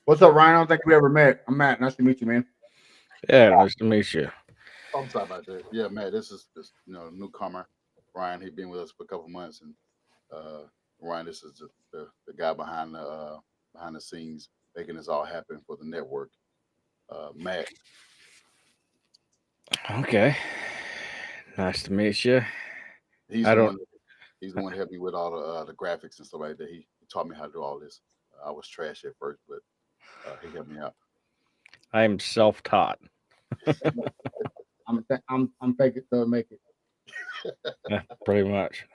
What's up, Ryan? I don't think we ever met. I'm Matt. Nice to meet you, man. Yeah, nice to meet you. I'm sorry about that. Yeah, Matt, this newcomer. Ryan, he been with us for a couple months, and uh, Ryan, this is the guy behind the scenes making this all happen for the network. Matt, Okay. Nice to meet you. he's I the don't. one. He's the one that helped me with all the graphics and stuff like that. He taught me how to do all this. I was trash at first, but he helped me out. I am self-taught. I'm fake it till I make it. Yeah, pretty much.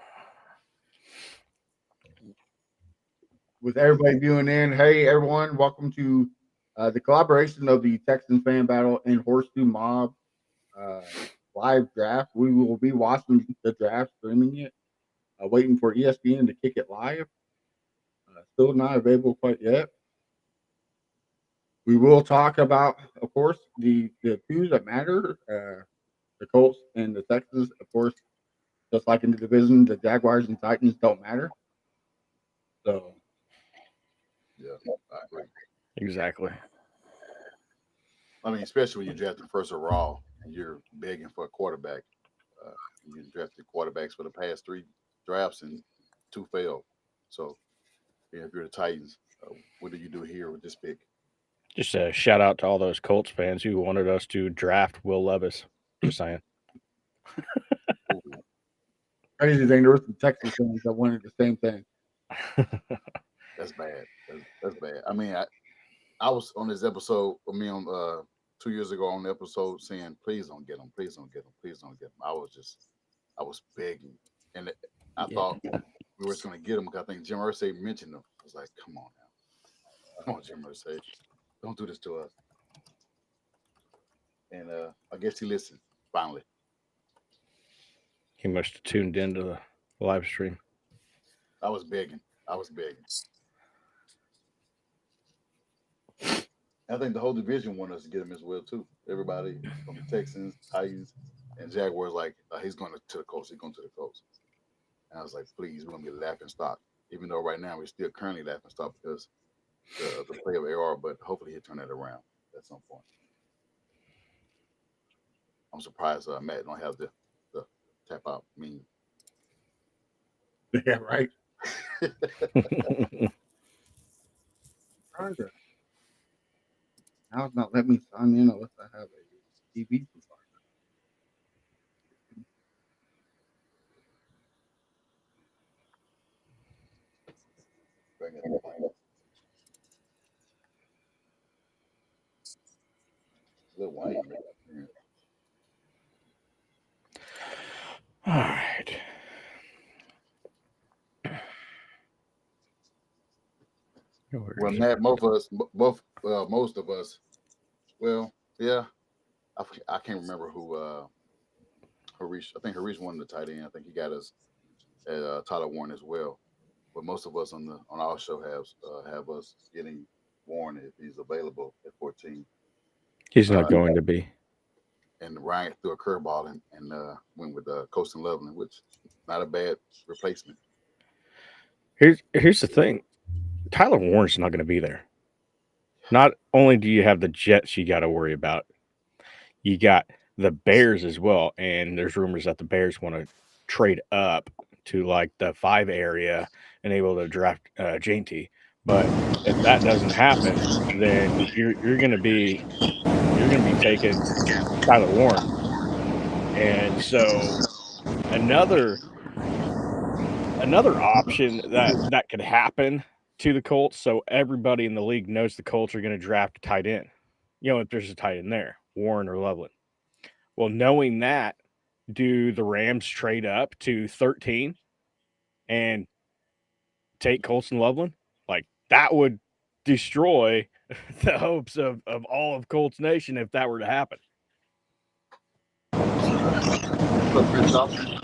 With everybody viewing in, hey everyone, welcome to the collaboration of the Texans fan battle and Horseshoe Mob uh, live draft. We will be watching the draft, streaming it, waiting for ESPN to kick it live. Still not available quite yet. We will talk about, of course, the two that matter, the Colts and the Texans. Of course, just like in the division, the Jaguars and Titans don't matter. So, Yeah, I agree. Exactly. I mean, especially when you're drafting first overall and you're begging for a quarterback. Uh, you drafted quarterbacks for the past three drafts and two failed. So, yeah, if you're the Titans, what do you do here with this pick? Just a shout out to all those Colts fans who wanted us to draft Will Levis. Just saying. Ooh, crazy thing, there were some Texas fans that wanted the same thing. that's bad. That's bad. I mean, I was on this episode. I mean, 2 years ago on the episode saying, "Please don't get him. Please don't get him. Please don't get him." I was begging, and I Yeah. thought we were just going to get him because I think Jim Irsay mentioned him. I was like, "Come on now, come on, Jim Irsay, don't do this to us." And I guess he listened finally. He must have tuned into the live stream. I was begging. I was begging. I think the whole division wanted us to get him as well too. Everybody from the Texans, Titans, and Jaguars like he's going to the Colts. He's going to the Colts. And I was like, please, we're going to be laughing stock. Even though right now we're still currently laughing stock because the play of AR, but hopefully he'll turn that around at some point. I'm surprised Matt don't have the tap out meme. Yeah, right. Trying to now it's not letting me sign in unless I have a TV provider. Bring it up. Lil Wayne. All right. Well, Matt, most of us, most of us, well, yeah, I can't remember who Harish. I think Harish won the tight end. I think he got us at Tyler Warren as well. But most of us on our show have us getting Warren if he's available at 14. He's not Uh, going to be. and Ryan threw a curveball and went with Coastal Loveland, which not a bad replacement. Here's the thing. Tyler Warren's not going to be there. Not only do you have the Jets you got to worry about, you got the Bears as well. And there's rumors that the Bears want to trade up to like the 5 area and able to draft Jainty. But if that doesn't happen, then you're going to be taking Tyler Warren. And so another option that could happen to the Colts, so everybody in the league knows the Colts are going to draft a tight end. You know, if there's a tight end there, Warren or Loveland. Well, knowing that, do the Rams trade up to 13 and take Colson Loveland? Like that would destroy the hopes of all of Colts Nation if that were to happen. What's up, Chris?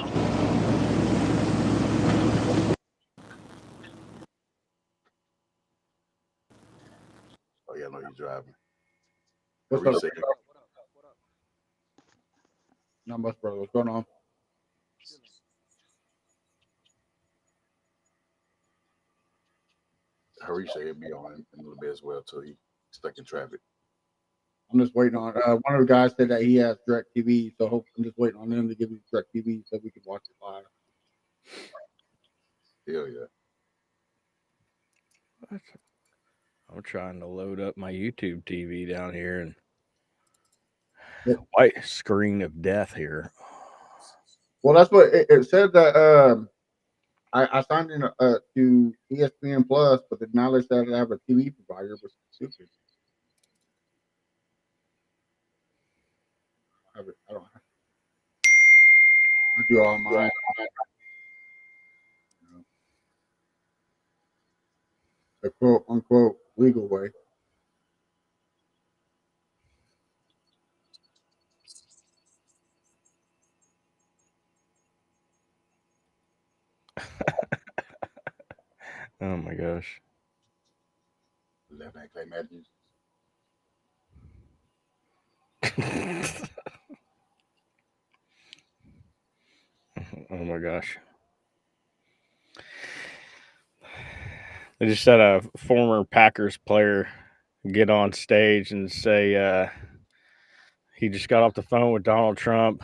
yeah, I know you're driving. What's Harisha up? said, Not much, brother. What's going on? Harisha will be on in a little bit as well till he stuck in traffic. I'm just waiting on. One of the guys said that he has Direct TV, so I'm just waiting on them to give me Direct TV so we can watch it live. Hell yeah. I'm trying to load up my YouTube TV down here and Yep. white screen of death here. Well, that's what it said that. I signed in to ESPN Plus, but then now they said I have a TV provider, which is stupid. I don't. I do all mine. You know, the quote unquote legal way. Oh my gosh. Left hand Clay Matthews. Oh my gosh. They just had a former Packers player get on stage and say he just got off the phone with Donald Trump,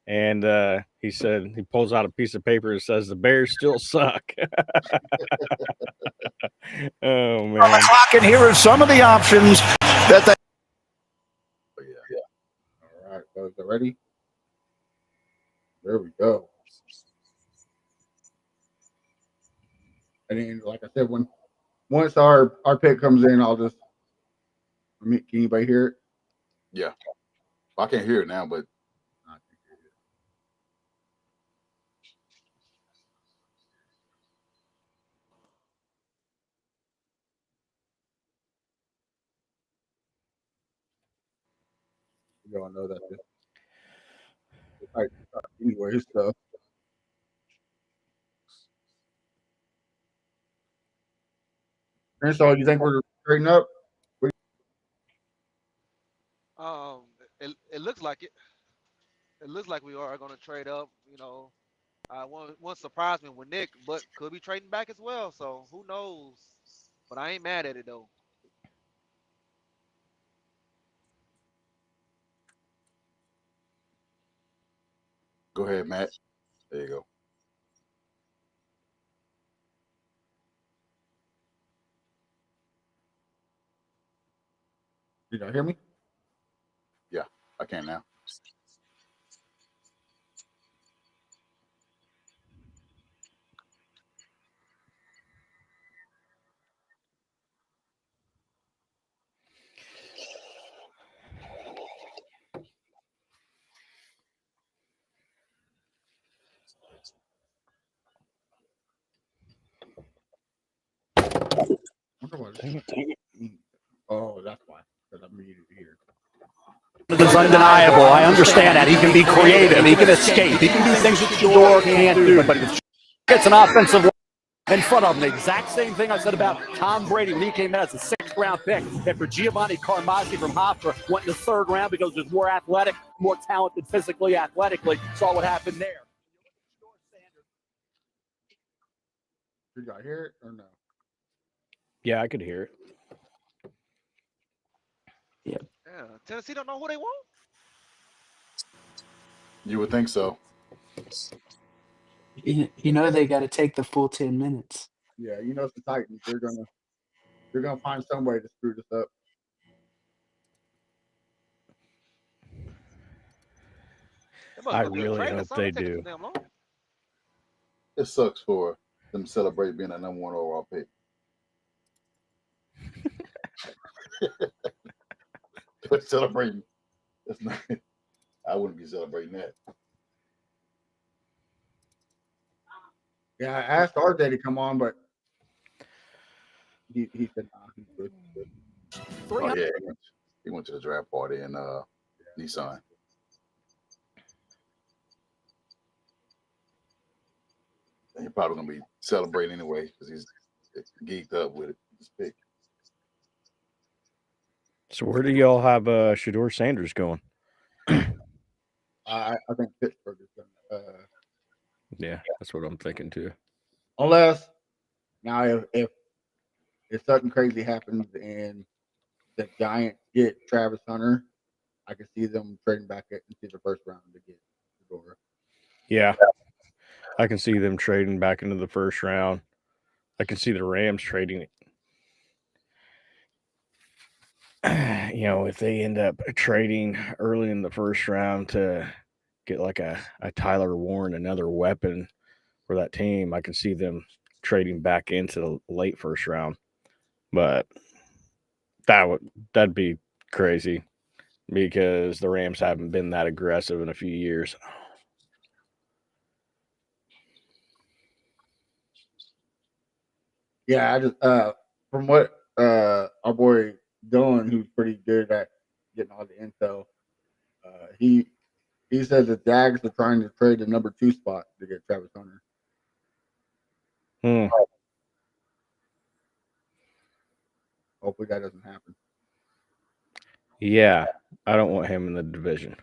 and he said he pulls out a piece of paper and says the Bears still suck. Oh man! On the clock, and here are some of the options that they. But yeah. All right, folks, are ready? There we go. And then, like I said, once our pick comes in, I'll just. Can anybody hear it? Yeah. I can't hear it now, but I can hear it. You all know that. All right, anyway, so. And so, you think we're trading up? It looks like it. It looks like we are going to trade up. One surprised me with Nick, but could be trading back as well. So who knows? But I ain't mad at it though. go ahead, Matt. There you go. Did y'all hear me? Yeah, I can now. Oh, that's why. Because I'm muted here. Is undeniable. I understand that. He can be creative. He can escape. He can do things that Shore can't do. But it's an offensive line in front of him. The exact same thing I said about Tom Brady when he came in as a sixth-round pick. After Giovanni Carmazzi from Hofstra went in the third round because he was more athletic, more talented physically, athletically. Saw what happened there. Did y'all hear it or no? Yeah, I could hear it. Yeah, Tennessee don't know who they want. You would think so. You know they got to take the full 10 minutes. Yeah, you know the Titans. They're gonna find some way to screw this up. I really hope they do. It sucks for them to celebrate being a number one overall pick. But celebrating, that's not. I wouldn't be celebrating that. Yeah, I asked RJ to come on, but he said nah, he's good. Oh yeah, he went to the draft party in Nissan. And he's probably gonna be celebrating anyway because he's geeked up with it. His pick. So where do y'all have Shador Sanders going? I think Pittsburgh is going to. Yeah, that's what I'm thinking too. Unless now, if something crazy happens and the Giants get Travis Hunter, I can see them trading back into the first round to get Shador. Yeah, I can see them trading back into the first round. I can see the Rams trading it. If they end up trading early in the first round to get like a Tyler Warren, another weapon for that team, I can see them trading back into the late first round. But that'd be crazy because the Rams haven't been that aggressive in a few years. Yeah, I just from what our boy Dylan, who's pretty good at getting all the intel, he said the Jags are trying to trade the number 2 spot to get Travis Hunter. Hopefully that doesn't happen. Yeah, I don't want him in the division.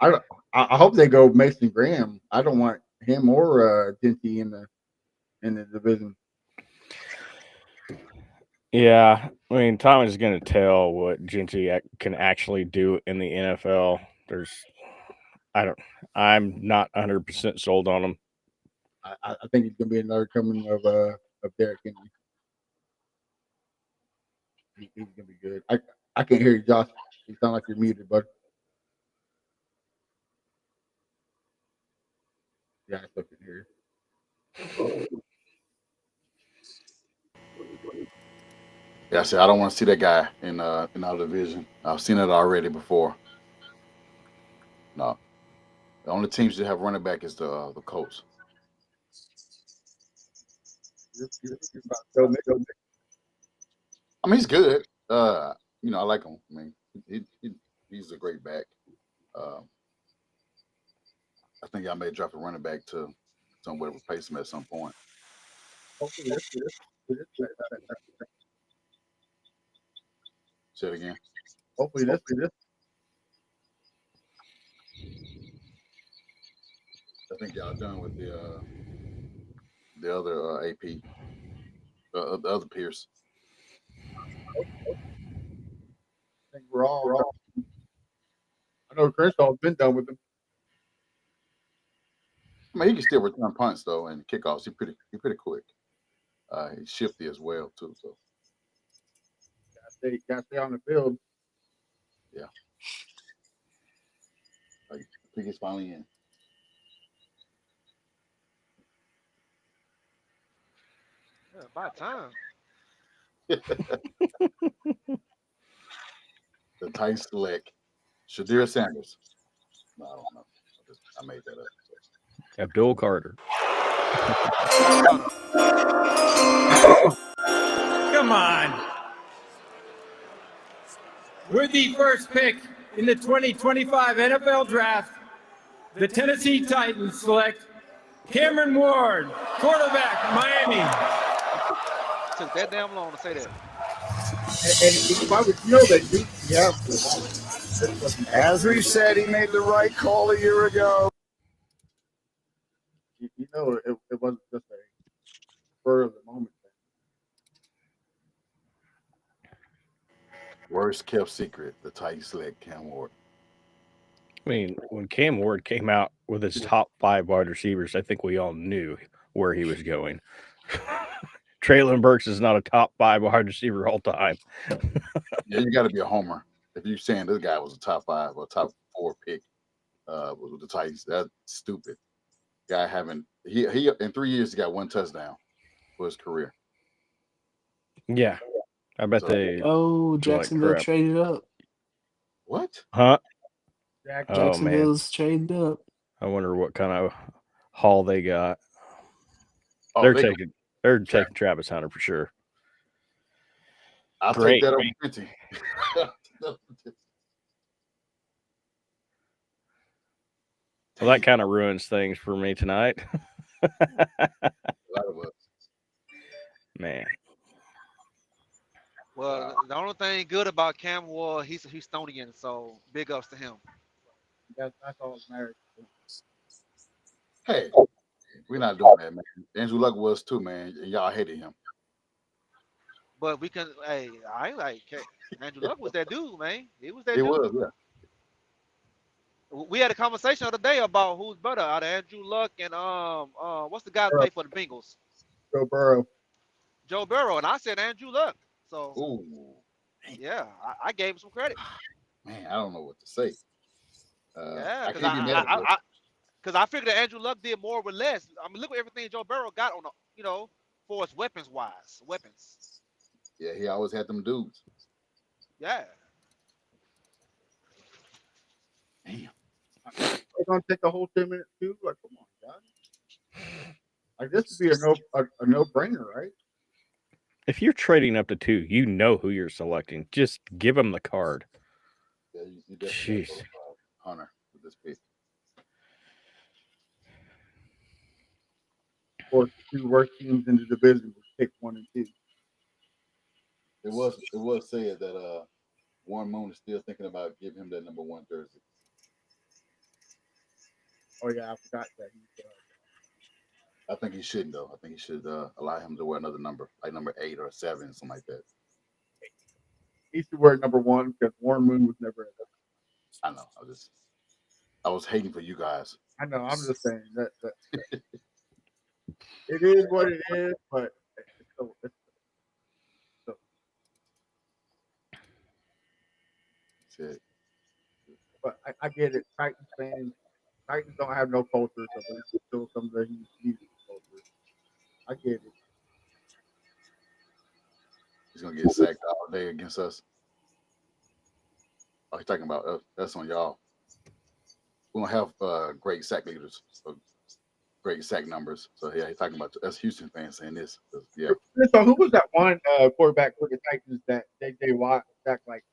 I hope they go Mason Graham. I don't want him or Genty in the division. Yeah, I mean, time is going to tell what Genty can actually do in the NFL. I'm not 100% sold on him. I think he's going to be another coming of Derrick Henry. He's going to be good. I can't hear you, Josh. You sound like you're muted, bud. Yeah, I still can hear you. Yeah, I said I don't want to see that guy in our division. I've seen it already before. No, the only teams that have running back is the Colts. I mean, he's good. I like him. I mean, he's a great back. I think I may drop a running back to somewhere to replace him at some point. Say it again. Hopefully this. I think y'all done with the other AP, the other Pierce. I think we're all done. I know Crenshaw's been done with him. I mean, he can still return punts though and kickoffs. He's pretty quick. He's shifty as well too. So Gotta stay on the field. yeah, I think he's finally in. Yeah, by time. The Titans select Shadir Sanders. No, I don't know. I made that up. So. Abdul Carter. Come on. We're the first pick in the 2025 NFL Draft. The Tennessee Titans select Cameron Ward, quarterback, Miami. Took that damn long to say that. And why would you know that? Yeah. As we said, he made the right call a year ago. You know, it wasn't just a spur of the moment thing. Worst kept secret: the Titans select Cam Ward. I mean, when Cam Ward came out with his top 5 wide receivers, I think we all knew where he was going. Traylon Burks is not a top 5 wide receiver all time. Yeah, you got to be a homer if you're saying this guy was a top 5 or top 4 pick with the Titans. That's stupid. Guy he in 3 years he got 1 touchdown for his career. Yeah, I bet Jacksonville crap. traded up. What? Huh? Jacksonville's traded up. I wonder what kind of haul they got. Oh, they're taking Travis Hunter for sure. I'll take that over 50. Well, that kind of ruins things for me tonight. A lot of us. Man. Well, the only thing good about Cam Ward, he's a Houstonian, so big ups to him. That's all that matters. Hey, we're not doing that, man. Andrew Luck was too, man, and y'all hated him. But we can. Hey, I like Andrew Luck was that dude, man. He was that He dude. was, yeah. We had a conversation the other day about who's better out of Andrew Luck and what's the guy who played for the Bengals? Joe Burrow. Joe Burrow, and I said Andrew Luck. So Ooh, yeah, I gave him some credit. man, I don't know what to say. Yeah, I can't be mad at him. because I figured that Andrew Luck did more with less. I mean, look at everything Joe Burrow got on the, for his weapons. Yeah, he always had them dudes. Yeah. Damn. They're gonna take the whole 10 minutes too. Like, come on, guys. Like this would be a no brainer, right? If you're trading up to 2, you know who you're selecting. Just give them the card. Yeah, you definitely Jeez. Hunter with this pick. Of course, the 2 worst teams in the division would pick 1 and 2. It was said that Warren Moon is still thinking about giving him that number 1 jersey. Oh yeah, I forgot that. I think he shouldn't though. I think he should allow him to wear another number, like number 8 or 7, something like that. He should wear number 1 because Warren Moon was never at that. I know. I was hating for you guys. I know. I'm just saying that it is what it is, but it's so. That's it. But I get it. Titans fans don't have no culture, so there's still some of the culture. I get it. He's gonna get sacked all day against us. Oh, he's talking about us. That's on y'all. We don't have great sack leaders, great sack numbers. So yeah, he's talking about us Houston fans saying this. Yeah. So who was that one quarterback for the Titans that J.J. Watt sacked like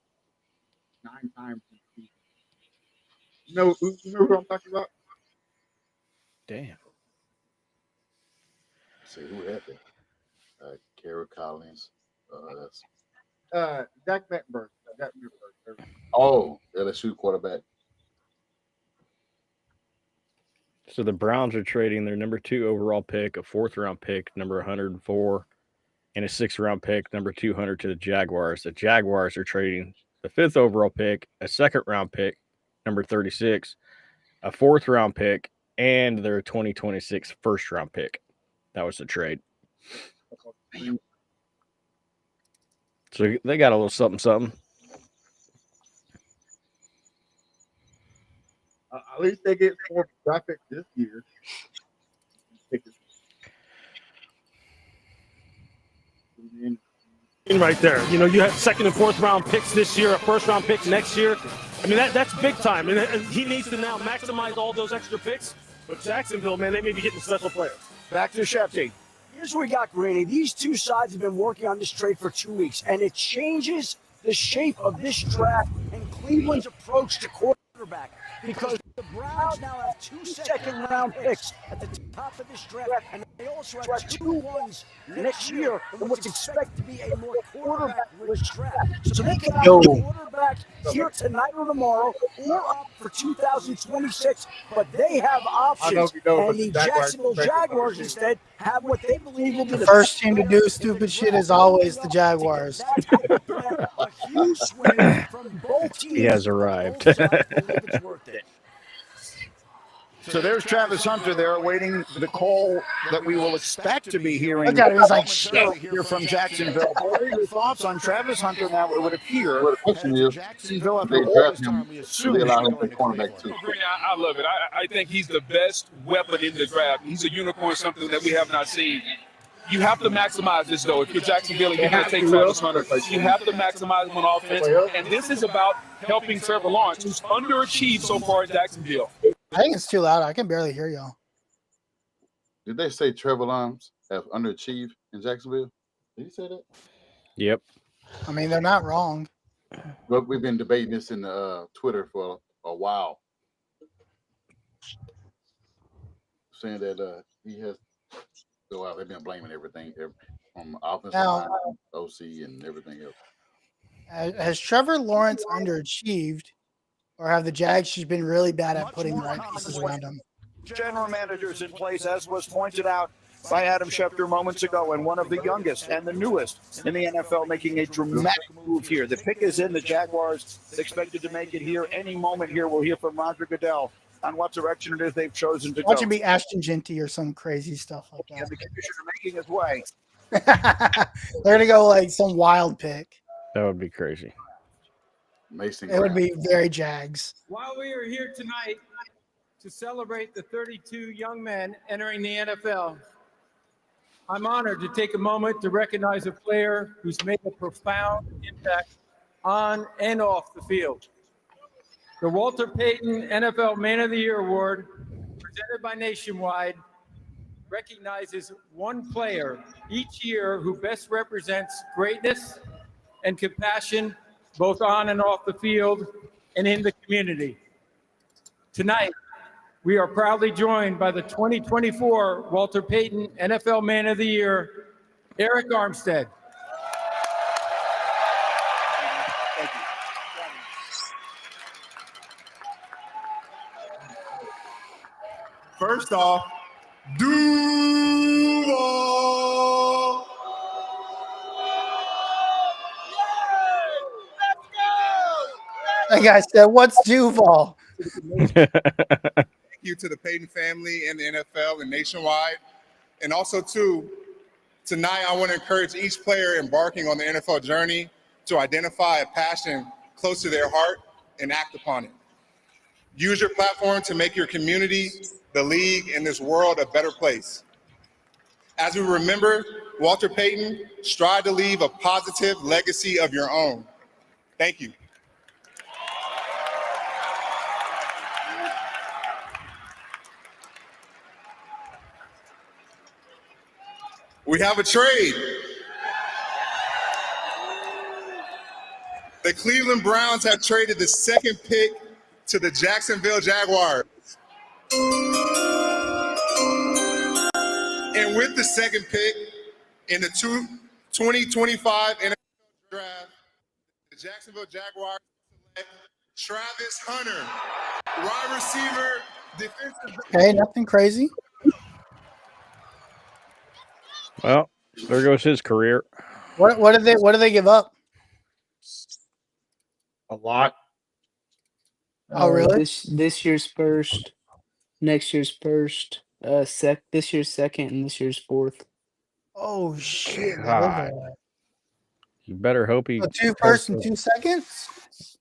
9 times? You know who I'm talking about? Damn. See who had that? Kerry Collins. That's Jack Mettenberg. oh, LSU quarterback. So the Browns are trading their number 2 overall pick, a 4th round pick, number 104, and a 6th round pick, number 200 to the Jaguars. The Jaguars are trading the 5th overall pick, a 2nd round pick, number 36, a 4th round pick, and their 2026 1st round pick. That was the trade. So they got a little something. At least they get 4 draft picks this year. Right there. You have 2nd and 4th round picks this year, a 1st round pick next year. I mean, that's big time. And he needs to now maximize all those extra picks. But Jacksonville, man, they may be getting special players. Back to Shefty. Here's what we got, Granny. These two sides have been working on this trade for 2 weeks, and it changes the shape of this draft and Cleveland's approach to quarterback because the Browns now have 2 second-round picks at the top of this draft, and they also have 2 ones next year in what's expected to be a more quarterback-rich draft. So they can have a quarterback here tonight or tomorrow or up for 2026, but they have options, and the Jacksonville Jaguars instead have what they believe will be the first team to do stupid shit is always the Jaguars. A huge swing from both teams. He has arrived. So there's Travis Hunter there waiting the call that we will expect to be hearing. Look at him, he's like, shit. Here from Jacksonville. What are your thoughts on Travis Hunter now? It would appear Well, the question is, Jacksonville if they draft him, do they allow him to play cornerback too? I love it. I think he's the best weapon in the draft. He's a unicorn, something that we have not seen. You have to maximize this, though. If you're Jacksonville and you're going to take Travis Hunter, you have to maximize him on offense. And this is about helping Trevor Lawrence, who's underachieved so far at Jacksonville. I think it's too loud. I can barely hear y'all. Did they say Trevor Lawrence have underachieved in Jacksonville? Did he say that? Yep. I mean, they're not wrong. Well, we've been debating this in Twitter for a while, saying that he has So they've been blaming everything from offensive Now, line, OC, and everything else. has Trevor Lawrence underachieved, or have the Jags just been really bad at Much putting the more right common pieces with around him? general managers in place, as was pointed out by Adam Schefter moments ago, and one of the youngest and the newest in the NFL making a dramatic move here. The pick is in. The Jaguars expected to make it here any moment here. We'll hear from Roger Goodell on what direction it is they've chosen to Watch go. it be Ashton Genty or some crazy stuff like And that. the commissioner making his way. They're gonna go like some wild pick. That would be crazy. Mason It would Graham. be very Jags. While we are here tonight to celebrate the 32 young men entering the NFL, I'm honored to take a moment to recognize a player who's made a profound impact on and off the field. The Walter Payton NFL Man of the Year Award, presented by Nationwide, recognizes one player each year who best represents greatness and compassion both on and off the field and in the community. Tonight, we are proudly joined by the 2024 Walter Payton NFL Man of the Year, Eric Armstead. Thank you. First off, Duval. That guy said, "What's Duval?" Thank you to the Payton family and the NFL and Nationwide. And also, too, tonight I want to encourage each player embarking on the NFL journey to identify a passion close to their heart and act upon it. Use your platform to make your community, the league, and this world a better place. As we remember Walter Payton, strive to leave a positive legacy of your own. Thank you. We have a trade. The Cleveland Browns have traded the second pick to the Jacksonville Jaguars. And with the second pick in the 2025 NFL Draft, the Jacksonville Jaguars select Travis Hunter, wide receiver, defensive. Okay, nothing crazy. Well, there goes his career. What did they give up? A lot. Oh, really? This year's first, next year's first, this year's second, and this year's fourth. Oh shit! God. You better hope he. So 2 first and 2 seconds.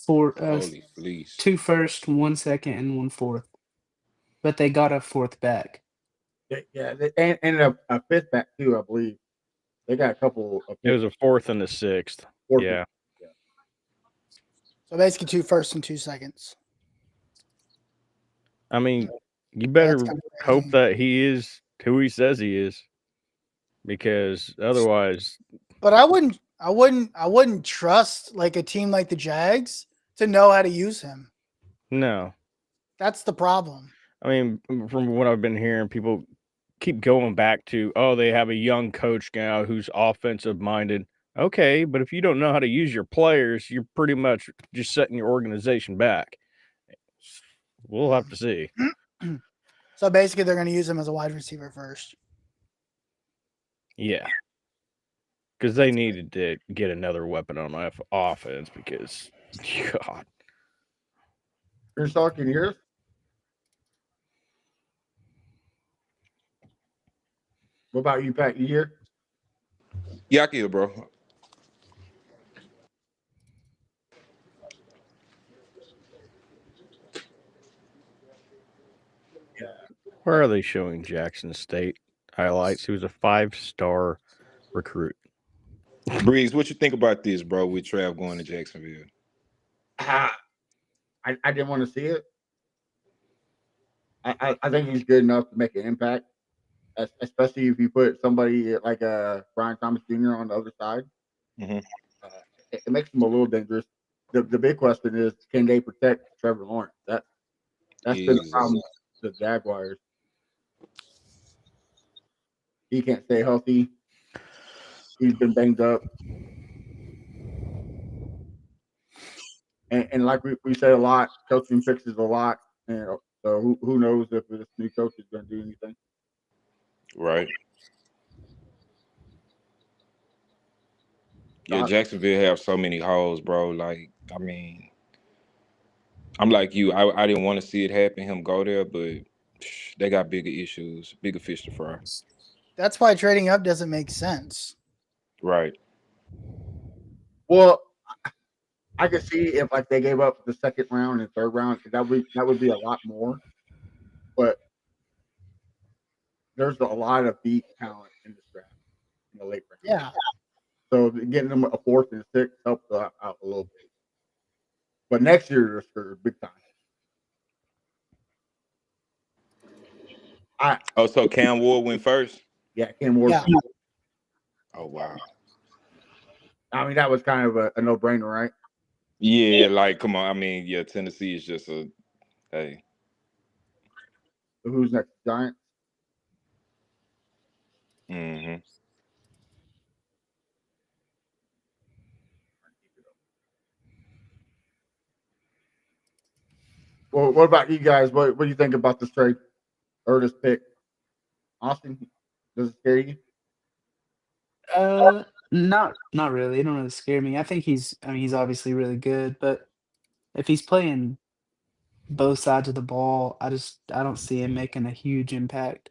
Holy please. 2 first, 1 second, and 1 fourth. But they got a fourth back. Yeah, and a fifth back too, I believe. They got a couple. It was a fourth and a sixth. Yeah. So basically 2 first and 2 seconds. I mean, you better hope that he is who he says he is, because otherwise. But I wouldn't trust like a team like the Jags to know how to use him. No. That's the problem. I mean, from what I've been hearing, people keep going back to, oh, they have a young coach now who's offensive minded. Okay, but if you don't know how to use your players, you're pretty much just setting your organization back. We'll have to see. So basically, they're going to use him as a wide receiver first. Yeah. Because they needed to get another weapon on offense because, God. You're talking here? What about you, Pat? You here? Yeah, I can hear, bro. Where are they showing Jackson State highlights? He was a 5-star recruit. Breeze, what you think about this, bro, with Trav going to Jacksonville? I didn't want to see it. I think he's good enough to make an impact, especially if you put somebody like Brian Thomas Jr. on the other side. Mm-hmm. It makes him a little dangerous. The big question is, can they protect Trevor Lawrence? That's been the problem with the Jaguars. he can't stay healthy. He's been banged up. And like we say a lot, coaching fixes a lot. And so who knows if this new coach is going to do anything. Right. Yeah, Jacksonville have so many holes, bro. Like, I mean, I'm like you. I didn't want to see it happen, him go there, but they got bigger issues, bigger fish to fry. That's why trading up doesn't make sense. Right. Well, I could see if like they gave up the second round and third round, that would be a lot more. But there's a lot of deep talent in this draft in the late round. Yeah. So getting them a fourth and sixth helps out a little bit. But next year they're screwed big time. So Cam Ward went first? Yeah, Cam Ward. Yeah. Oh wow. I mean, that was kind of a no-brainer, right? Yeah, like come on. I mean, yeah, Tennessee is just a hey. So who's next? Giants. Mm-hmm. Well, what about you guys? What do you think about this trade or this pick? Austin, does it scare you? Not really. It don't really scare me. I think he's obviously really good, but if he's playing both sides of the ball, I don't see him making a huge impact.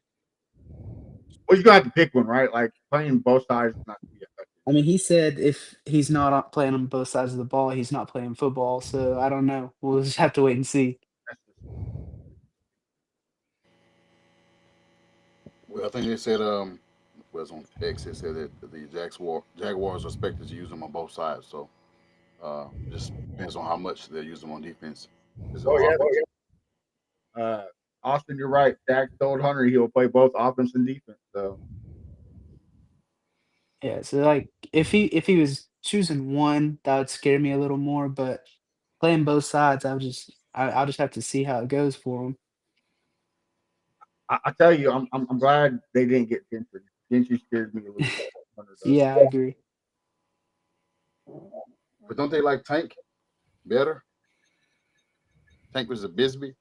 Well, you got to pick one, right? Like playing both sides is not going to be effective. I mean, he said if he's not playing on both sides of the ball, he's not playing football. So I don't know. We'll just have to wait and see. Well, I think they said was on X. It said that the Jaguars are expected to use them on both sides. So just depends on how much they use them on defense. Austin, you're right. Dak told Hunter he'll play both offense and defense. So Yeah, so like if he was choosing one, that would scare me a little more. But playing both sides, I'll just have to see how it goes for him. I tell you, I'm glad they didn't get Gentry. Gentry scared me a little bit. Yeah, I agree. But don't they like Tank better? Tank was a Bisbee.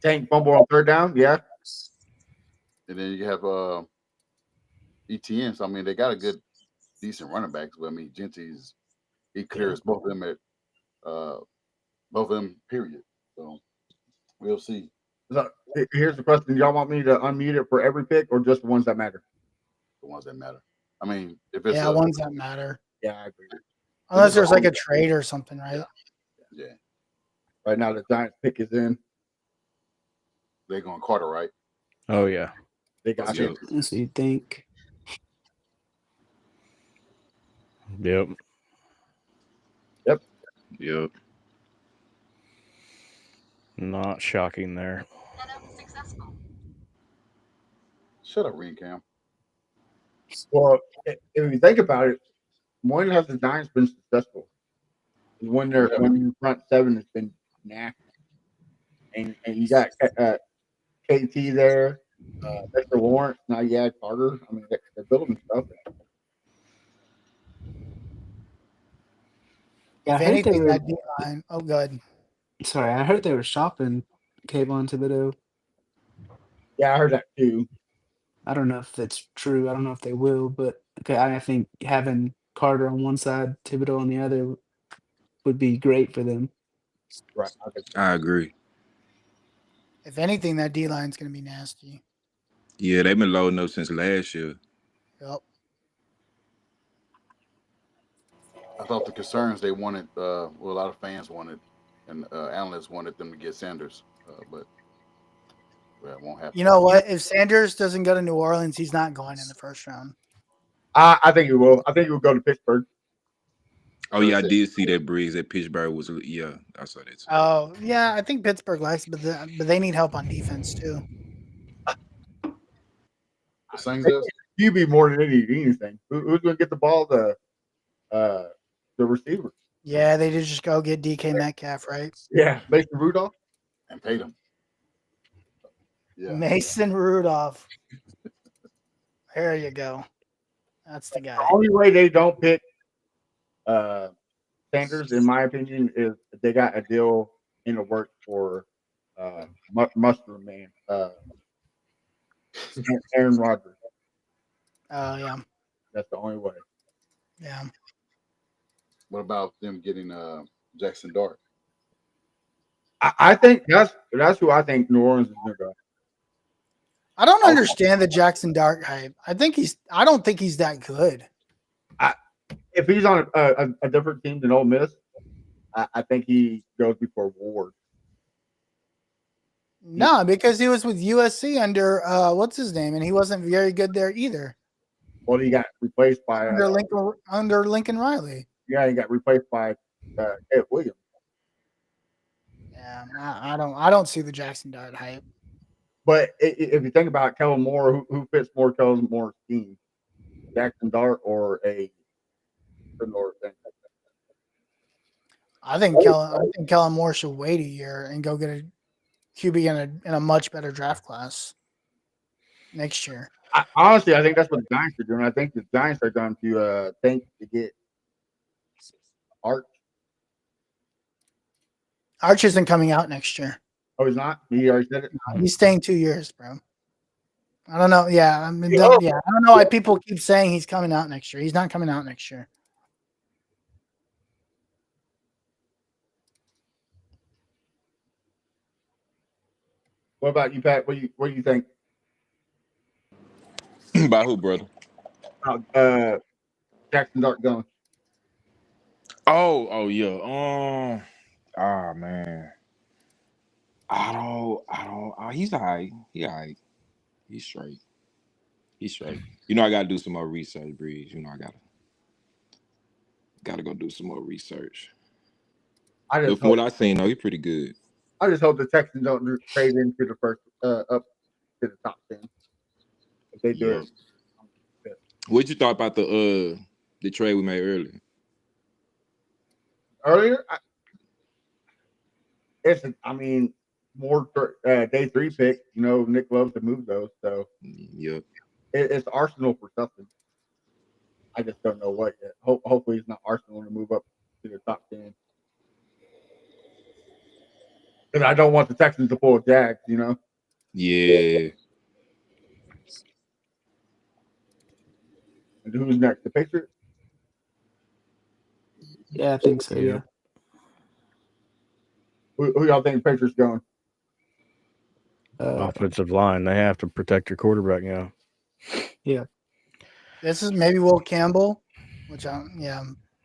Tank fumble on third down, yeah. And then you have ETN. So I mean, they got a good, decent running backs. But I mean, he clears both of them at both of them. Period. So we'll see. So here's the question: y'all want me to unmute it for every pick, or just the ones that matter? The ones that matter. I mean, if it's ones that matter. Yeah, I agree. Unless there's like a trade or something, right? Yeah. Right now, the Giants pick is in. They're going Carter, right? Oh yeah, they got you. That's what you think. Yep. Not shocking there. Shut up, Reed Cam. Well, if you think about it, when has the Giants been successful? When your front seven has been nasty, and you got KT there, Dexter Lawrence. Now you add Carter. I mean, they're building stuff. If anything, that D-line. Oh, good. Sorry, I heard they were shopping Kayvon Thibodeau. Yeah, I heard that too. I don't know if that's true. I don't know if they will, but okay, I think having Carter on one side, Thibodeau on the other would be great for them. Right. I agree. If anything, that D-line's going to be nasty. Yeah, they've been loading up since last year. Yep. I thought the concerns they wanted, a lot of fans wanted, and analysts wanted them to get Sanders, but it won't happen. You know what? If Sanders doesn't go to New Orleans, he's not going in the first round. I think he will. I think he will go to Pittsburgh. Oh yeah, I did see that Breeze. That Pittsburgh was I saw that too. Oh yeah, I think Pittsburgh likes, but they need help on defense too. QB more than anything. Who's going to get the ball? The receiver. Yeah, they did just go get DK Metcalf, right? Yeah, Mason Rudolph and paid him. Yeah, Mason Rudolph. There you go. That's the guy. The only way they don't pick Sanders, in my opinion, is they got a deal in the works for Mushroom Man, Aaron Rodgers. Oh yeah, That's the only way. yeah. What about them getting Jackson Dart? I think that's who I think New Orleans is going to go. I don't understand the Jackson Dart hype. I don't think he's that good. If he's on a different team than Ole Miss, I think he goes before Ward. No, because he was with USC under what's his name, and he wasn't very good there either. Well, he got replaced by under Lincoln Riley. Yeah, he got replaced by Ed Williams. Yeah, I don't see the Jackson Dart hype. But if you think about Kellen Moore, who fits more Kellen Moore's scheme, Jackson Dart or a North thing? I think Kellen Moore should wait a year and go get a QB in a much better draft class next year. Honestly, I think that's what the Giants are doing. I think the Giants are going to think to get Arch. Arch isn't coming out next year. Oh, he's not? He already said it? He's staying 2 years, bro. I don't know. Yeah, I don't know why people keep saying he's coming out next year. He's not coming out next year. What about you, Pat? What do you think? By who, brother? Jackson Dart going. Oh yeah. Man. I don't. He's all right. He all right. He's straight. He's straight. You know, I gotta do some more research, Breeze. You know, I gotta go do some more research. But from what I seen, though, he's pretty good. I just hope the Texans don't trade into the first up to the top 10. If they do it. What you thought about the trade we made earlier? More day 3 pick. You know, Nick loves to move those, so yep. It's Arsenal for something. I just don't know what yet. Hopefully, it's not Arsenal to move up to the top 10. Because I don't want the Texans to pull Jags, you know. Yeah. And who's next? The Patriots? Yeah, I think so. Yeah. Who y'all think Patriots going? Offensive line. They have to protect your quarterback now. Yeah. This is maybe Will Campbell, which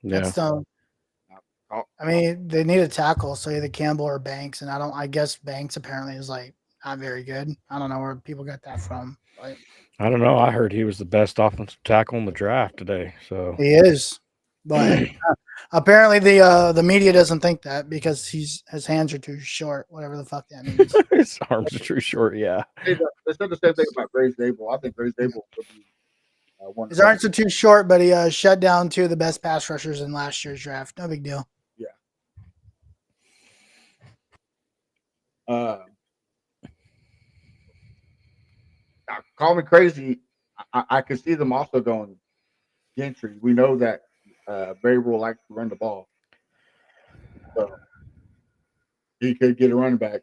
that's I mean, they need a tackle, so either Campbell or Banks, and I guess Banks apparently is like not very good. I don't know where people got that from. But I don't know. I heard he was the best offensive tackle in the draft today. So he is, but apparently the media doesn't think that because his hands are too short. Whatever the fuck that means. His arms are too short. Yeah. They said the same thing about Grace Dable. I think Grace Dable could be one. His arms are too short, but he shut down 2 of the best pass rushers in last year's draft. No big deal. Call me crazy. I could see them also going Gentry. We know that Vrabel likes to run the ball, so he could get a running back.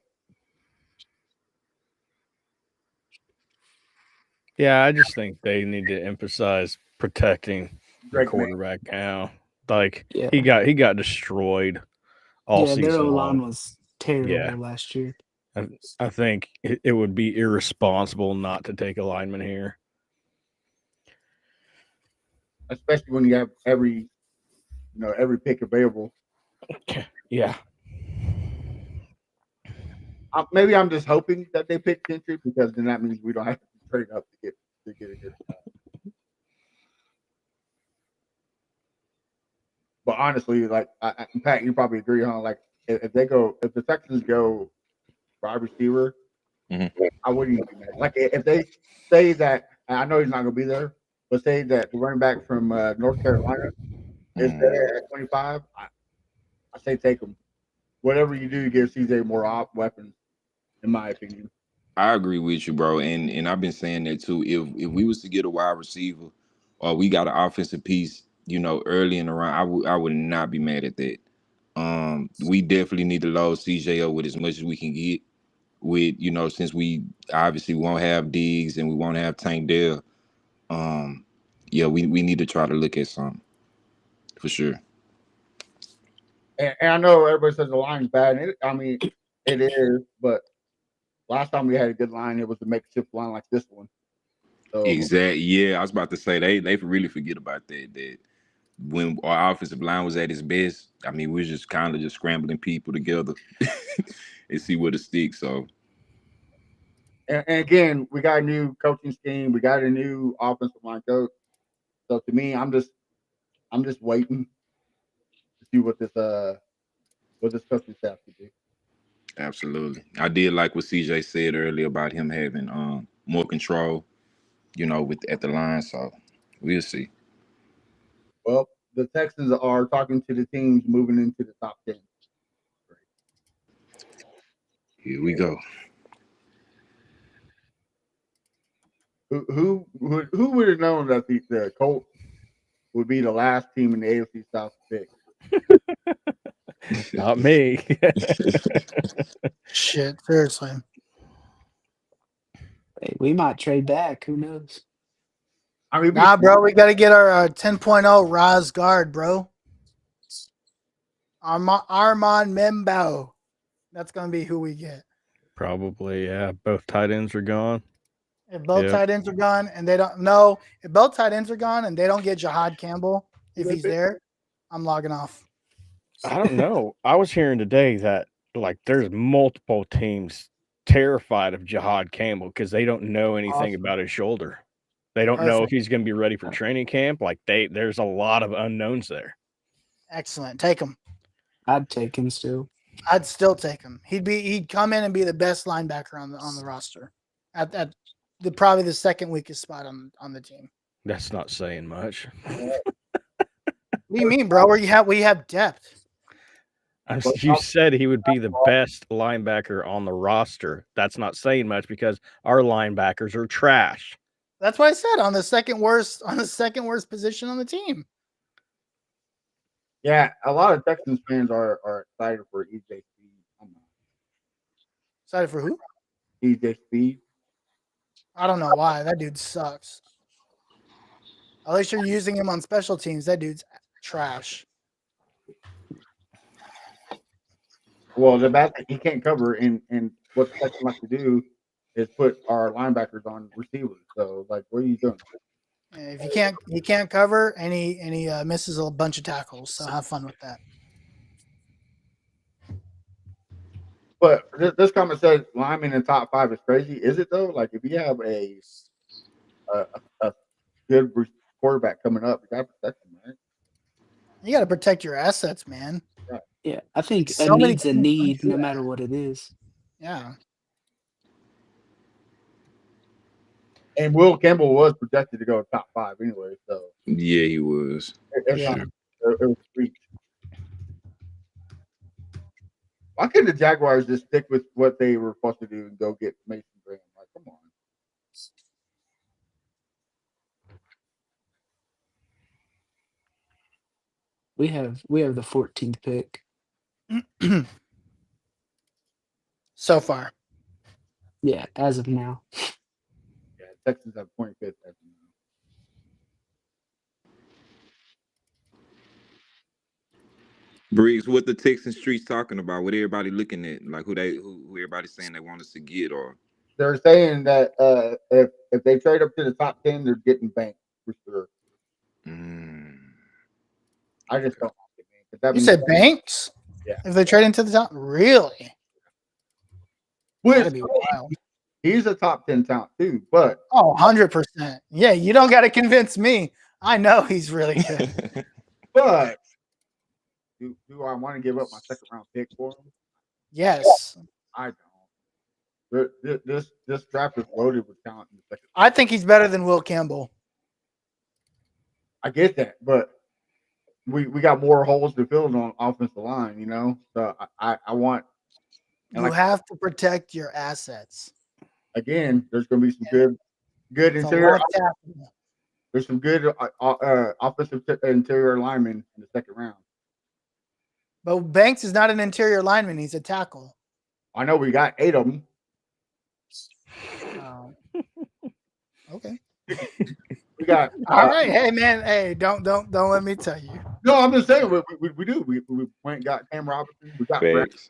Yeah, I just think they need to emphasize protecting the quarterback now. Like he got destroyed all season their long. O-line was terrible last year. I think it would be irresponsible not to take a lineman here. Especially when you have every pick available. Yeah. Maybe I'm just hoping that they pick Gentry because then that means we don't have to trade up to get a good guy. But honestly, like Pat, you probably agree, huh? Like if the Texans go wide receiver, I wouldn't even be mad. Like if they say that, I know he's not going to be there, but say that the running back from North Carolina is there at 25, I say take him. Whatever you do, give CJ more weapons, in my opinion. I agree with you, bro. And I've been saying that too. If we was to get a wide receiver or we got an offensive piece, early in the round, I would not be mad at that. We definitely need to load CJ up with as much as we can get. With since we obviously won't have Diggs and we won't have Tank Dell. Yeah, we need to try to look at something for sure. And I know everybody says the line's bad. It is, but last time we had a good line, it was a makeshift line like this one. So Exactly. Yeah, I was about to say they really forget about that. That when our offensive line was at its best, we were just kind of just scrambling people together and see where to stick. So and again, we got a new coaching scheme. We got a new offensive line coach. So to me, I'm just waiting to see what this coaching staff can do. absolutely, I did like what CJ said earlier about him having more control, with at the line. So we'll see. Well, the Texans are talking to the teams moving into the top 10. Here we go. Who would have known that the Colts would be the last team in the AFC South to pick? Not me. Shit, seriously. Hey, we might trade back. Who knows? Nah, bro, we got to get our 10.0 Raz guard, bro. Armand Membo. That's going to be who we get. Probably, yeah. Both tight ends are gone. If both tight ends are gone and they don't know, if both tight ends are gone and they don't get Jahad Campbell, if he's there, I'm logging off. I don't know. I was hearing today that there's multiple teams terrified of Jahad Campbell because they don't know anything about his shoulder. They don't know if he's going to be ready for training camp. There's a lot of unknowns there. Excellent. Take him. I'd take him still. I'd still take him. He'd come in and be the best linebacker on the roster at probably the second weakest spot on the team. That's not saying much. What do you mean, bro? We have depth. You said he would be the best linebacker on the roster. That's not saying much because our linebackers are trash. That's what I said, on the second worst position on the team. Yeah, a lot of Texans fans are excited for EJ Speed. Excited for who? EJ Speed. I don't know why. That dude sucks. At least you're using him on special teams. That dude's trash. Well, the bad thing he can't cover, and what the Texans like to do is put our linebackers on receivers. So, what are you doing? If he can't cover, and he misses a bunch of tackles. So have fun with that. But this comment says lineman in top 5 is crazy. Is it though? If you have a good quarterback coming up, you got to protect him, right? You got to protect your assets, man. Yeah, I think a need's a need, no matter what it is. Yeah. And Will Campbell was projected to go top 5 anyway. So yeah, he was. It was reach. Why couldn't the Jaguars just stick with what they were supposed to do and go get Mason Graham? Come on. We have the 14th pick. So far. Yeah, as of now. Yeah, Texans have 25th as of now. Briggs, what the Texan streets talking about? What everybody looking at? Who everybody saying they want us to get? Or they're saying that if they trade up to the top 10, they're getting banked for sure. I just don't like it, man. You said Banks? Yeah. If they trade into the top, really? That'd be wild. He's a top 10 talent too, but 100%. Yeah, you don't got to convince me. I know he's really good. But do I want to give up my second round pick for him? Yes. I don't. This draft is loaded with talent in the second. I think he's better than Will Campbell. I get that, but we got more holes to fill on offensive line, So I want. You have to protect your assets. again, there's going to be some good It's a interior. left tackle. There's some good offensive interior linemen in the second round. But Banks is not an interior lineman; he's a tackle. I know we got 8 of them. Okay. We got all right. Hey man, hey, don't let me tell you. No, I'm just saying we do. We went and got Cam Robinson. We got Brett Facts.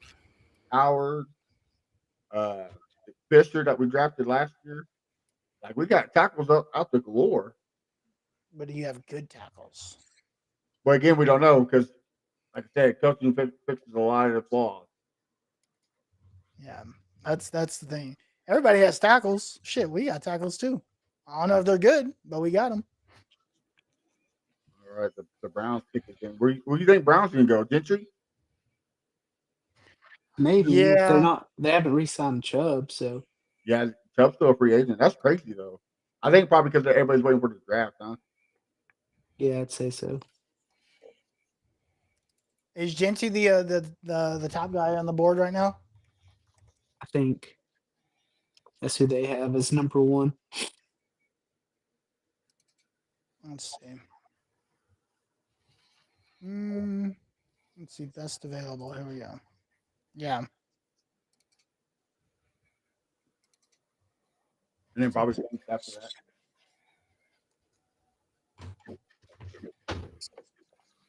Howard, Fisher that we drafted last year. Like we got tackles out the galore. But do you have good tackles? But again, we don't know because, like I said, coaching fixes a lot of the flaws. Yeah, that's the thing. Everybody has tackles. Shit, we got tackles too. I don't know if they're good, but we got them. All right, the Browns pick again. Where do you think Browns gonna go? Gentry? Maybe if they're Yeah. not, they haven't re-signed Chubb, so Yeah, Chubb's still a free agent. That's crazy though. I think probably because everybody's waiting for the draft, huh? yeah, I'd say so. Is Gentry the top guy on the board right now? I think that's who they have as number one. Let's see. Let's see. Best available. Here we go. Yeah. And then probably after that.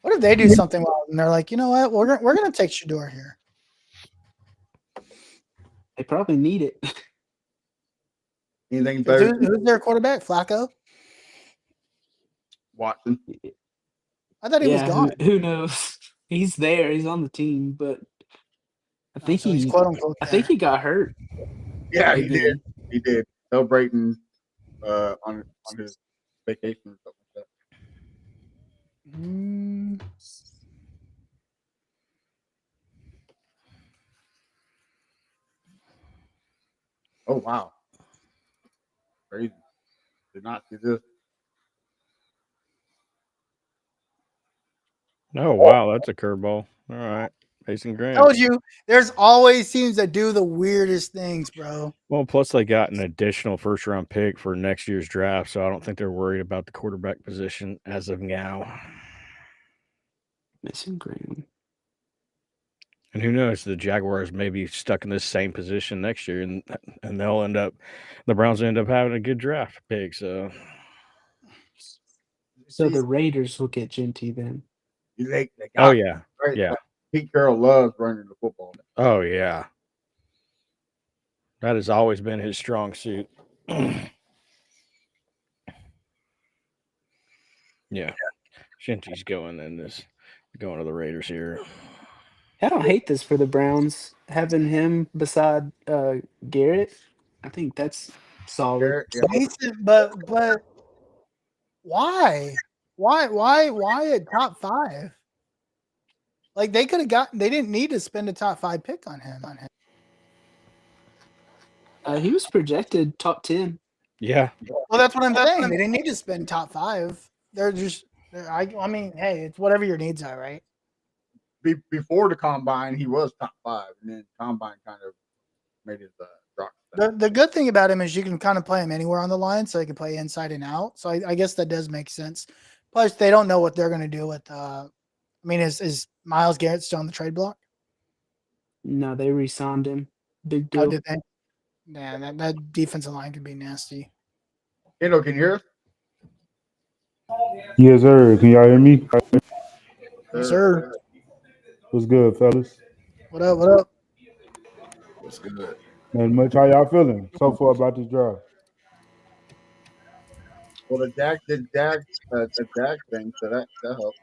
What if they do something well and they're like, you know what, we're gonna take Shador here. They probably need it. Anything better? Who's their quarterback? Flacco? Watson. I thought he was gone. Who knows? He's there. He's on the team, but I think so he's quote unquote I think he got hurt. Yeah, he again. did. He did. Celebrating on his vacation or something like that. Oh wow. Crazy. Did not see this. Oh wow, that's a curveball. All right. Mason Graham. Told you, there's always teams that do the weirdest things, bro. Well, plus they got an additional first round pick for next year's draft, so I don't think they're worried about the quarterback position as of now. Mason Graham. And who knows? The Jaguars may be stuck in this same position next year, and the Browns end up having a good draft pick. So the Raiders will get Gentry then. They oh yeah, right? yeah. Like, Pete Carroll loves running the football. Oh yeah, that has always been his strong suit. Yeah, Shinty's going to the Raiders here. I don't hate this for the Browns having him beside Garrett. I think that's solid. Decent, but why? Why at top 5? Like they could have they didn't need to spend a top 5 pick on him. He was projected top 10. Yeah. Well, that's what I'm saying. They didn't need to spend top 5. They're just, I mean, hey, it's whatever your needs are, right? Before the combine, he was top 5, and then combine kind of made his drop. The good thing about him is you can kind of play him anywhere on the line, so he can play inside and out. So I guess that does make sense. Plus, they don't know what they're going to do with. I mean, is Myles Garrett still on the trade block? No, they re-signed him. Big deal. Oh, did they? Yeah, that defensive line could be nasty. Can you hear us? Yes, sir. Can y'all hear me? Yes, sir. What's good, fellas? What up? What up? What's good? Not much. How y'all feeling so far about this draft? Well, the Dak thing, so that helped.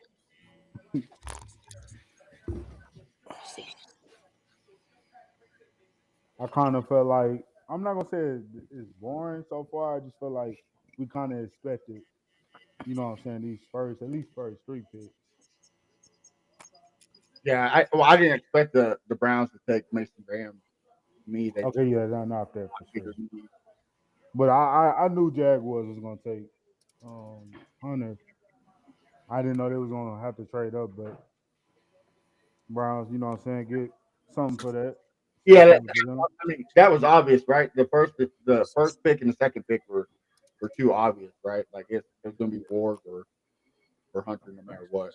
I kind of felt like, I'm not gonna say it's boring so far. I just feel like we kind of expected, you know what I'm saying, these at least first 3 picks. Yeah, I didn't expect the Browns to take Mason Graham. Okay, yeah, not that for sure. But I knew Jaguars was gonna take Hunter. I didn't know they was gonna have to trade up, but Browns, you know what I'm saying, get something for that. Yeah, Like, you know? I mean that was obvious, right? The first pick and the second pick were too obvious, right? Like it was going to be Ward or Hunter, no matter what.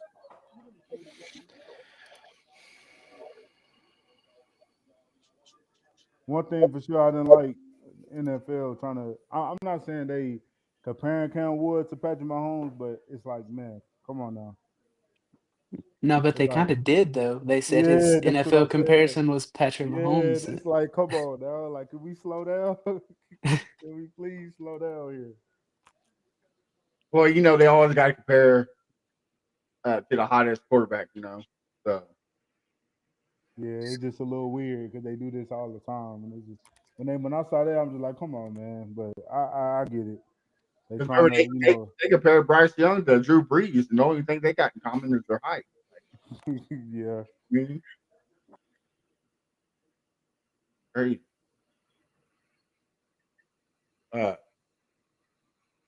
One thing for sure I didn't like NFL trying to. I'm not saying they comparing Cam Woods to Patrick Mahomes, but it's like, man, come on now. No, but It's they like, kind of did though. They said his yeah, that's what I'm NFL saying. comparison was Patrick Yeah, Mahomes. it's like, come on now. Like, can we slow down? Can we please slow down here? Well, they always got to compare to the hottest quarterback, So Yeah, it's just a little weird because they do this all the time, and it's just when I saw that, I'm just like, come on, man. But I get it. They trying remember to, they compared Bryce Young to Drew Brees, and the only thing they got in common is their height. yeah. Crazy.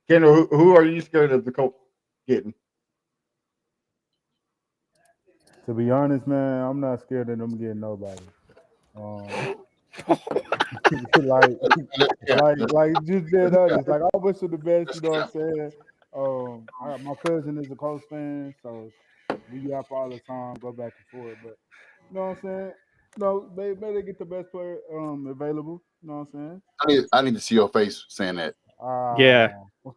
Kendall, who are you scared of the Colts getting? To be honest, man, I'm not scared of them getting nobody. like just being honest. Like I wish them the best, you know what I'm saying? My cousin is a Colts fan, so we yap all the time, go back and forth. But you know what I'm saying? No, may they get the best player available. You know what I'm saying? I need to see your face saying that. Yeah.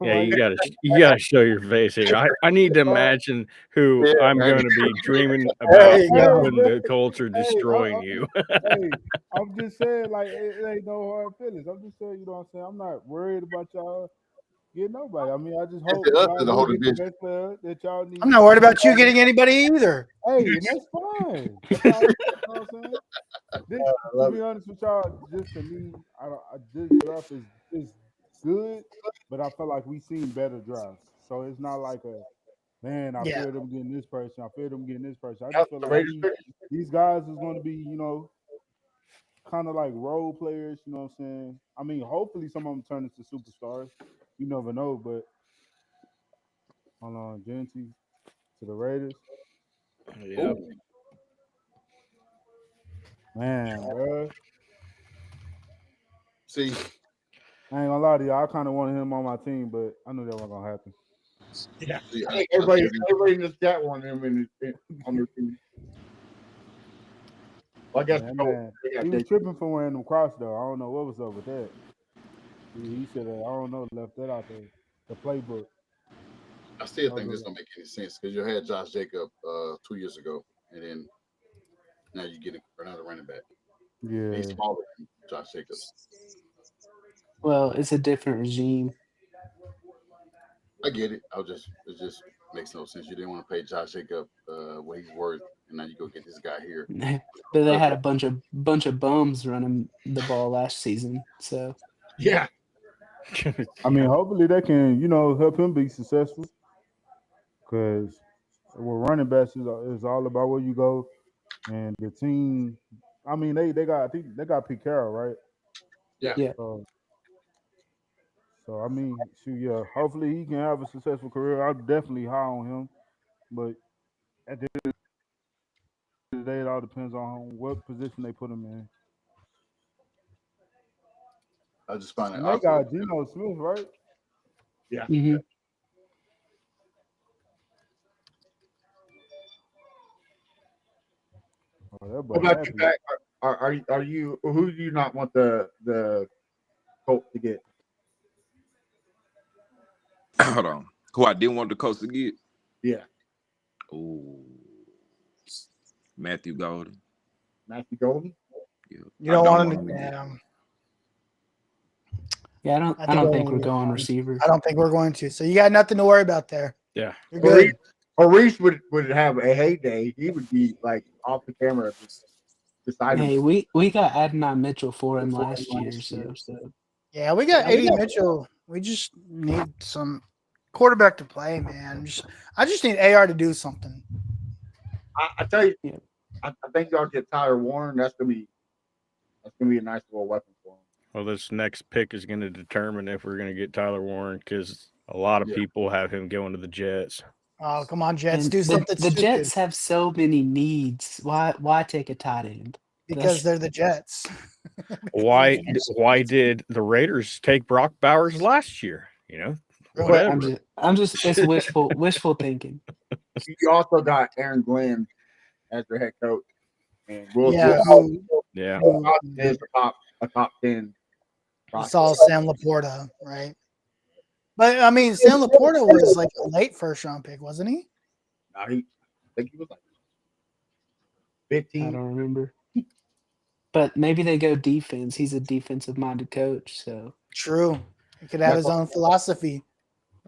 Yeah, like, you gotta show your face here. I need to imagine who I'm man. going to be dreaming There about you go. when the Colts are destroying you. I'm just saying, like, it ain't no hard feelings. I'm just saying, you know what I'm saying? I'm not worried about y'all getting nobody. I mean, I just hope It's us y'all to the do whole get the division. best player that y'all need. I'm not worried about you getting anybody either. Hey, and that's fine. That's all, you know what I'm saying? This, to be honest with y'all, just to me, this draft is good, but I feel like we seen better drafts. So it's not like man, I Yeah. fear them getting this person. I fear them getting this person. I Yep, just feel the like Raiders. these guys is going to be, kind of like role players. You know what I'm saying? I mean, hopefully some of them turn into superstars. You never know, but hold on, Genty to the Raiders. Yeah. Man, bro. See, I ain't gonna lie to you. I kind of wanted him on my team, but I knew that wasn't gonna happen. Yeah. see, I think everybody in this chat wanted him on their team. Well, I guess Man, he was tripping for wearing them Crocs though. I don't know what was up with that. He should have, I don't know, left that out the playbook. I still think this don't make any sense because you had Josh Jacob 2 years ago, and then now you get another running back. Yeah, He's smaller than Josh Jacobs. Well, it's a different regime. I get it. It just makes no sense. You didn't want to pay Josh Jacob what he's worth, and now you go get this guy here. But they had a bunch of bums running the ball last season. So Yeah. I mean, hopefully they can, help him be successful. Because running backs is all about where you go, and the team. I mean, they got I think they got Pete Carroll, right? yeah. So I mean, yeah. Hopefully he can have a successful career. I'm definitely high on him, but at the end of the day, it all depends on what position they put him in. I just find it And they awkward. got Geno Smith, right? Yeah. Mm-hmm. Oh, that What boy about you, happy. Pat? Are you who do you not want the Colts to get? Hold on. Who I didn't want the Colts to get? Yeah. Ooh. Matthew Golden. Matthew Golden? Yeah. You don't want him to. Yeah, I don't think we're going receiver. I don't think we're going to. So you got nothing to worry about there. Yeah. You're good. Maurice would have a heyday. He would be like off the camera beside him. Hey, we got Adonai Mitchell for him last year, so Yeah, we got AD Mitchell. We just need some quarterback to play, man. I just need AR to do something. I tell you, I think y'all get Tyler Warren. That's gonna be a nice little weapon for him. Well, this next pick is going to determine if we're going to get Tyler Warren because a lot of people have him going to the Jets. Oh, come on, Jets, and do something the stupid. Jets have so many needs. Why take a tight end? because they're the Jets. Why did the Raiders take Brock Bowers last year? Whatever. I'm just it's wishful thinking. You also got Aaron Glenn as their head coach, and Will yeah, is a top 10. It's all Sam Laporta, right? But I mean, Sam Laporta was like a late first round pick, wasn't he? I think he was like 15. I don't remember. But maybe they go defense. He's a defensive minded coach, so true. He could have his own philosophy.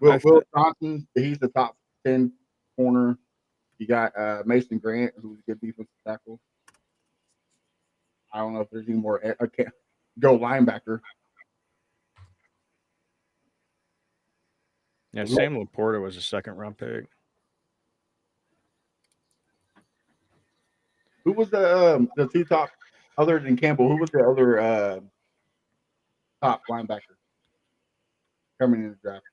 Will Johnson, he's the top 10 corner. You got Mason Grant, who's a good defensive tackle. I don't know if there's any more. I can't go linebacker. Yeah, Sam Laporta was a second-round pick. Who was the two top other than Campbell? Who was the other top linebacker coming in the draft?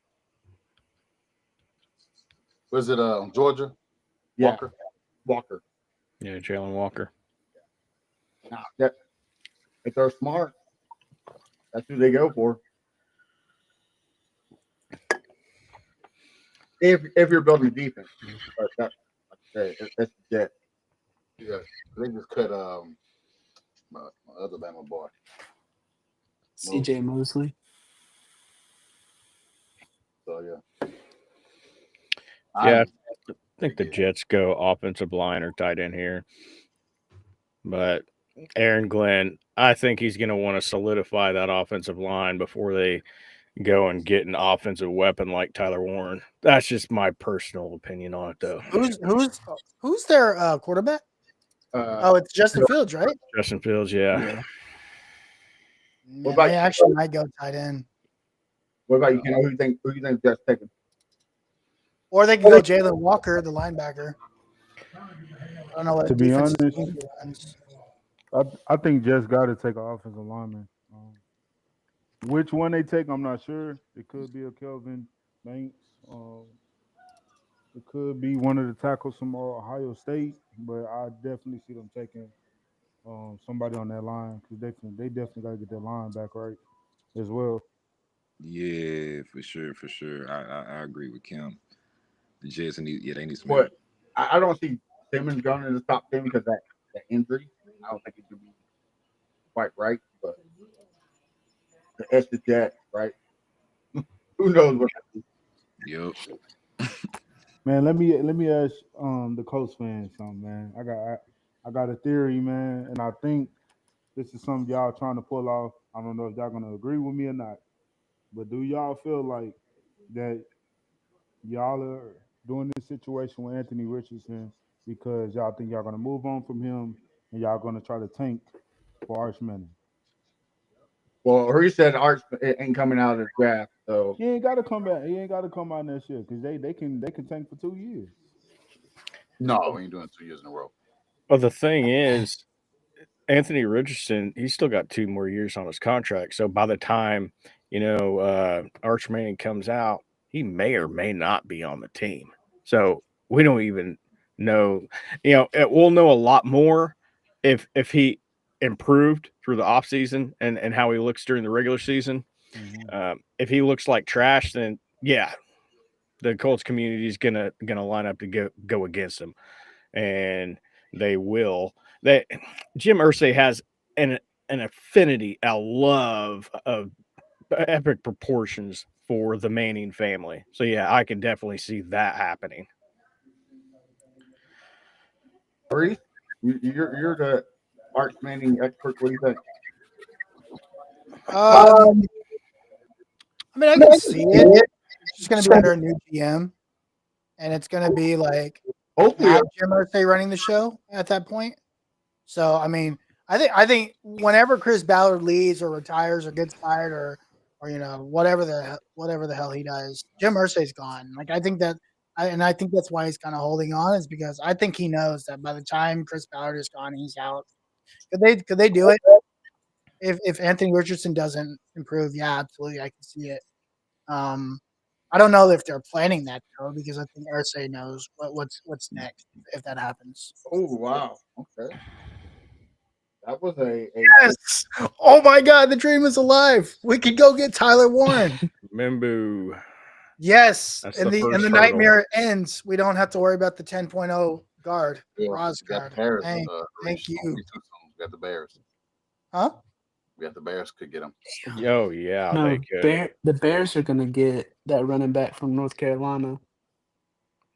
Was it Georgia? Yeah. Walker. Yeah, Jalen Walker. Now, if they're smart, that's who they go for. If you're building defense, but that's Jet. Yeah, they just cut my other Bama boy, CJ Mosley. So yeah, I think the Jets go offensive line or tight end here, but Aaron Glenn, I think he's going to want to solidify that offensive line before they go and get an offensive weapon like Tyler Warren. That's just my personal opinion on it, though. Who's their quarterback? It's Justin Fields, right? Justin Fields, yeah. What about they actually might go tight end. What about you? Who you think Jets taking? Or they can go Jalen Walker, the linebacker. I don't know what. To be honest, I think Jets got to take an offensive lineman. Which one they take, I'm not sure. It could be a Kelvin Banks. It could be one of the tackles from Ohio State, but I definitely see them taking somebody on that line because they definitely got to get their line back right as well. Yeah, for sure. I agree with Kim. The Jets they need some. What? I don't see Simmons going in the top 10 because that injury. I don't think it could be quite right, but it's the Jets, right? Who knows what happens? Yep. Man, let me ask the Colts fans something, man. I got a theory, man, and I think this is something y'all trying to pull off. I don't know if y'all gonna agree with me or not, but do y'all feel like that y'all are doing this situation with Anthony Richardson because y'all think y'all gonna move on from him and y'all gonna try to tank for Arch Manning? Well, he said Arch ain't coming out of the draft, so he ain't got to come back. He ain't got to come out next year because they can tank for 2 years. No, we ain't doing 2 years in a row. Well, the thing is, Anthony Richardson, he's still got 2 more years on his contract. So by the time, Arch Manning comes out, he may or may not be on the team. So we don't even know. We'll know a lot more if he improved through the offseason and how he looks during the regular season. Mm-hmm. If he looks like trash, then yeah, the Colts community is gonna line up to go against him, and they will. Jim Irsay has an affinity, a love of epic proportions for the Manning family. So yeah, I can definitely see that happening. Reese, you're the Arch Manning expert. What do you think? I mean, I can see it. It's just going to be under a new GM, and it's going to be like Jim Irsay running the show at that point. So, I mean, I think whenever Chris Ballard leaves or retires or gets fired or whatever the hell he does, Jim Irsay's gone. Like I think that's why he's kind of holding on is because I think he knows that by the time Chris Ballard is gone, he's out. Could they do it? If Anthony Richardson doesn't improve, yeah, absolutely, I can see it. I don't know if they're planning that though, because I think Irsay knows what's next if that happens. Oh wow, okay. That was a Yes. Oh my God, the dream is alive. We could go get Tyler Warren. Mimbu. Yes, That's and the the first hurdle. nightmare ends. We don't have to worry about the 10.0 guard, Yeah, Roz we got guard. the Bears. Thank Harish, you. don't be too soon. We got the Bears. Huh? We got the Bears. Could get them. Oh yeah, No, they could. the Bears are gonna get that running back from North Carolina.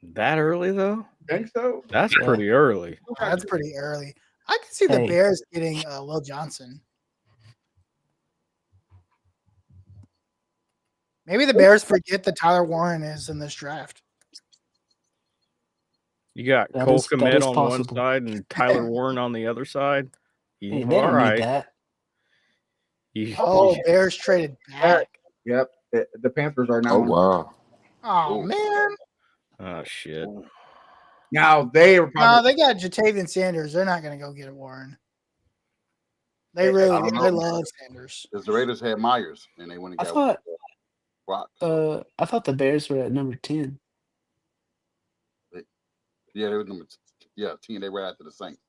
That early though? Think so? That's Yeah. pretty early. That's pretty early. I can see the Hey. Bears getting Will Johnson. Maybe the Bears forget that Tyler Warren is in this draft. You got That Cole is Kmet on one possible. side and Tyler Warren on the other side. Hey, they don't need that. Oh, Bears traded back. Yep. The Panthers are now. Oh wow. Oh man. Oh shit. Now they are No, probably they got Jatavian Sanders. They're not going to go get Warren. They I really don't know. they love Sanders. Because the Raiders had Myers, and they went and I got thought Brock. I thought the Bears were at number 10. Yeah, they were number 10. They were after the Saints.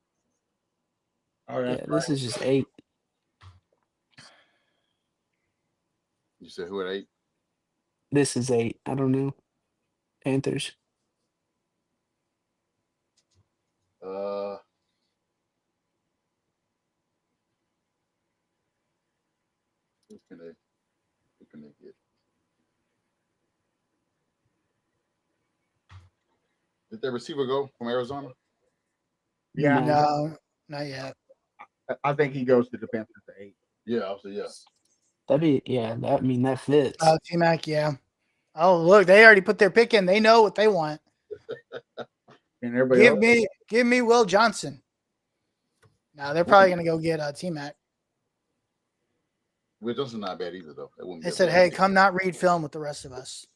Oh, Yeah, this is just 8. You said who at 8? This is 8. I don't know. Panthers. Who can they get? Did their receiver go from Arizona? Yeah. No, not yet. I think he goes to the Panthers to 8. Yeah, I said yeah. That'd be that fits. T-Mac, yeah. Oh, look, they already put their pick in. They know what they want. And everybody Give me Will Johnson. No, they're probably going to go get T-Mac. Will Johnson's not bad either, though. They said, "Hey, come not read film with the rest of us."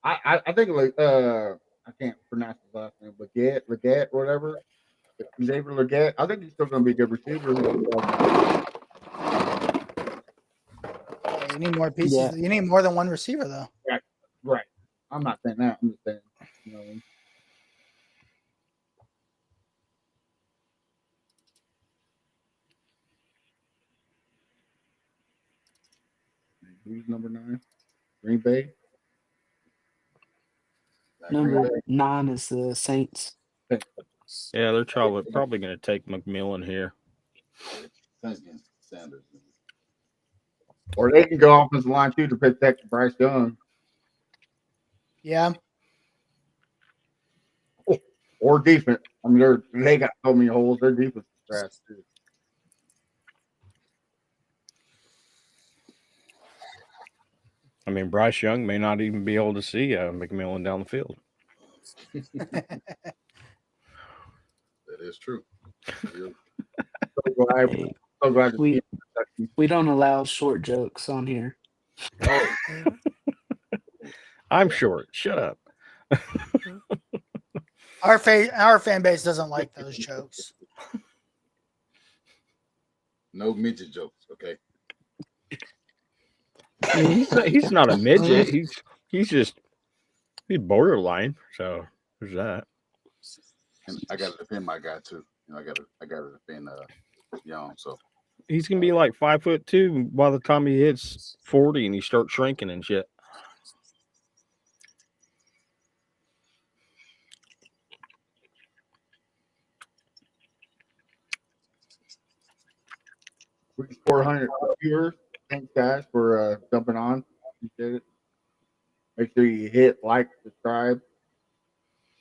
I think like I can't pronounce his last name, Leggett, whatever. Xavier Leggett. I think he's still going to be a good receiver. You need more pieces. Yeah. You need more than one receiver, though. Right. I'm not saying that. I'm just saying, you know what I mean? Who's number 9? Green Bay. Number 9 is the Saints. Yeah, they're probably going to take McMillan here. Sanders. Or they can go offensive line too to protect Bryce Young. Yeah. Or defense. I mean, they got so many holes. Their defense is trash too. I mean, Bryce Young may not even be able to see McMillan down the field. That is true. So glad we don't allow short jokes on here. Oh. I'm short. Shut up. Our fan base doesn't like those jokes. No midget jokes, okay? I mean, he's not a midget. He's borderline. So there's that. And I got to defend my guy too. You know, I got to defend Young. So He's gonna be like 5'2" by the time he hits 40 and he starts shrinking and shit. Reach 400 viewers. Thanks, guys, for jumping on. Appreciate it. Make sure you hit like, subscribe,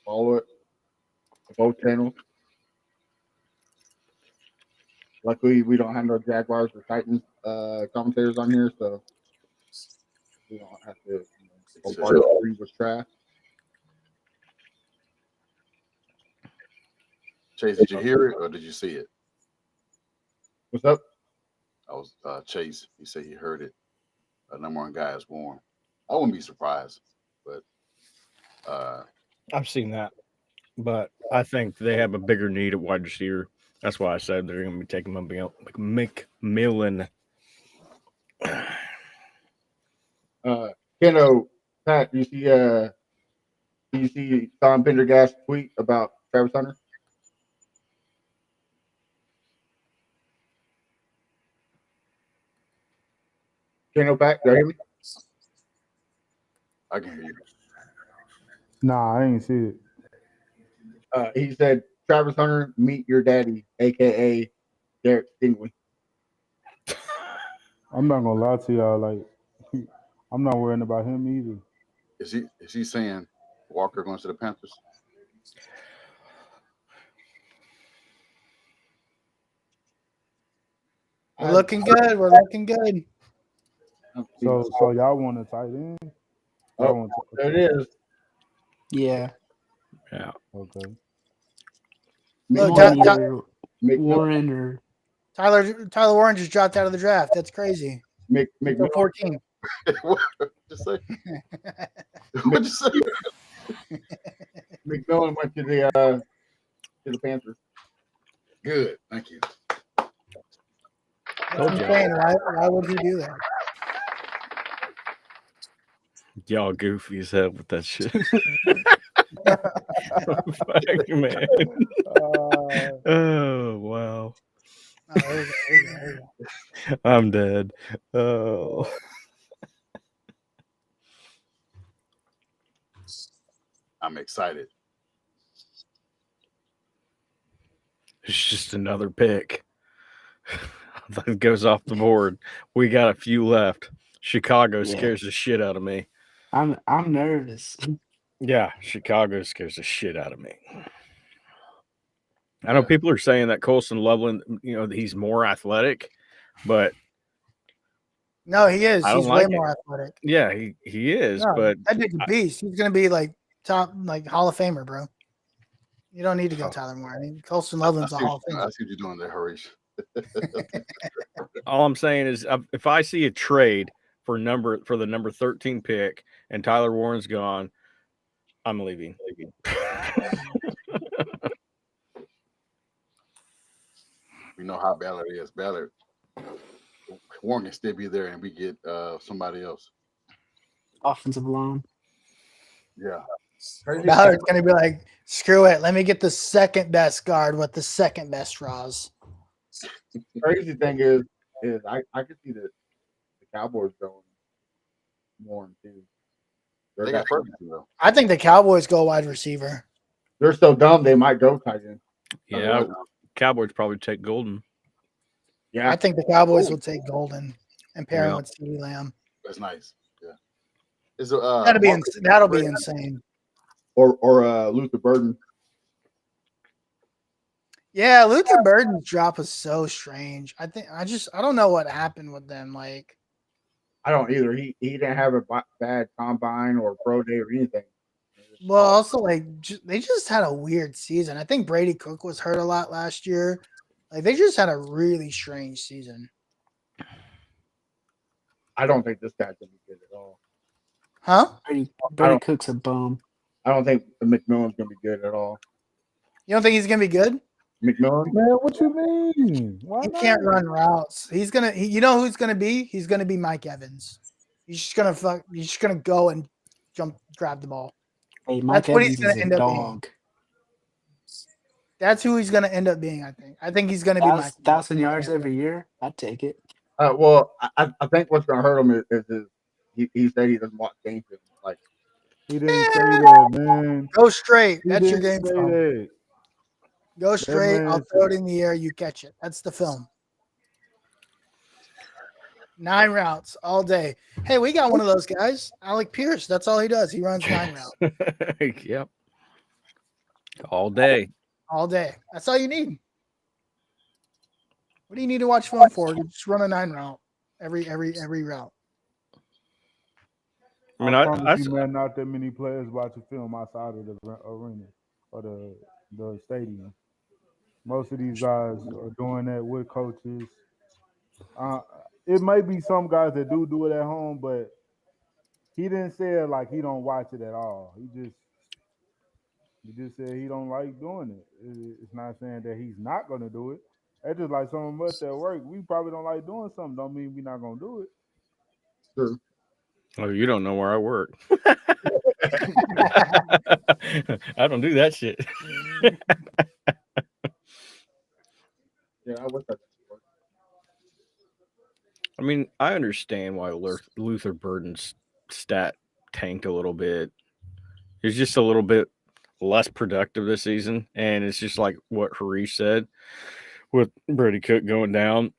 follow it. Both channels. Luckily, we don't have no Jaguars or Titans commentators on here, so we don't have to bombard the screen with trash. Chase, did you hear it or did you see it? What's up? I was Chase. He said he heard it. Number 1 guy is Warren. I wouldn't be surprised, but I've seen that, but I think they have a bigger need at wide receiver. That's why I said they're going to be taking McMillan. Keno, Pat, you see you see Tom Pendergast tweet about Travis Hunter? Can back? Do you hear me? I can hear you. Nah, I ain't see it. He said, Travis Hunter, meet your daddy, aka Derek Stingley. I'm not gonna lie to y'all. Like, I'm not worrying about him either. Is he saying Walker going to the Panthers? We're looking good. We're looking good. So y'all want a tight end? Oh, there it is. Yeah. Yeah. Okay. Look, One either Warren or Tyler Warren just dropped out of the draft. That's crazy. McMillan. 14. What'd you say? What'd you say? McMillan went to the Panthers. Good, thank you. That's insane. Why would he do that? Y'all goofy as hell with that shit. Fuck, man. Oh, wow. Oh, there you go. I'm dead. Oh. I'm excited. It's just another pick that goes off the board. We got a few left. Chicago scares the shit out of me. I'm nervous. Yeah, Chicago scares the shit out of me. I know people are saying that Colson Loveland, he's more athletic, but No, he is. I don't He's like way it. more athletic. Yeah, he is, No, but that dude's a beast. He's gonna be like top, like Hall of Famer, bro. You don't need to go Tyler Moore. I mean, Colson Loveland's a Hall of Famer. I see what you're doing there, Harish. all I'm saying is if I see a trade for the number 13 pick and Tyler Warren's gone, I'm leaving. We know how Ballard is. Ballard, Warren can still be there, and we get somebody else. Offensive line. Yeah. Ballard's gonna be like, screw it. Let me get the second best guard with the second best draws. Crazy thing is I could see the Cowboys going Warren too. They got Ferguson though. I think the Cowboys go wide receiver. They're so dumb they might go tight end. Yeah, Cowboys probably take Golden. Yeah, I think the Cowboys will take Golden and pair him with CeeDee Lamb. That's nice. Yeah. That'll be insane. Or Luther Burden. Yeah, Luther Burden's drop was so strange. I don't know what happened with them. Like, I don't either. He didn't have a bad combine or pro day or anything. well, also like they just had a weird season. I think Brady Cook was hurt a lot last year. Like they just had a really strange season. I don't think this guy's gonna be good at all. Huh? Brady Cook's a bum. I don't think McMillan's gonna be good at all. You don't think he's gonna be good? McMillan? Man, what you mean? Why He not? can't run routes. He's gonna. You know who's gonna be? He's gonna be Mike Evans. He's just gonna go and grab the ball. Hey, Mike That's what Evans he's gonna is end a up being. dog. That's who he's gonna end up being. I think he's gonna be Mike. 1,000 yards every year. I'd take it. Well, I think what's gonna hurt him is he said he doesn't watch game film. Like he didn't say that, man. Go straight. He That's your didn't game say film. that. Go straight. man I'll throw it in the air. You catch it. That's the film. 9 routes all day. Hey, we got one of those guys. Alec Pierce. That's all he does. He runs 9 routes. Yep. All day. All day. That's all you need. What do you need to watch film for? Just run a 9 route every route. I mean, I promise you, man, not that many players watch a film outside of the arena or the stadium. Most of these guys are doing that with coaches. It may be some guys that do it at home, but he didn't say it like he don't watch it at all. He just said he don't like doing it. It's not saying that he's not going to do it. It's just like some of us at work, we probably don't like doing something. Don't mean we're not going to do it. True. Oh, you don't know where I work. I don't do that shit. Yeah, I wish I could. I mean, I understand why Luther Burden's stat tanked a little bit. He's just a little bit less productive this season, and it's just like what Harish said with Brady Cook going down,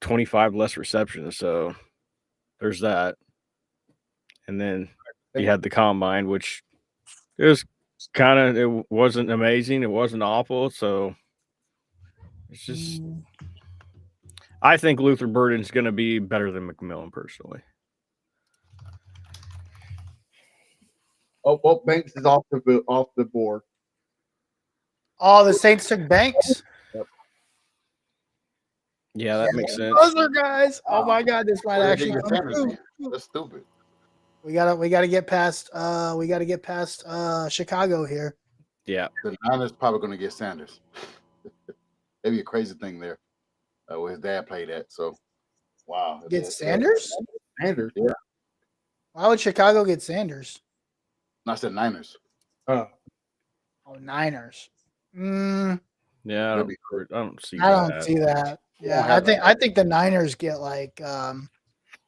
25 less receptions. So there's that. And then you had the combine, which it was it wasn't amazing, it wasn't awful. So it's just, I think Luther Burden's going to be better than McMillan personally. Oh, well, Banks is off the board. Oh, the Saints took Banks. Yep. Yeah, that makes sense. Other guys. Oh my God, this might actually come true. That's stupid. We gotta get past Chicago here. Yeah. The Niners probably going to get Sanders. Maybe a crazy thing there where his dad played at. So, wow. Get Sanders? Sanders. Yeah. Why would Chicago get Sanders? No, I said Niners. Oh, Niners. Yeah, I don't see that. I don't see that. Yeah, I think the Niners get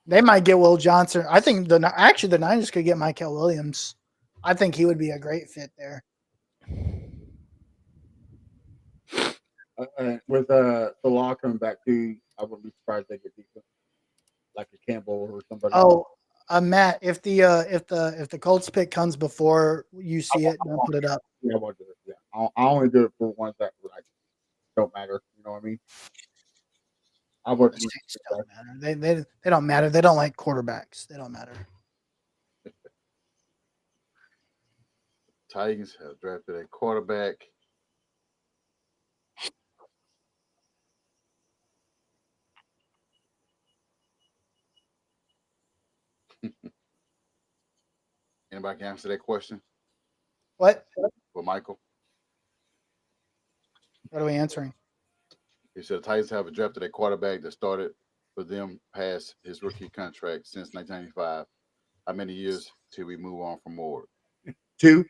they might get Will Johnson. I think the Niners could get Michael Williams. I think he would be a great fit there. With Salah coming back too, I wouldn't be surprised they get decent, like a Campbell or somebody. Oh, Matt, if the Colts pick comes before you see it, don't put it up. Yeah, I won't do it. Yeah, I only do it for ones that don't matter. You know what I mean? I wouldn't. Don't matter. They don't matter. They don't like quarterbacks. They don't matter. Titans have drafted a quarterback. Anybody can answer that question? What? For Michael? What are we answering? He said the Titans have drafted a quarterback that started for them past his rookie contract since 1995. How many years till we move on from Ward? 2.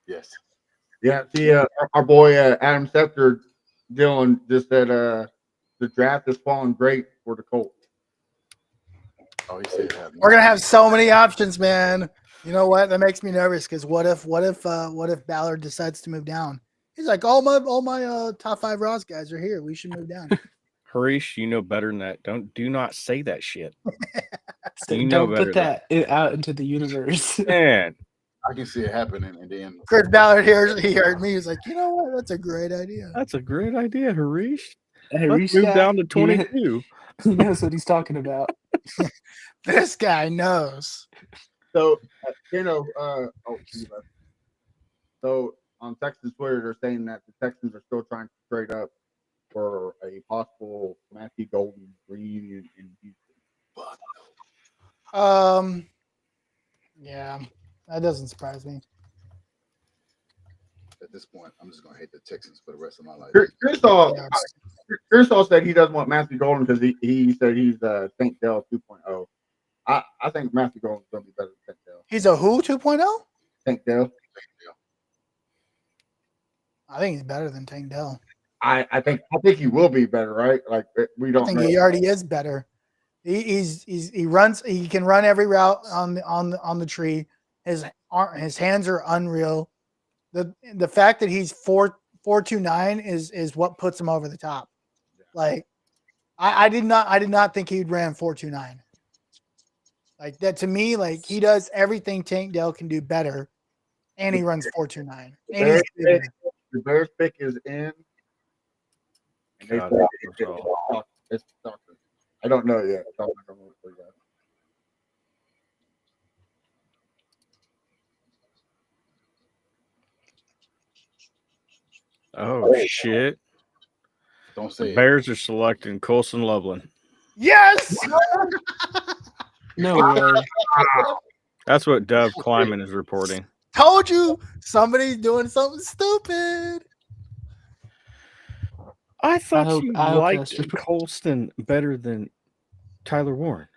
Yes. Yeah. See, our boy Adam Schefter, Dylan just said the draft has fallen great for the Colts. Oh, he said we're gonna have so many options, man. You know what? That makes me nervous because what if Ballard decides to move down? He's like, all my top 5 Ross guys are here. We should move down. Harish, you know better than that. Do not say that shit. Don't put that out into the universe. Man, I can see it happening, and then Chris Ballard he heard me. He's like, you know what? That's a great idea. That's a great idea, Harish. Harish Let's move down to 22. He knows what he's talking about. This guy knows. So so on Texans Twitter, they're saying that the Texans are still trying to trade up for a possible Matthew Golden reunion in Houston. Yeah, that doesn't surprise me. at this point, I'm just gonna hate the Texans for the rest of my life. Kearsall said he doesn't want Matthew Golden because he said he's Tank Dell 2.0. I think Matthew Golden's gonna be better than Tank Dell. He's a who 2.0? Tank Dell. I think he's better than Tank Dell. I think he will be better, right? Like we don't. I think he already is better. He runs. He can run every route on the tree. His hands are unreal. The fact that he's 4.29 is what puts him over the top. Like I did not think he'd ran 4.29. Like that to me, like he does everything Tank Dell can do better, and he runs 4.29. And the Bears pick is in. And they it's I don't know yet. Oh shit! Don't say the Bears are selecting Colson Loveland. Yes. No way. That's what Dove Kleiman is reporting. Told you somebody's doing something stupid. I thought you liked Colston better than Tyler Warren.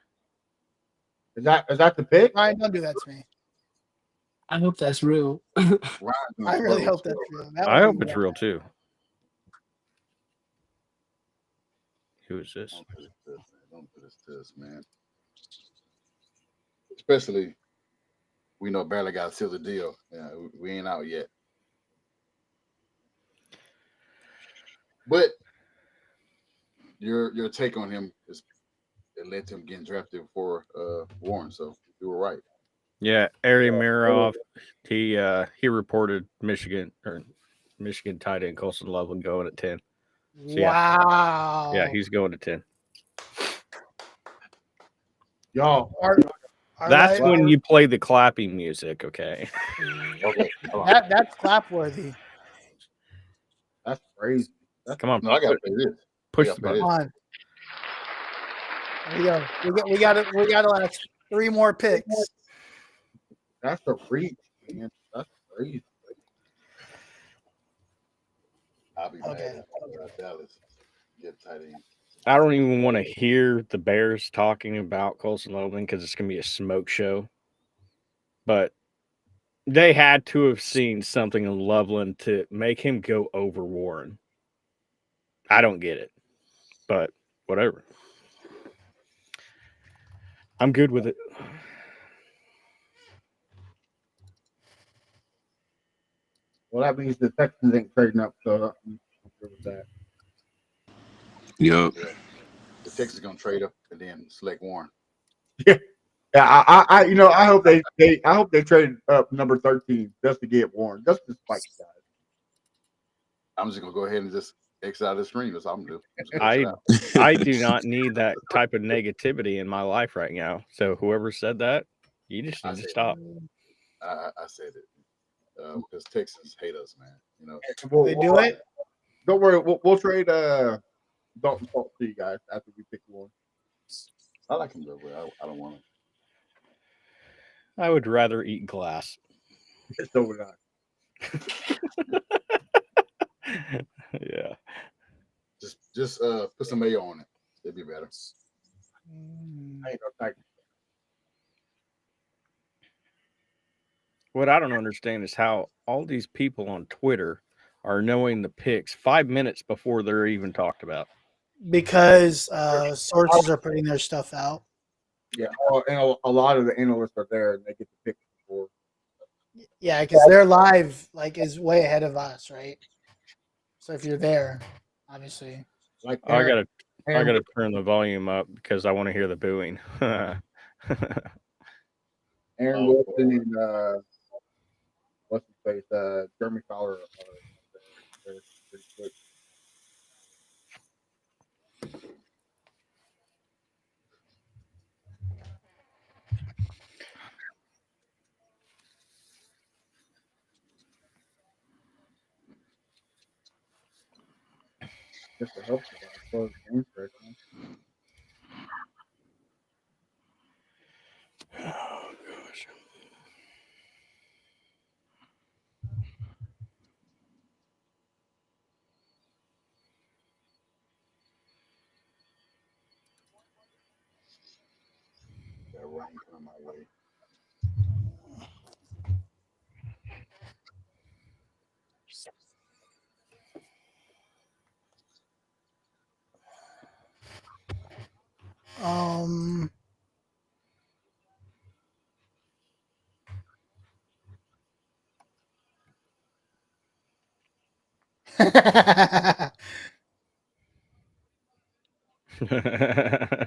Is that the pick? Ryan, don't do that to me. I hope that's real. I really hope that's real. I hope it's real too. Who is this? Don't do this to us, man. Especially, we know barely got to seal the deal. Yeah, we ain't out yet. But your take on him is it led to him getting drafted for Warren. So you were right. Yeah, Ari Miroff. He reported Michigan tight end Colson Loveland going at 10. So, Wow. Yeah, he's going to 10. Y'all, that's when you play the clapping music, okay? Okay. That's clap worthy. That's crazy. Come on. No, I got to play this. Push the button. Come on. There we go. We got to last 3 more picks. That's a reach, man. That's crazy. I'll be mad at Dallas. Get tight end. I don't even want to hear the Bears talking about Colson Loveland because it's going to be a smoke show. But they had to have seen something in Loveland to make him go over Warren. I don't get it, but whatever. I'm good with it. Well, that means the Texans ain't trading up, so I'm good with that. Yep. Yeah. The Texans gonna trade up and then select Warren. Yeah, I hope they trade up number 13 just to get Warren, just to spike guys. I'm just gonna go ahead and just X out of the screen. That's all I'm gonna do. I do not need that type of negativity in my life right now. So whoever said that, you just need to stop. I said it because Texans hate us, man. You know They do it. Don't worry, we'll trade Dalton Schultz to you guys after we pick Warren. I like him though, but I don't want him. I would rather eat glass. So would I. Yeah. Just put some mayo on it. It'd be better. I ain't no Titan. What I don't understand is how all these people on Twitter are knowing the picks 5 minutes before they're even talked about. Because sources are putting their stuff out. Yeah, and a lot of the analysts are there, and they get the pick before. Yeah, because their live is way ahead of us, right? So if you're there, obviously, like I gotta turn the volume up because I want to hear the booing. Aaron Wilson and what's his face? Jeremy Fowler are there pretty quick. Just to help you guys close the game right now. Oh gosh. That rain coming my way.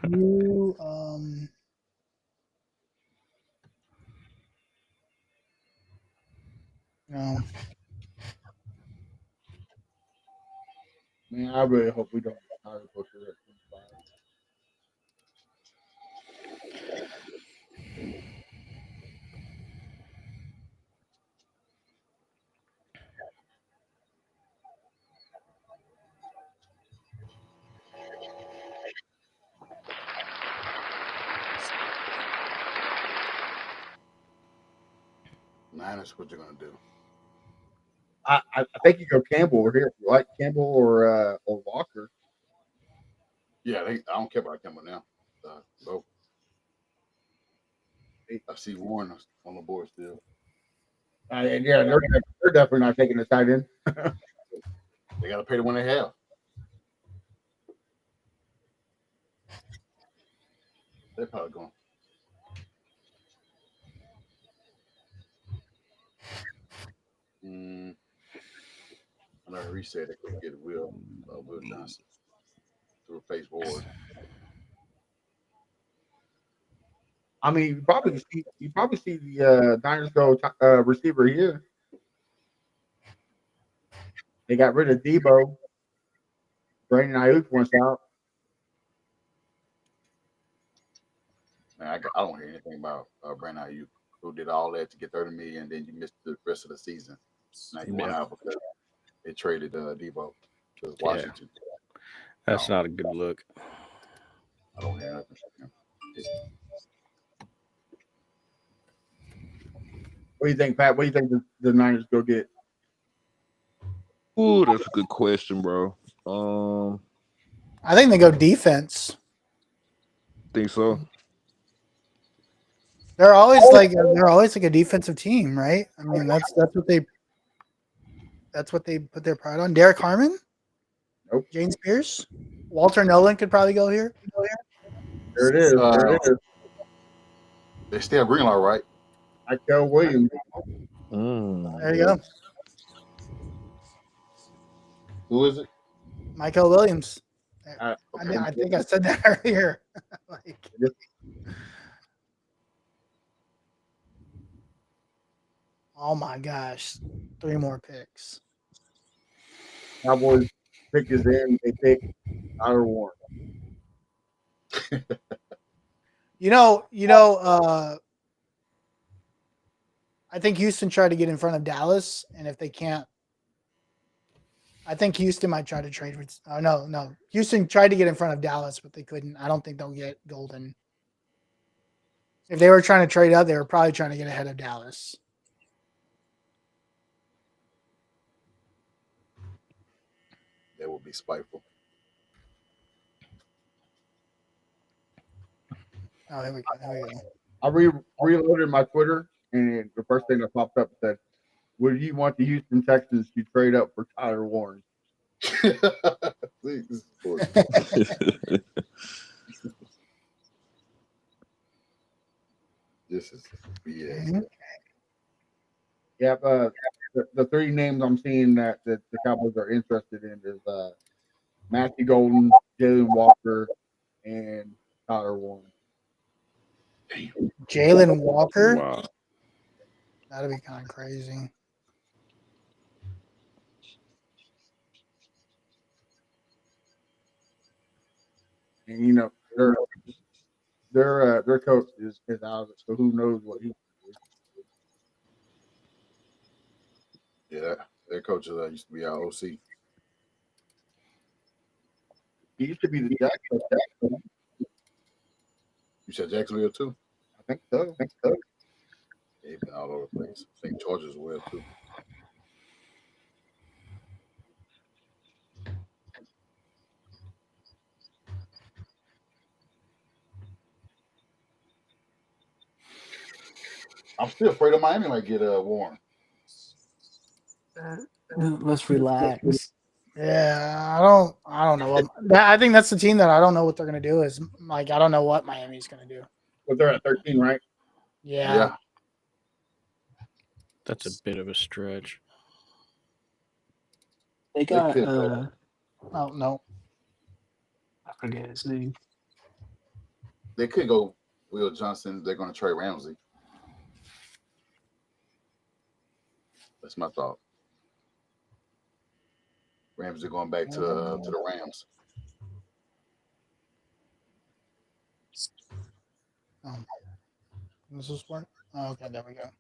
you no. Man, I really hope we don't hire Booker at 25. Niners, what you gonna do? I think you go Campbell over here. If you like Campbell or Walker. Yeah, I don't care about Campbell now. I see Warren on the board still. Yeah, they're definitely not taking the tight end. They got to pay the one they have. They're probably going. I know Reese said they could get Will Johnson to replace Ward. I mean, you probably see the Niners go receiver here. They got rid of Debo. Brandon Ayuk wants out. Man, I don't hear anything about Brandon Ayuk, who did all that to get $30 million, and then you missed the rest of the season. Now you want out because they traded Debo to Washington. That's not a good look. I don't hear nothing from him. What do you think, Pat? What do you think the Niners go get? Ooh, that's a good question, bro. I think they go defense. Think so? They're always like a defensive team, right? I mean, that's what they put their pride on. Derek Harmon, nope. James Pierce, Walter Nolan could probably go here. There it is. There it is. They still have Greenlaw, right? Michael Williams. There you go. Who is it? Michael Williams. Okay. I think I said that earlier. Oh my gosh, 3 more picks. Cowboys pick is in. They pick Tyler Warren. I think Houston tried to get in front of Dallas, and if they can't, I think Houston might try to trade with. No. Houston tried to get in front of Dallas, but they couldn't. I don't think they'll get Golden. If they were trying to trade up, they were probably trying to get ahead of Dallas. That would be spiteful. Oh, there we go. I reloaded my Twitter, and the first thing that popped up said, "Would you want the Houston Texans to trade up for Tyler Warren?" This is BS. Yep. The 3 names I'm seeing that the Cowboys are interested in is Matthew Golden, Jalen Walker, and Tyler Warren. Jalen Walker? Wow. That'd be kind of crazy. And their coach is out, so who knows what he. Yeah, their coach used to be our OC. He used to be the Jacksonville. You said Jacksonville too? I think so. They've been all over the place. I think Chargers as well too. I'm still afraid of Miami might get Warren. Let's relax. Yeah, I don't know. I think that's the team that I don't know what they're gonna do. Is like I don't know what Miami's gonna do. But they're at 13, right? Yeah. That's a bit of a stretch. They got oh no. I forget his name. They could go Will Johnson. They're going to trade Ramsey. That's my thought. Ramsey going back to the Rams. Does this work? Oh, okay, there we go.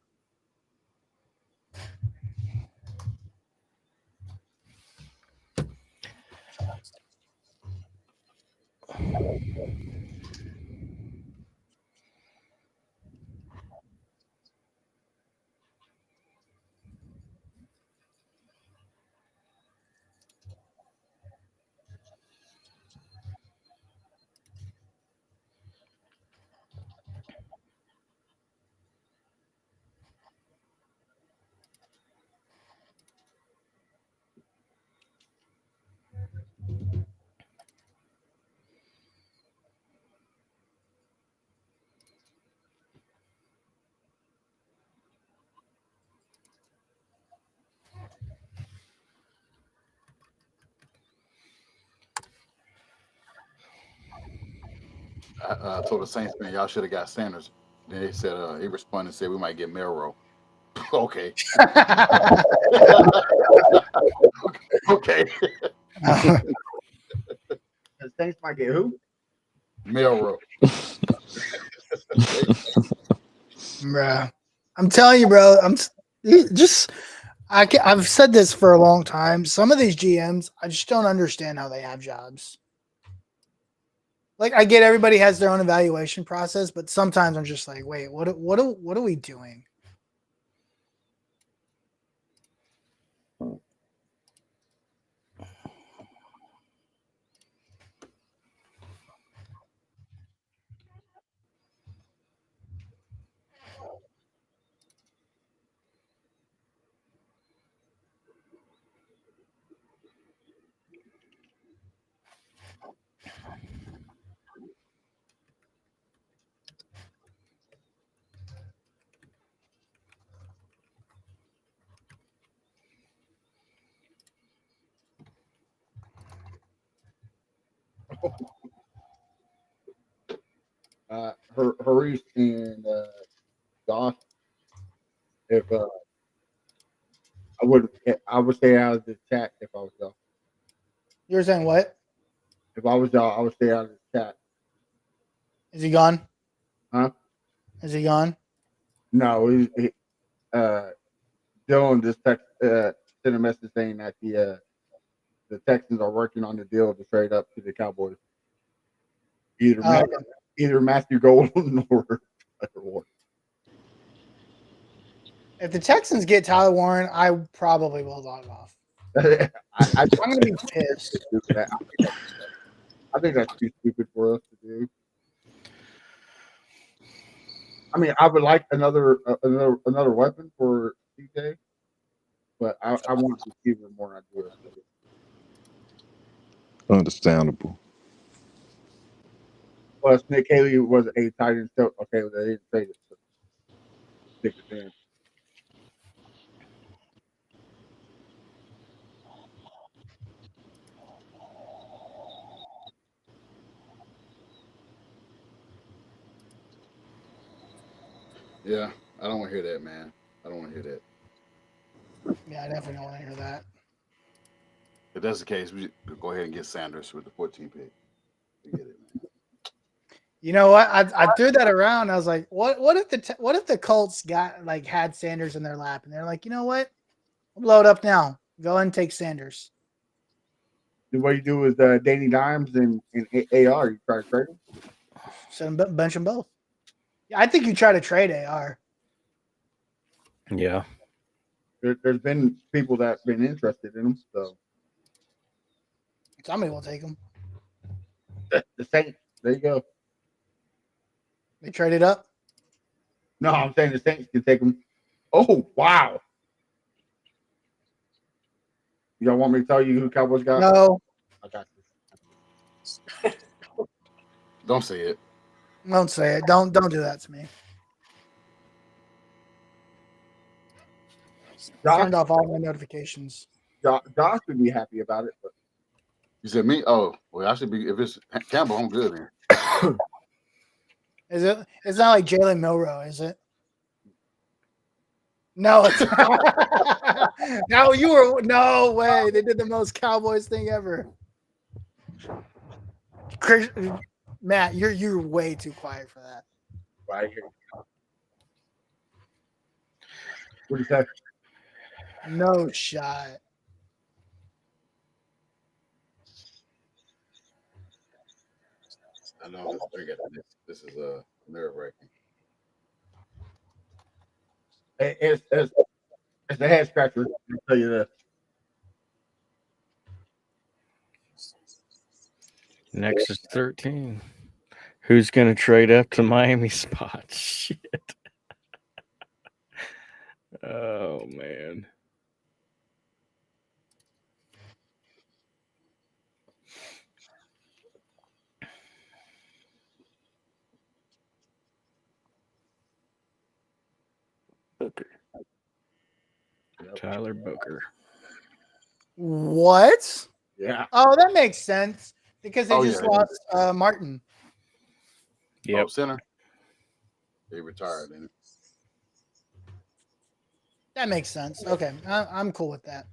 I told the Saints man, y'all should have got Sanders. Then they said he responded and said we might get Melro. Okay. Okay. The Saints might get who? Melro. Bruh. I'm telling you, bro. I've said this for a long time. Some of these GMs, I just don't understand how they have jobs. Like, I get everybody has their own evaluation process, but sometimes I'm just like, wait, what are we doing? Harish and Josh. If I would stay out of the chat if I was y'all. You were saying what? If I was y'all, I would stay out of the chat. Is he gone? Huh? Is he gone? No, Dylan just sent a message saying that the Texans are working on the deal to trade up to the Cowboys. Either Matthew Golden or Warren. If the Texans get Tyler Warren, I probably will log off. I'm going to be pissed. I think that's too stupid for us to do. I mean, I would like another weapon for CJ, but I want to give him more ideas. Understandable. Plus, Nick Haley was a tight end. So okay, they didn't trade it. So stick it in. Yeah, I don't want to hear that, man. I don't want to hear that. Yeah, I definitely don't want to hear that. If that's the case, we go ahead and get Sanders with the 14th pick. We get it, man. You know what? I threw that around. I was like, what if the Colts had Sanders in their lap and they're like, you know what? We'll blow it up now. Go ahead and take Sanders. What you do is Danny Dimes and AR. You try to trade them. So bench them both. Yeah, I think you try to trade AR. Yeah. There's been people that've been interested in them, so somebody will take them. The Saints. There you go. They traded up. No, I'm saying the Saints can take them. Oh wow! You don't want me to tell you who Cowboys got? No. I got you. Don't say it. Don't say it. Don't do that to me. Turned off all my notifications. Josh would be happy about it, but you said me? Oh, well, I should be. If it's Campbell, I'm good then. Is it? It's not like Jalen Milroe, is it? No, it's not. No, you were no way. They did the most Cowboys thing ever. Matt, you're way too quiet for that. Right here. What do you say? No shot. I know. This is nerve wracking. It's a head scratcher. I'll tell you that. Next is 13. Who's going to trade up to Miami spot? Shit. Oh, man. Booker. Tyler Booker. What? Yeah. Oh, that makes sense because they just lost Martin. Yep. Oh, center. They retired. Didn't it? That makes sense. Okay, I'm cool with that.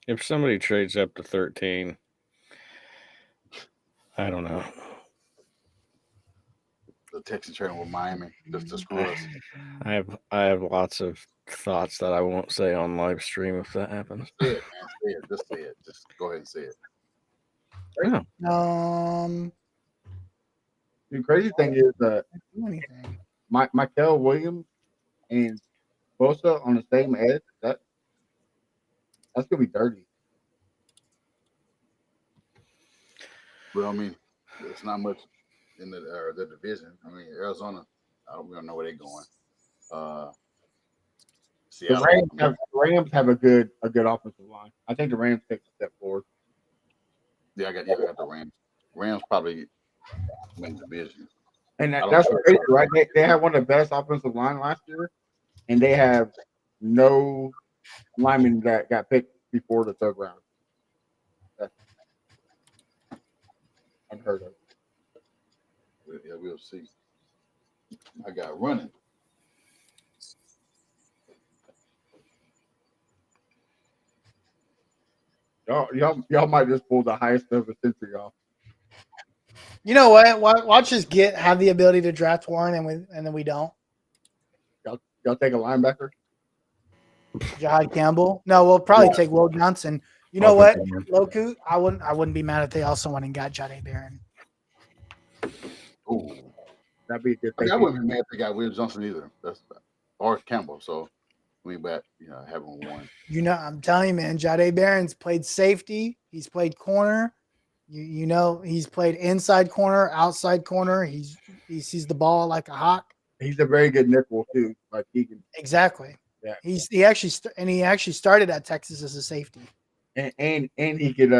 If somebody trades up to 13, I don't know. The Texans trading with Miami just to screw us. I have lots of thoughts that I won't say on live stream if that happens. Say it, man. Say it. Just say it. Just go ahead and say it. Oh. The crazy thing is that Do anything. Michael Williams and Bosa on the same edge. That's gonna be dirty. But I mean, it's not much in the division. I mean, Arizona, we don't know where they're going. The Seattle, Rams have a good offensive line. I think the Rams take a step forward. Yeah, I got the Rams. Rams probably win the division. And that's crazy, right? They had one of the best offensive line last year, and they have no linemen that got picked before the third round. That's unheard of. Yeah, we'll see. I got running. Y'all might just pull the highest of the century off. You know what? Watch us have the ability to draft Warren, and then we don't. Y'all take a linebacker? Jahad Campbell. No, we'll probably take Will Johnson. You know what, Loku? I wouldn't be mad if they also went and got Jahdae Barron. Ooh, that'd be a good I thing. mean, I wouldn't be mad if they got Will Johnson either. Or Campbell. So we back, having one. You know, I'm telling you, man, Jahdae Barron's played safety. He's played corner. You know, he's played inside corner, outside corner. He sees the ball like a hawk. He's a very good nickel too. Like he can exactly. Yeah. He actually started at Texas as a safety. And he could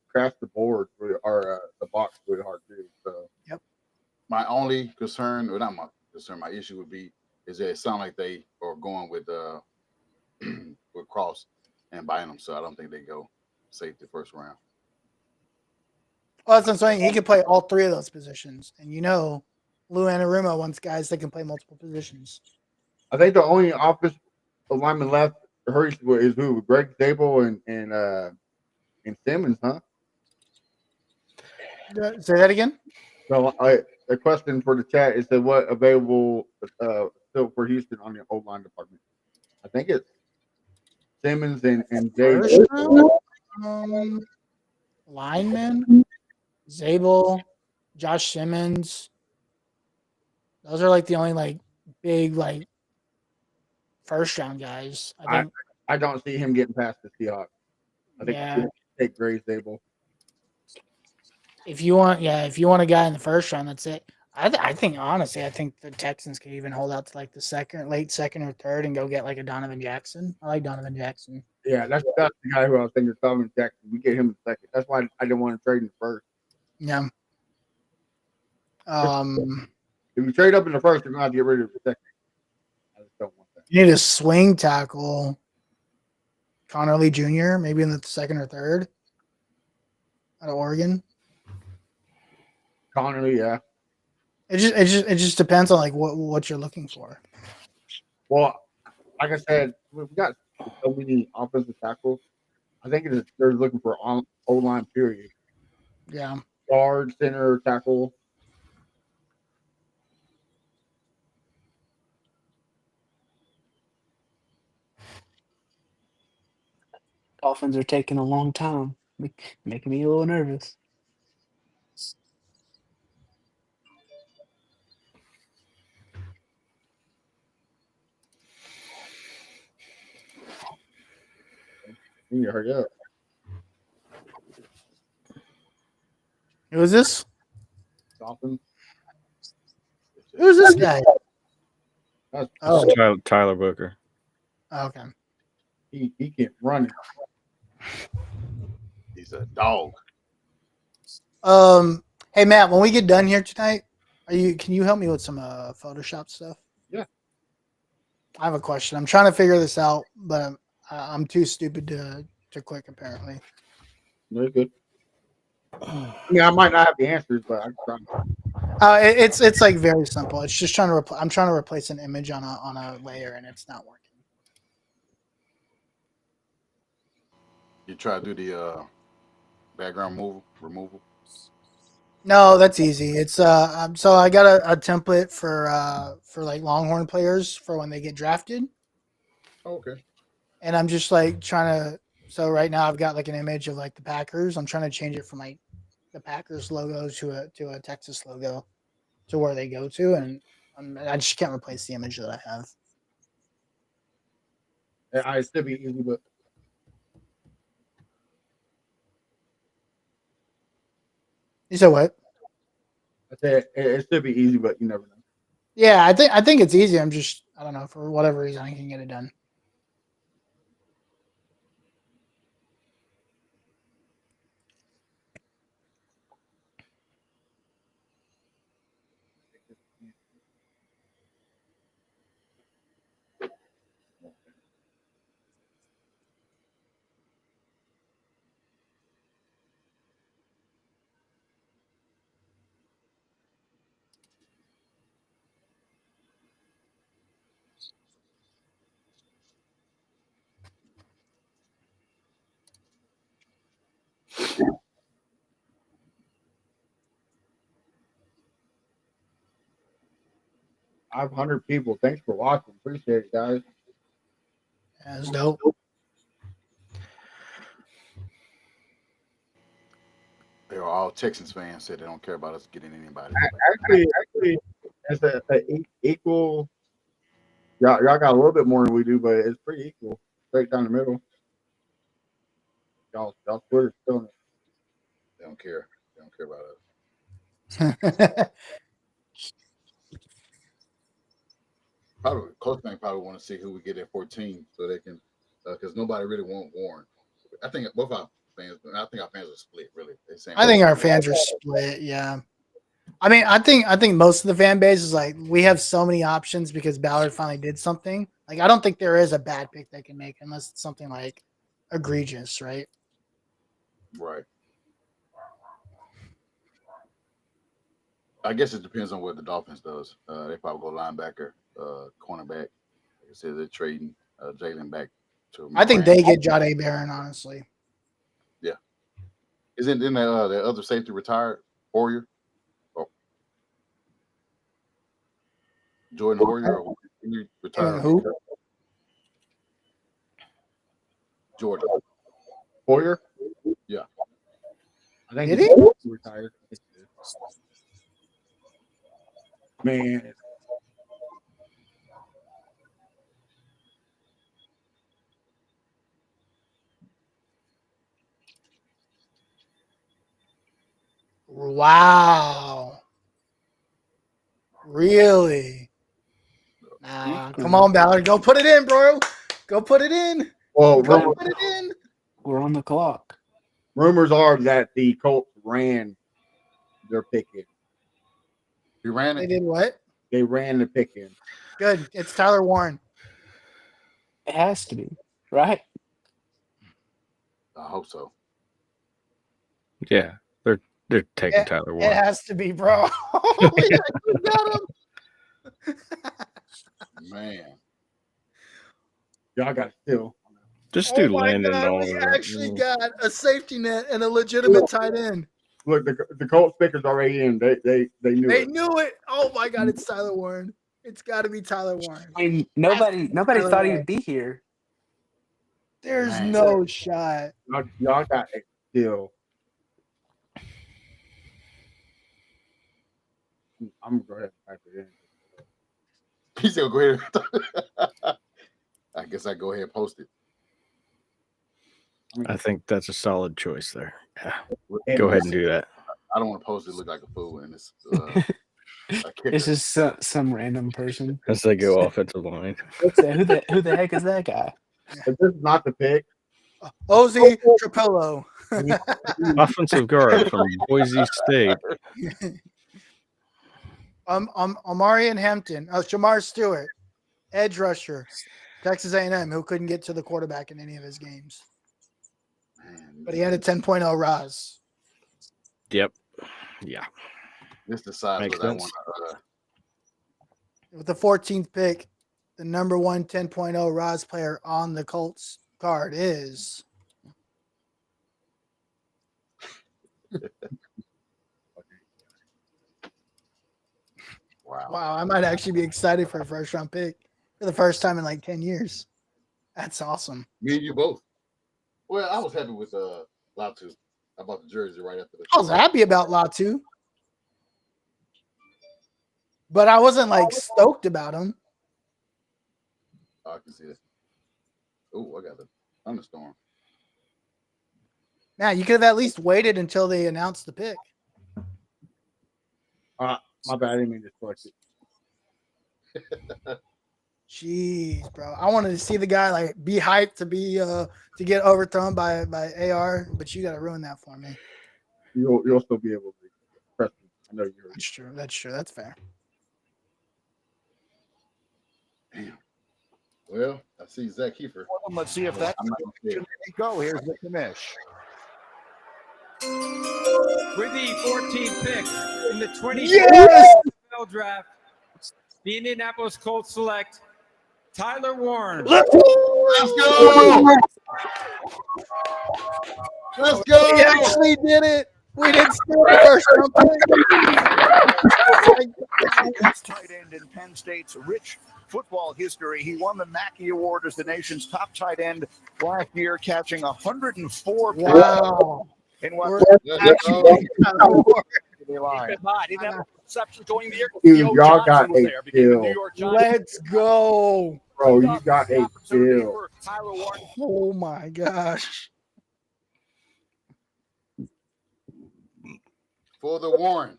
crash the board or the box really hard too. So yep. My only concern, or not my concern, my issue would be is that it sounds like they are going with with Cross and buying them. So I don't think they go safety first round. Well, that's what I'm saying. He could play all three of those positions. And Lou Anarumo wants guys that can play multiple positions. I think the only offensive lineman left is who? Greg Zabel and Simmons, huh? Say that again. So a question for the chat is that what available still for Houston on the O-line department? I think it's Simmons and Zabel. Lineman, Zabel, Josh Simmons. Those are like the only big first round guys. I don't see him getting past the Seahawks. I think he'll take Greg Zabel. If you want a guy in the first round, that's it. I think honestly, I think the Texans could even hold out to the late second or third and go get a Donovan Jackson. I like Donovan Jackson. Yeah, that's the guy who I was thinking of, Donovan Jackson. We get him in second. That's why I didn't want to trade in the first. Yeah. If you trade up in the first, you're gonna have to get rid of the second. I just don't want that. You need a swing tackle. Connor Lee Jr. maybe in the second or third. Out of Oregon. Connolly, yeah. It just depends on what you're looking for. Well, like I said, we've got so many offensive tackles. I think they're looking for O-line period. Yeah. Guard, center, tackle. Dolphins are taking a long time, making me a little nervous. You need to hurry up. Who is this? Dolphins. Who's this guy? Tyler Booker. Oh, okay. He can't run. He's a dog. Hey Matt, when we get done here tonight, can you help me with some Photoshop stuff? Yeah. I have a question. I'm trying to figure this out, but I'm too stupid to click apparently. Very good. I mean, I might not have the answers, but I'm trying. It's like very simple. It's just trying to I'm trying to replace an image on a layer, and it's not working. You try to do the background removal. No, that's easy. It's so I got a template for like Longhorn players for when they get drafted, Oh, okay. and I'm just like trying to. So right now I've got like an image of like the Packers. I'm trying to change it from like the Packers logo to a Texas logo to where they go to, and I just can't replace the image that I have. It should be easy, but You said what? I said it should be easy, but you never know. Yeah, I think it's easy. I'm just I don't know, for whatever reason I can get it done. I have 100 people. Thanks for watching. Appreciate it, guys. That's dope. They're all Texans fans. Said they don't care about us getting anybody. Actually, it's a equal. Y'all got a little bit more than we do, but it's pretty equal, straight down the middle. Y'all Twitter's killing it. They don't care. They don't care about us. Probably Colts fans probably want to see who we get at 14, so they can, because nobody really want Warren. I think both our fans. I think our fans are split. Really, I think our fans are split. Yeah, I mean, I think most of the fan base is like, we have so many options because Ballard finally did something. Like, I don't think there is a bad pick they can make unless it's something like egregious, right? Right. I guess it depends on what the Dolphins does. They probably go linebacker, cornerback. Like I said, they're trading Jalen back to. I think they get Jahdae Barron, honestly. Yeah. Isn't then the other safety retired? Hoyer? Oh. Jordan Hoyer? Or he retired? Who? Jordan. Hoyer? Yeah. I think Did he retired. Man. Wow. Really? Nah, come on, Ballard. Go put it in, bro. Go put it in. Well, Go put it in. We're on the clock. Rumors are that the Colts ran their pick in. You ran They it? did what? They ran the pick in. Good. It's Tyler Warren. It has to be, right? I hope so. Yeah, they're taking Tyler Warren. It has to be, bro. Yeah, you got him. Man. Y'all got to steal. Just do Oh my Landon God, we over. actually got a safety net and a legitimate tight end. Look, the Colts picker's already in. They knew They it. knew it. Oh my God, it's Tyler Warren. It's got to be Tyler Warren. I mean, nobody thought he'd be here. There's Man. no shot. Y'all got to steal. I'm gonna go ahead and type it in. He said, "Go ahead." I guess I go ahead and post it. I think that's a solid choice there. Yeah. Go ahead and do that. I don't want to post it look like a fool, and it's It's just some random person. As they go offensive line. What's that? Who the heck is that guy? If this is not the pick. Ozzy Trapello. Offensive guard from Boise State. Omarion Hampton. Shamar Stewart, edge rusher, Texas A&M, who couldn't get to the quarterback in any of his games. But he had a 10.0 RAS. Yep. Yeah. This decides Makes whether I sense. want to. With the 14th pick, the number 1 10.0 Roz player on the Colts card is. Wow, I might actually be excited for a first round pick for the first time in like 10 years. That's awesome. Me and you both. Well, I was happy with Latu. I bought the jersey right after the. I was happy about Latu, but I wasn't like stoked about him. I can see it. Oh, I got the thunderstorm. Now you could have at least waited until they announced the pick. My bad. I didn't mean to select it. Jeez, bro. I wanted to see the guy like be hyped to be to get overthrown by AR, but you got to ruin that for me. You'll still be able to press me. I know you're. That's true. That's true. That's fair. Damn. Well, I see Zach Kiefer. Let's see if that's the go. Here's the commish. With the 14th pick in the 20 NFL draft, the Indianapolis Colts select Tyler Warren. Let's go! Let's go! We actually did it. We didn't steal the first round pick. Tight end in Penn State's rich football history. He won the Mackey Award as the nation's top tight end last year, catching 104 Wow. in what Dude, y'all got a kill. Let's go. Bro, you got a kill. Oh my gosh. For the Warren.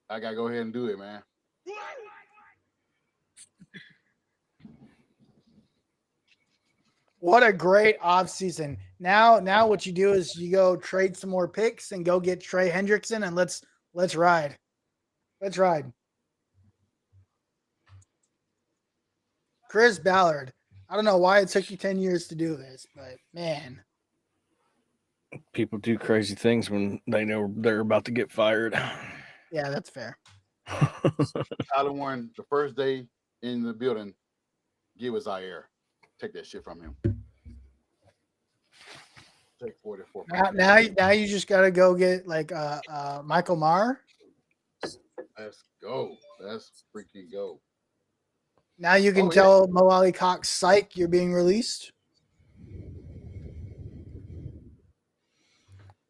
I gotta go ahead and do it, man. What a great offseason. Now what you do is you go trade some more picks and go get Trey Hendrickson and let's ride. Let's ride. Chris Ballard. I don't know why it took you 10 years to do this, but man. People do crazy things when they know they're about to get fired. Yeah, that's fair. Tyler Warren, the first day in the building, give us Zaire. Take that shit from him. Take 44. Now you just gotta go get like Michael Maher. Let's go. Let's freaking go. Now you can tell Mo Ali Cox, psych, you're being released.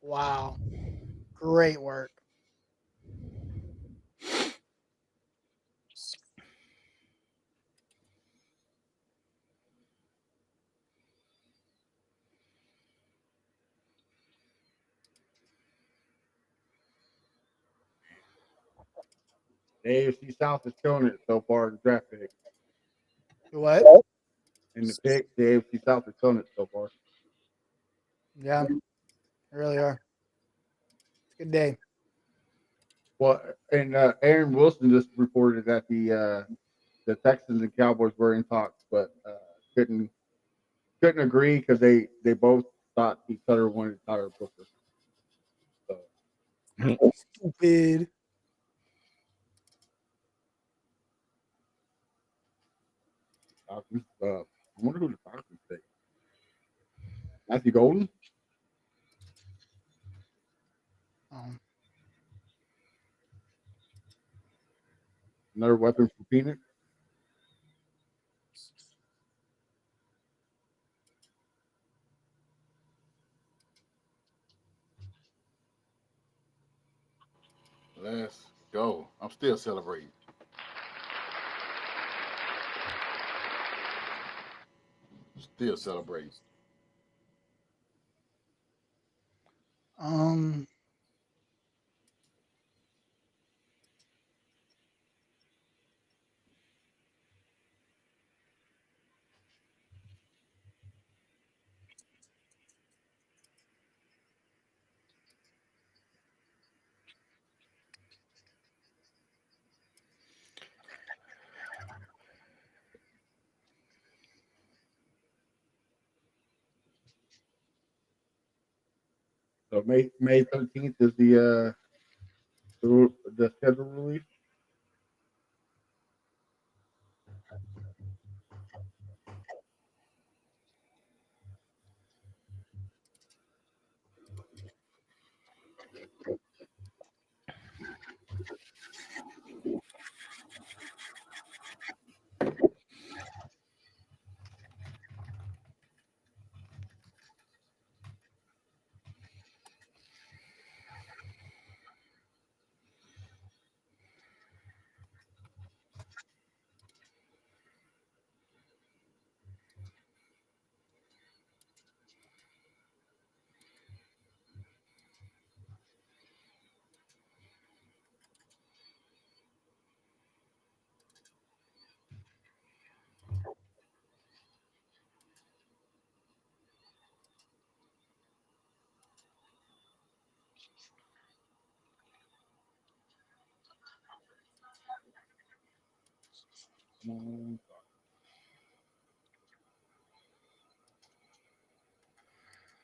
Wow. Great work. The AFC South is killing it so far in the draft pick. What? In the pick, the AFC South is killing it so far. Yeah, they really are. It's a good day. Well, and Aaron Wilson just reported that the Texans and Cowboys were in talks, but couldn't agree because they both thought each other wanted Tyler Booker. So. Stupid. I wonder who the Falcons take. Matthew Golden? Another weapon for Phoenix? Let's go. I'm still celebrating. Still celebrating. So May 13th is the schedule release.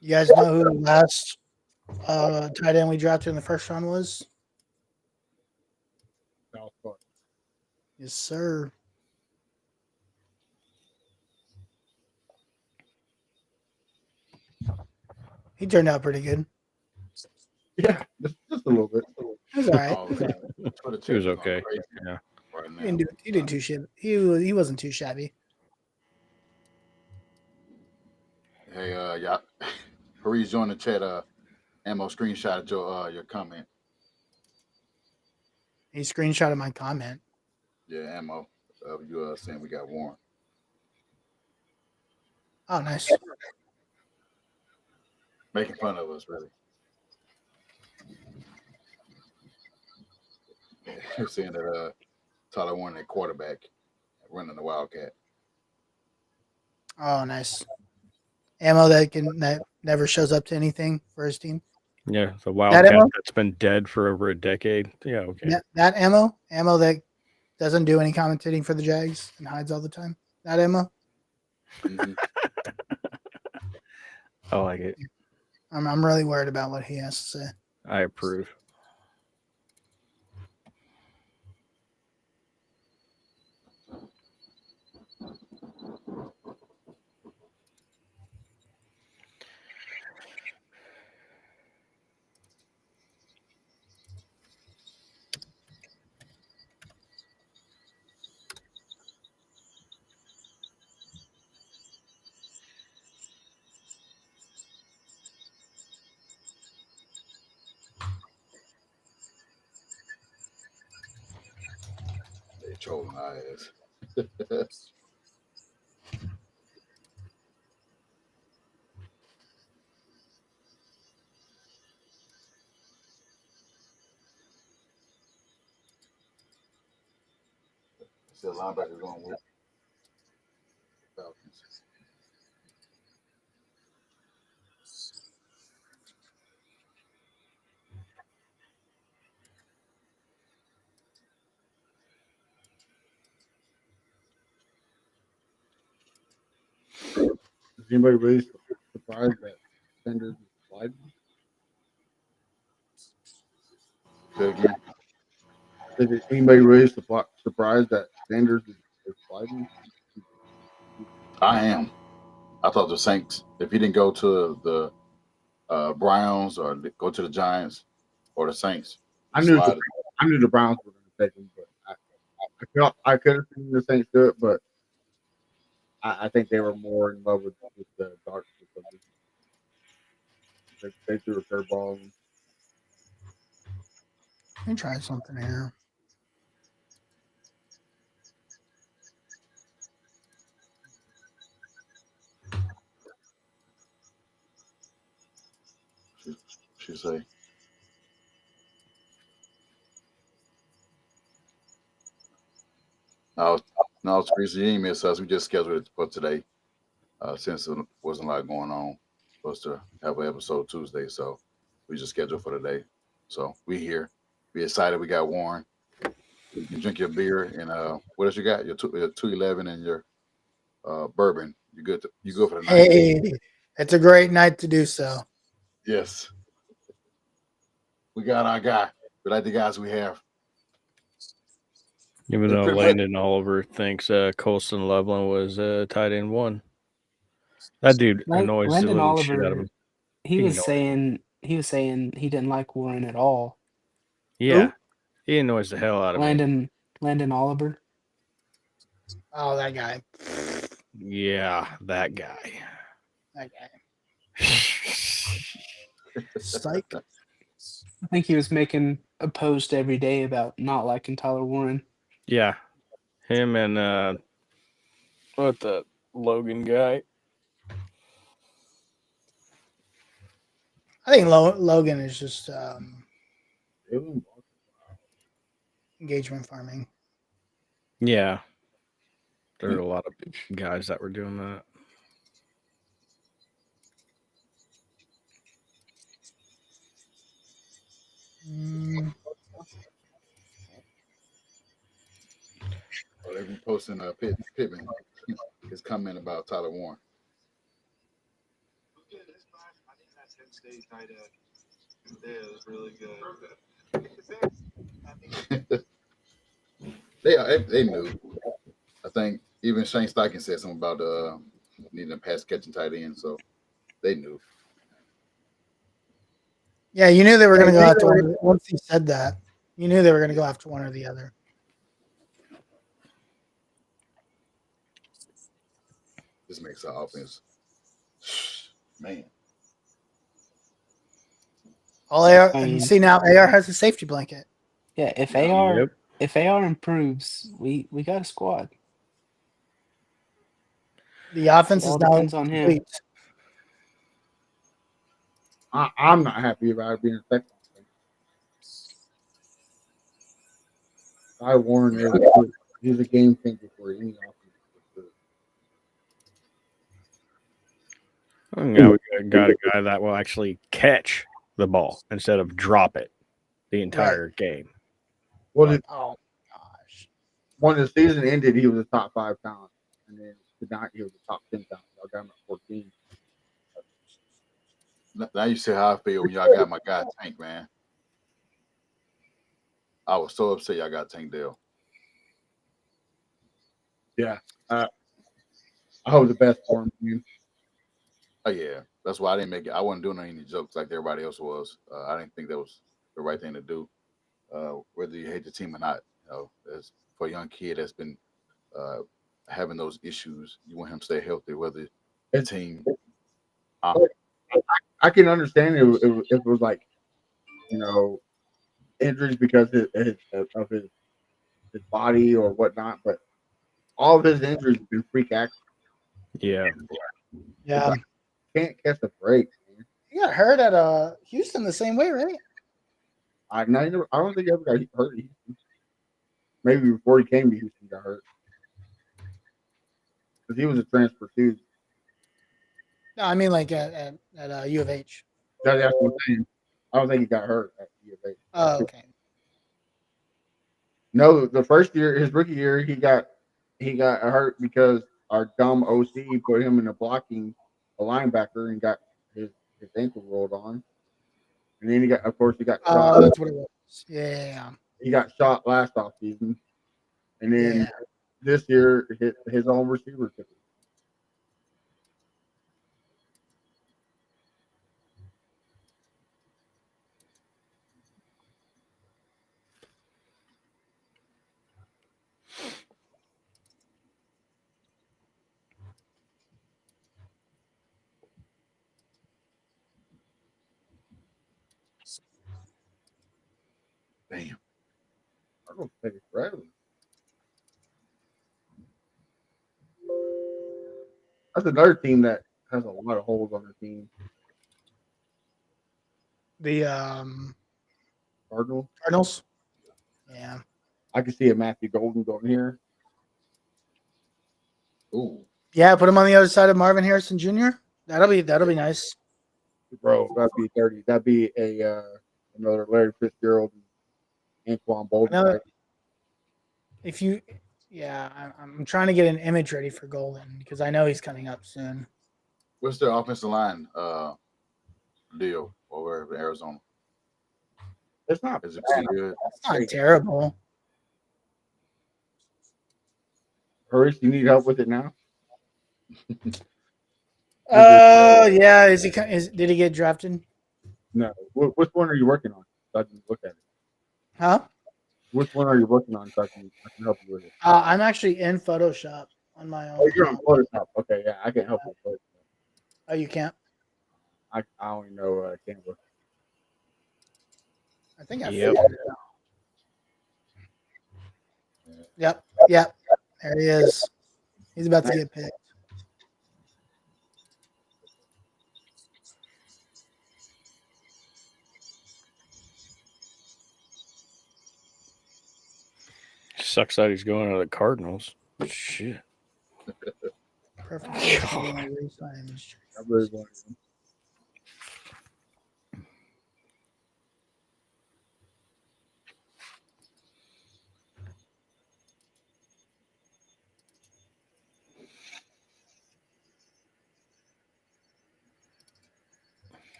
You guys know who the last tight end we drafted in the first round was? Yes, sir. He turned out pretty good. Yeah, just a little bit. He was all right. Oh, He was okay. Yeah. Right He didn't too shabby. He wasn't too shabby. Hey, y'all. Hurry's join the chat. Ammo screenshot your comment. He screenshotted my comment. Yeah, Ammo. You saying we got Warren. Oh, nice. Making fun of us, really. You're saying that Tyler Warren, at quarterback, running the Wildcat. Oh, nice. Ammo that never shows up to anything for his team. Yeah, the That Wildcat ammo? that's been dead for over a decade. Yeah, okay. That ammo that doesn't do any commentating for the Jags and hides all the time. That ammo. I like it. I'm really worried about what he has to say. I approve. They trolling our ass. See a linebacker going with Falcons. Is anybody really surprised that Sanders is sliding? Say again. Is anybody really surprised that Sanders is sliding? I am. I thought the Saints, if he didn't go to the Browns or go to the Giants or the Saints, I knew the Browns were going to take him, but I could have seen the Saints do it, but I think they were more in love with the dark. They threw a curveball. Let me try something here. She say. No, it's Teresa, you ain't miss us. We just scheduled it for today. Since there wasn't a lot going on, supposed to have an episode Tuesday, so we just scheduled for today. So we here. We excited. We got Warren. You can drink your beer and what else you got? Your 211 and your bourbon. You good? You good for the night? Hey, it's a great night to do so. Yes. We got our guy. We like the guys we have. Even It's though pretty much- Landon Oliver thinks Colston Loveland was tight end 1. That dude annoys the Landon living shit out of Oliver, him. he He was annoys saying he didn't like Warren at all. Yeah. He annoys the hell out of me. Landon Oliver. Oh, that guy. Yeah, that guy. That guy. Psych. I think he was making a post every day about not liking Tyler Warren. Yeah. Him and what the Logan guy? I think Logan is just engagement farming. Yeah. There are a lot of guys that were doing that. Well, they be posting Pittman his comment about Tyler Warren. They knew. I think even Shane Steichen said something about needing a pass catching tight end, so they knew. Yeah, you knew they were going to go after one. Once he said that, you knew they were going to go after one or the other. This makes our offense, man. All AR, I and you mean- see now AR has a safety blanket. Yeah, if Yep. AR improves, we got a squad. The offense It all is now depends on him. complete. I'm not happy about it being a Texans. Ty Warren he's a game changer for any offense. Now we got a guy that will actually catch the ball instead of drop it the entire game. Well, oh gosh! When the season ended, he was a top 5 talent, and then tonight he was a top 10 talent. I got him at 14. Now you see how I feel when y'all got my guy Tank, man. I was so upset y'all got Tank Dell. Yeah. I hope the best for him, man. Oh yeah, that's why I didn't make it. I wasn't doing any jokes like everybody else was. I didn't think that was the right thing to do. Whether you hate the team or not, as for a young kid that's been having those issues, you want him to stay healthy. Whether the team, I can understand if it was like, injuries because of his body or whatnot, but all of his injuries have been freak accidents. Yeah. Yeah. Can't catch a break, man. He got hurt at Houston the same way, right? I don't think he ever got hurt at Houston. Maybe before he came to Houston, he got hurt because he was a transfer too. No, I mean like at U of H. That's what I'm saying. I don't think he got hurt at U of H. Oh, okay. No, the first year, his rookie year, he got hurt because our dumb OC put him in a linebacker and got his ankle rolled on. And then he got shot. Oh, that's what it was. Yeah. He got shot last offseason. And then this year, his own receiver took it. Damn. I'm going to take it forever. That's another team that has a lot of holes on their team. The Cardinals. Yeah. I can see a Matthew Golden going here. Ooh. Yeah, put him on the other side of Marvin Harrison Jr. That'll be nice. Bro, that'd be 30. That'd be another Larry Fitzgerald and Anquan Bolden. If you, I'm trying to get an image ready for Golden because I know he's coming up soon. What's their offensive line deal over in Arizona? It's not Is it bad. pretty good? It's not terrible. Hurst, you need help with it now? Yeah. Did he get drafted? No. Which one are you working on? So I can look at it. Huh? Which one are you working on so I can help you with it? I'm actually in Photoshop on my own. Oh, you're on Photoshop. Okay, yeah, I can help you with Photoshop. Oh, you can't? I only know Canva. I think I Yep. figured it out. Yep. There he is. He's about to get picked. Sucks that he's going to the Cardinals. Shit. Perfect. I really wanted him.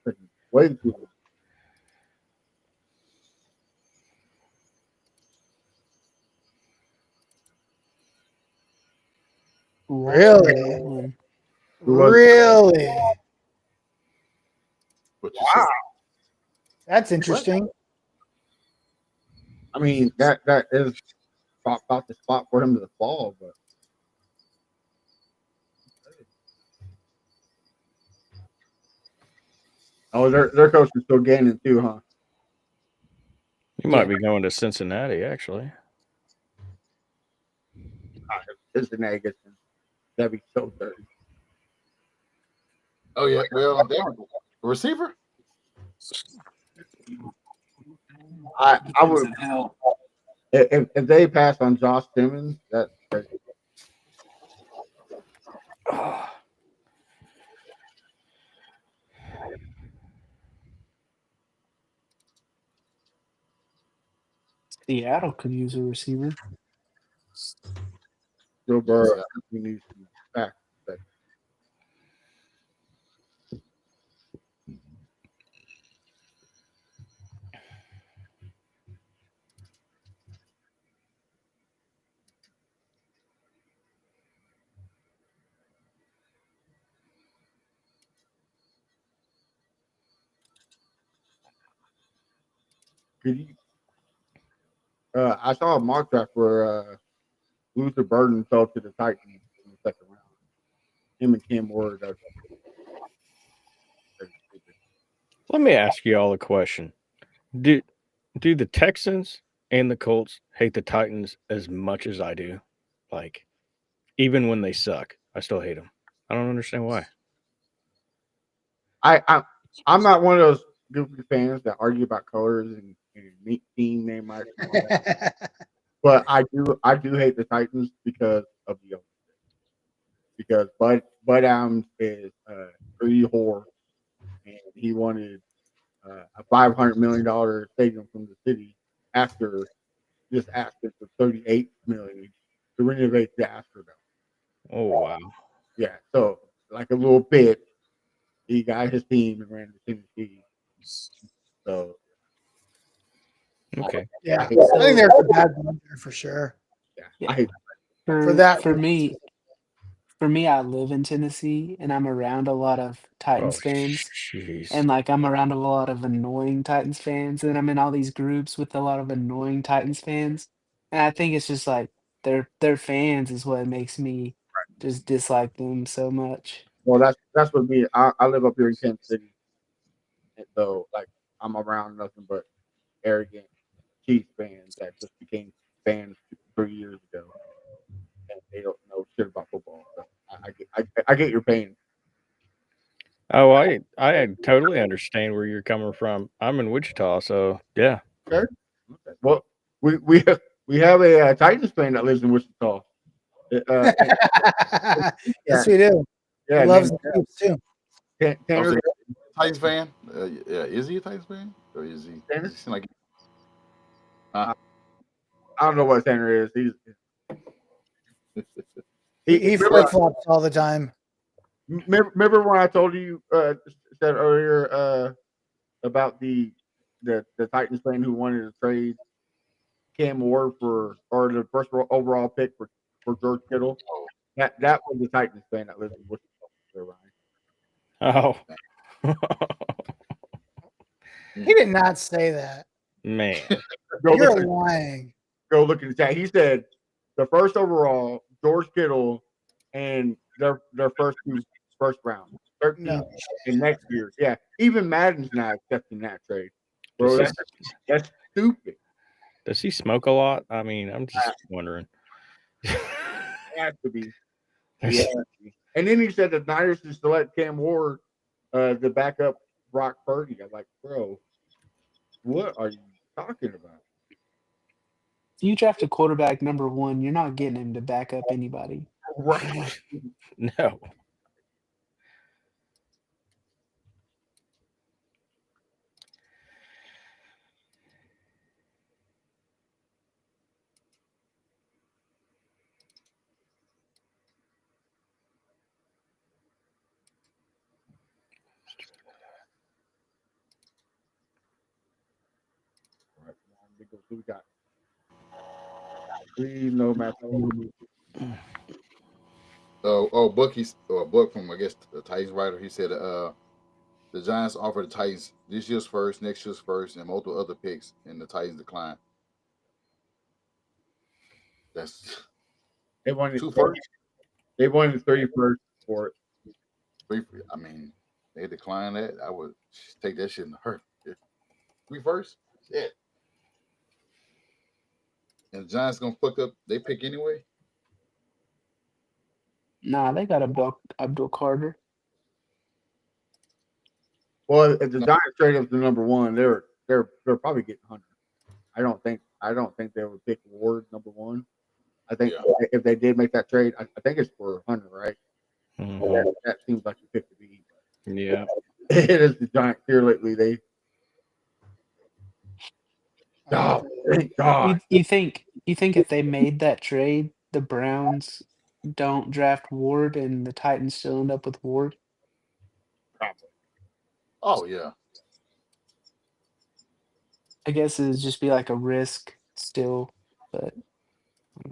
Okay. Way too long. Really? Who was it? Really? Wow. That's interesting. I mean, that is about the spot for him to fall, but their coach is still gaining too, huh? He might be going to Cincinnati, actually. Cincinnati gets him. That'd be so dirty. Oh yeah, well, receiver. I would if they pass on Josh Simmons, that's crazy. Seattle could use a receiver. Joe Burrow needs to be back. Could you? I saw a mock draft where Luther Burden fell to the Titans in the second round. Him and Cam Ward. Let me ask you all a question. Do the Texans and the Colts hate the Titans as much as I do? Like, even when they suck, I still hate them. I don't understand why. I'm not one of those goofy fans that argue about colors and team name rights. But I do hate the Titans because of the ownership. Because Bud Adams is pretty whore, and he wanted a $500 million stadium from the city after just asking for $38 million to renovate the Astrodome. Oh wow! Yeah, so like a little bit, he got his team and ran to Tennessee. So okay, Yeah, I think there's a bad one there for sure. Yeah, I hate For me, I live in Tennessee and I'm around a lot of Titans fans. jeez. And like I'm around a lot of annoying Titans fans, and I'm in all these groups with a lot of annoying Titans fans. And I think it's just like their fans is what makes me just dislike them so much. Well, that's what me. I live up here in Kansas City, and so like I'm around nothing but arrogant Chiefs fans that just became fans 3 years ago, and they don't know shit about football. So I get your pain. Oh, I totally understand where you're coming from. I'm in Wichita, so yeah. Okay. Well, we have a Titans fan that lives in Wichita. Yes, we do. Yeah, He loves the Chiefs too. Tanner, Titans fan? Yeah, is he a Titans fan? Or is he? Does he seem like? I don't know what Tanner is. He's He flip flops all the time. Remember when I told you said earlier about the Titans fan who wanted to trade Cam Ward or the first overall pick for George Kittle? That was the Titans fan that lives in Wichita, Ryan. Oh. He did not say that. Man. You're lying. Go look in the chat. He said the first overall, George Kittle, and their first round, 13 and next year. Yeah, even Madden's not accepting that trade, bro. That's stupid. Does he smoke a lot? I mean, I'm just wondering. It has to be. Yeah. And then he said the Niners should select Cam Ward, the backup Brock Purdy. I'm like, bro, what are you talking about? If you draft a quarterback number 1, you're not getting him to back up anybody. Right. No. Who we got? We know Matt. Book from I guess the Titans writer. He said the Giants offered the Titans this year's first, next year's first, and multiple other picks, and the Titans declined. That's They wanted 2 first. They wanted 31st for it. I mean, they declined that. I would take that shit in a hurt. 3 first? Yeah. And the Giants gonna fuck up they pick anyway? Nah, they got Abdul Carter. Well, if the Giants trade up to number 1, they're probably getting Hunter. I don't think they would pick Ward number 1. I think if they did make that trade, I think it's for Hunter, right? Mm-hmm. That seems like the pick to be. Yeah. It is the Giants here lately. They. Oh, thank God. You think if they made that trade, the Browns don't draft Ward and the Titans still end up with Ward? Probably. Oh yeah. I guess it'd just be like a risk still, but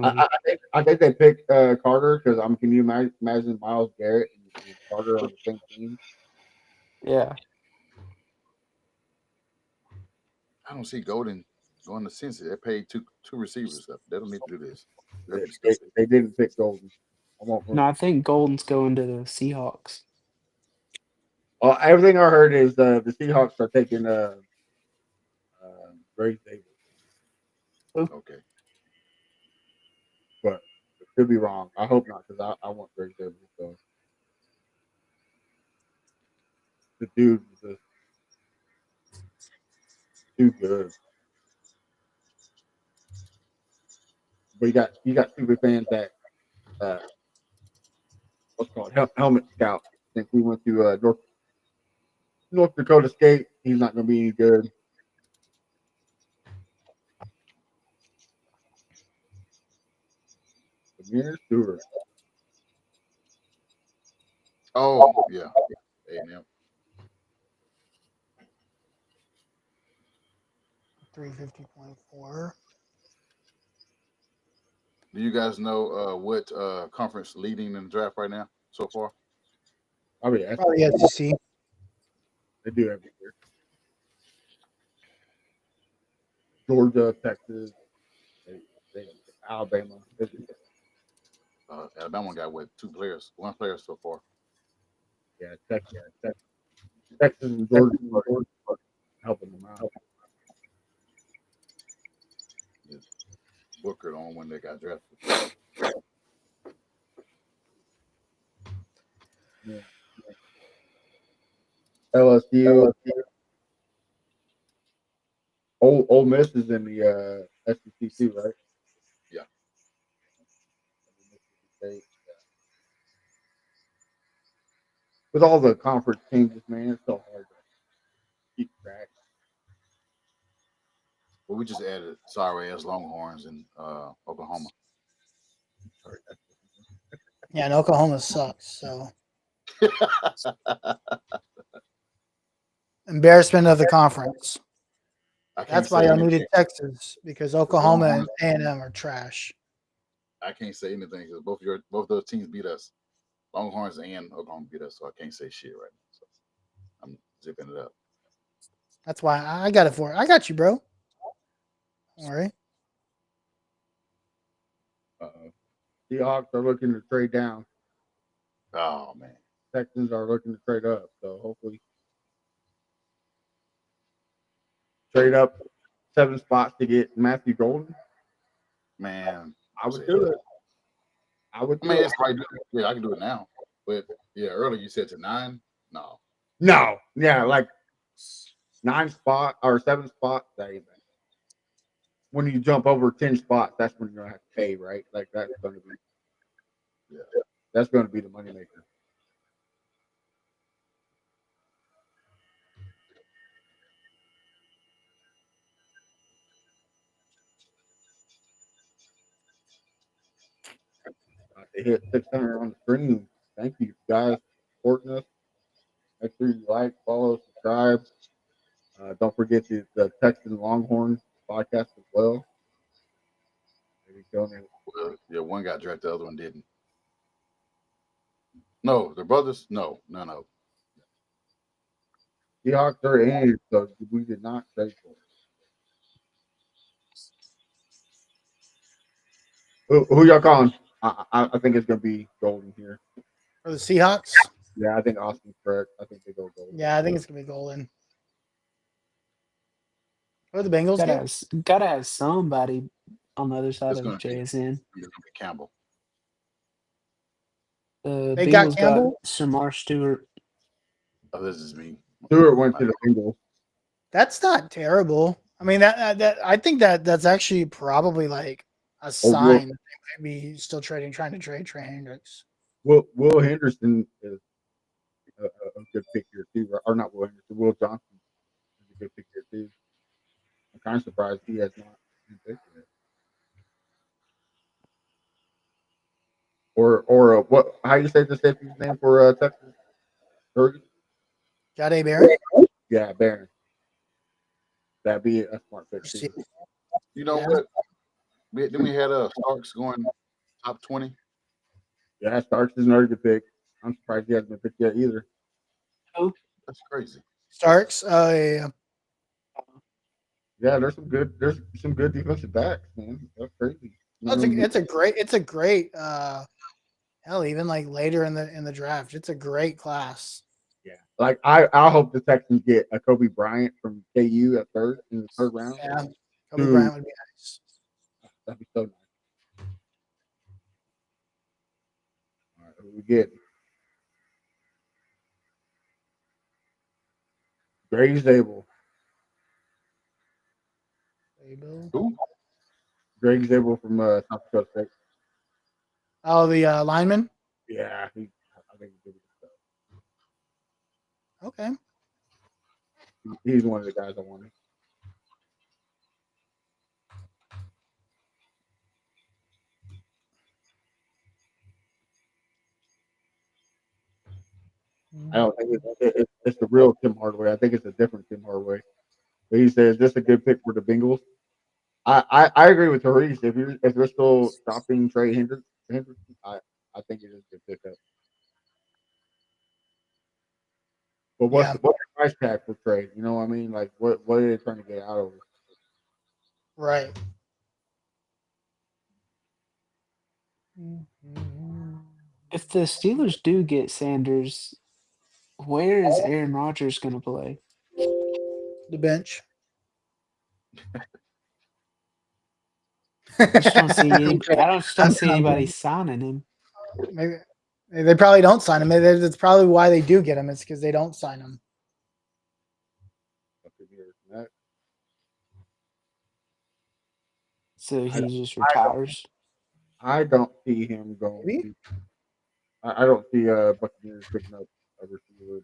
I think they picked Carter because can you imagine Myles Garrett and Carter on the same team? Yeah. I don't see Golden going to Cincy. They paid two receivers up. They don't need to do this. They didn't pick Golden. No, I think Golden's going to the Seahawks. Well, everything I heard is the Seahawks are taking Grace Davis. Okay. But it could be wrong. I hope not because I want Grace Davis. So the dude is just too good. But you got super fans that what's called helmet scout. I think we went to North Dakota State. He's not going to be any good. Amir Stewart. Oh yeah. A&M. 350.4. Do you guys know what conference leading in the draft right now so far? Probably SEC. They do every year. Georgia, Texas, Alabama. Alabama got one player so far. Yeah, Texas and Georgia are helping them out. Booker the only one that got drafted. Yeah. LSU. Ole Miss is in the SEC too, right? Yeah. With all the conference changes, man, it's so hard to keep track. Well, we just added sorry ass Longhorns in Oklahoma. Yeah, and Oklahoma sucks. So embarrassment of the conference. That's why y'all needed Texas because Oklahoma and A&M are trash. I can't say anything because both those teams beat us. Longhorns and Oklahoma beat us, so I can't say shit right now. So I'm zipping it up. That's why I got it for it. I got you, bro. All right. Seahawks are looking to trade down. Oh man. Texans are looking to trade up. So hopefully trade up 7 spots to get Matthew Golden. Man, I would do it. I would. It's right. Yeah, I can do it now. But yeah, earlier you said to 9. No. No. Yeah, like 9 spot or 7 spots. When you jump over 10 spots, that's when you're gonna have to pay, right? Like that's gonna be. Yeah. That's gonna be the moneymaker. They hit 600 on the screen. Thank you guys for supporting us. Make sure you like, follow, subscribe. Don't forget the Texan Longhorn podcast as well. Well, yeah, one got drafted, the other one didn't. No, they're brothers. No. Seahawks are in, so we did not trade for it. Who y'all calling? I think it's gonna be Golden here. For the Seahawks? Yeah, I think Austin's correct. I think they go Golden. Yeah, I think it's gonna be Golden. What are the Bengals get? Gotta have somebody on the other side It's of gonna JSN. It's gonna be Campbell. They Bengals got Campbell. Shamar Stewart. Oh, this is me. Stewart went to the Bengals. That's not terrible. I mean, that I think that's actually probably like a sign that they might be still trying to trade Trey Hendricks. Will Henderson is a good pick here too, or not Will Henderson. Will Johnson is a good pick here too. I'm kind of surprised he has not been picked yet. Or what? How you say the safety's name for Texas? Jade Barron. Yeah, Barron. That'd be a smart pick too. You know what? Then we had Starks going top 20. Yeah, Starks is another good pick. I'm surprised he hasn't been picked yet either. Who? That's crazy. Starks. Yeah. Yeah, there's some good defensive backs, man. That's crazy. It's a great hell, even like later in the draft. It's a great class. Yeah. Like I hope the Texans get a Kobe Bryant from KU in the third round. Yeah. Kobe Bryant would be nice. That'd be so nice. All right, who we get? Greg Zabel. Who? Greg Zabel from South Dakota State. Oh, the lineman. Yeah, I think he's good. Okay. He's one of the guys I wanted. I don't think it's the real Tim Hardaway. I think it's a different Tim Hardaway. But he says this is a good pick for the Bengals. I agree with Therese. If you're still stopping Trey Hendricks, I think it is a good pickup. But what's the price tag for Trey? You know what I mean? Like what are they trying to get out of it? Right. If the Steelers do get Sanders, where is Aaron Rodgers going to play? The bench. I just don't see anybody signing him. Maybe they probably don't sign him. Maybe that's probably why they do get him. It's because they don't sign him. So he just retires. I don't see him going. Maybe? I don't see Buccaneers picking up a receiver,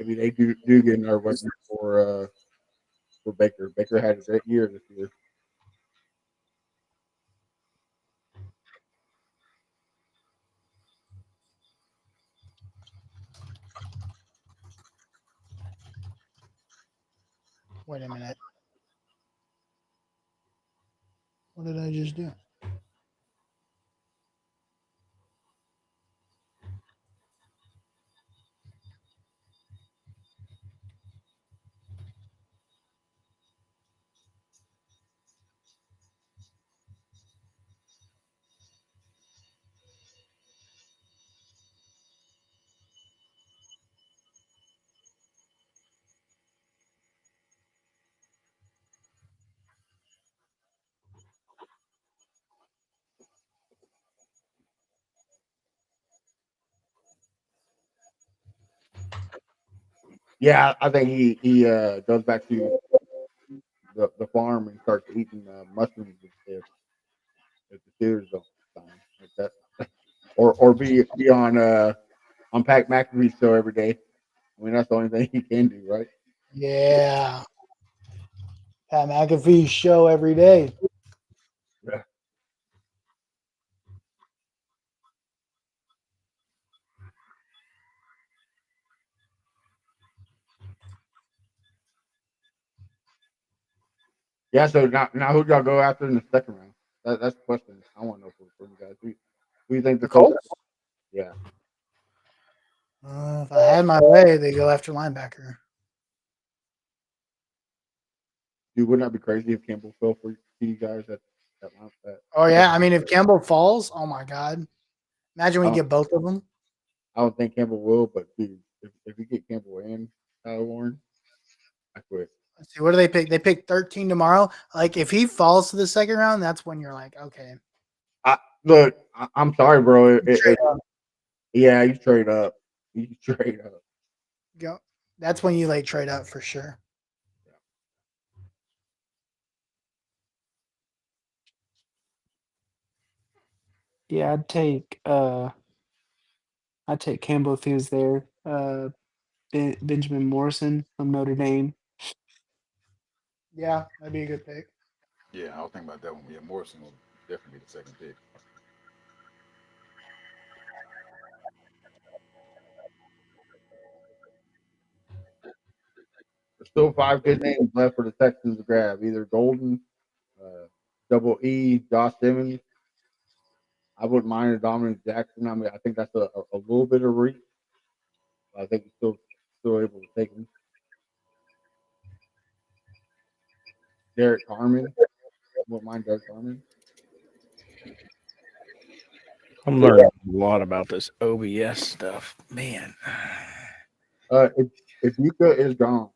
maybe they do get another weapon for Baker. Baker had a great year this year. Wait a minute. What did I just do? Yeah, I think he goes back to the farm and starts eating mushrooms if the Steelers don't sign like that, or be on Pat McAfee's show every day. I mean, that's the only thing he can do, right? Yeah. Pat McAfee's show every day. Yeah. Yeah. So now who y'all go after in the second round? That's the question I want to know from you guys. Who do you think The the Colts? Colts? Yeah. If I had my way, they go after linebacker. Dude, wouldn't that be crazy if Campbell fell for you guys at Oh yeah, I mean, if Campbell falls, oh my god! Imagine we I get both of them. don't think Campbell will, but dude, if you get Campbell and Tyler Warren, I quit. Let's see, what do they pick? They pick 13 tomorrow. Like, if he falls to the second round, that's when you're like, okay. Look, I'm sorry, bro. Trade up. Yeah, you trade up. You trade up. Go. That's when you like trade up for sure. Yeah, I'd take Campbell if he was there. Benjamin Morrison from Notre Dame. Yeah, that'd be a good pick. Yeah, I was thinking about that one. Yeah, Morrison will definitely be the second pick. There's still 5 good names left for the Texans to grab. Either Golden, Double E, Josh Simmons. I wouldn't mind a Dominic Jackson. I mean, I think that's a little bit of reach. I think he's still able to take him. Derek Carmen. Wouldn't mind Derek Carmen. I'm learning a lot about this OBS stuff, man. If Yuka is gone,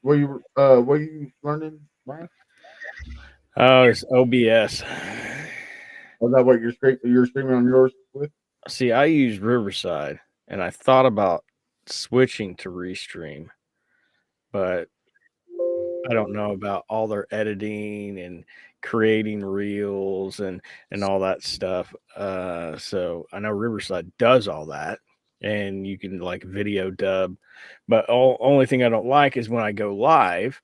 what you learning, Brian? Oh, it's OBS. Was that what you're streaming on yours with? See, I use Riverside, and I thought about switching to Restream, but I don't know about all their editing and creating reels and all that stuff. So I know Riverside does all that, and you can like video dub. But only thing I don't like is when I go live,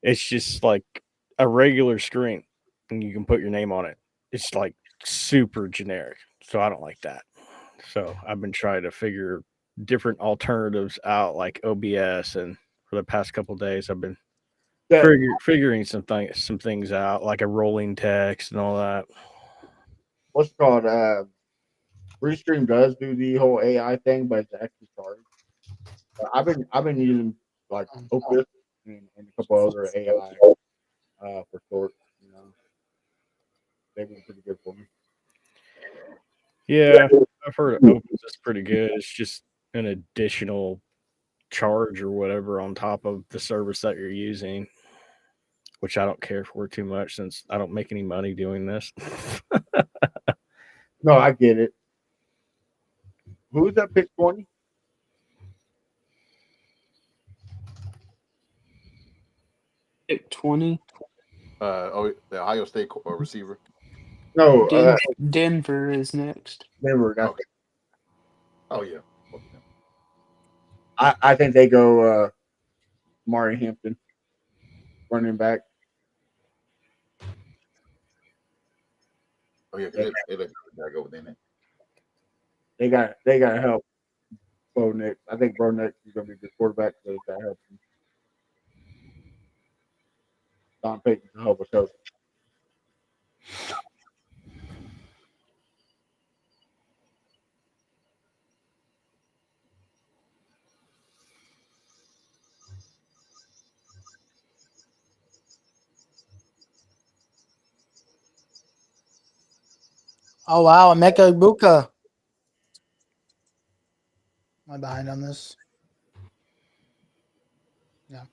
it's just like a regular screen, and you can put your name on it. It's like super generic, so I don't like that. So I've been trying to figure different alternatives out, like OBS, and for the past couple of days, I've been figuring some things out, like a rolling text and all that. What's it called? Restream does do the whole AI thing, but it's actually charged. I've been using like Opus and a couple other AI for short. You know, they've been pretty good for me. Yeah, I've heard Opus is pretty good. It's just an additional charge or whatever on top of the service that you're using, which I don't care for too much since I don't make any money doing this. No, I get it. Who's that pick 20? Pick 20. The Ohio State receiver. No, Denver is next. Denver. That's Okay. Oh yeah. I think they go Mari Hampton, running back. Oh yeah, because they gotta go within it. They got to help Bo Nix. I think Bo Nix is going to be a good quarterback, so they got to help him. Don Payton to help us out. Oh wow, Emeka Ibuka. Am I behind on this? Yeah.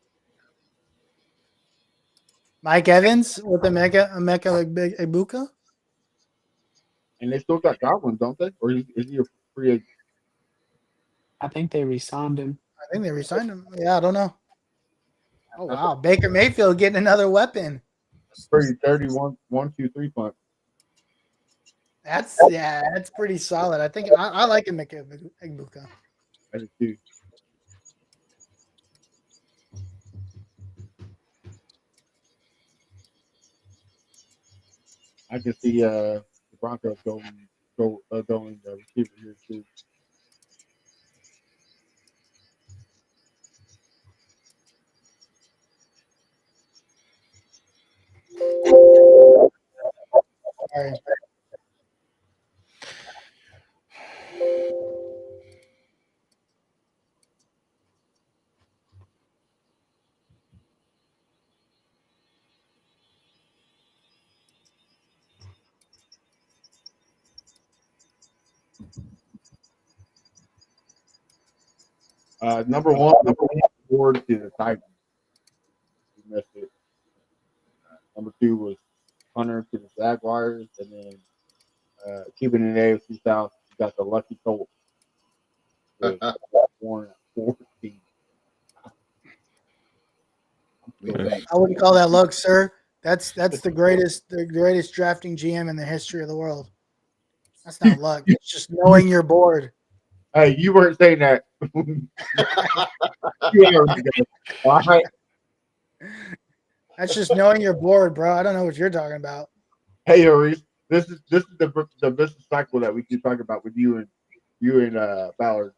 Mike Evans with Emeka Ibuka. And they still got Godwin, don't they? Or is he a free agent? I think they re-signed him. I think they resigned him. Yeah, I don't know. Oh wow, Baker Mayfield getting another weapon. Pretty 31, 1, 2, 3 punt. That's pretty solid. I think I like Emeka Ibuka. I do too. I can see the Broncos going receiver here too. Sorry. Number one award to the Titans. We missed it. Number 2 was Hunter to the Jaguars, and then keeping in the AFC South, you got the lucky Colts with 1-14. I wouldn't call that luck, sir. That's the greatest drafting GM in the history of the world. That's not luck. It's just knowing you're bored. Hey, you weren't saying that. All right. That's just knowing you're bored, bro. I don't know what you're talking about. Hey, Maurice, this is the business cycle that we keep talking about with you and Ballard.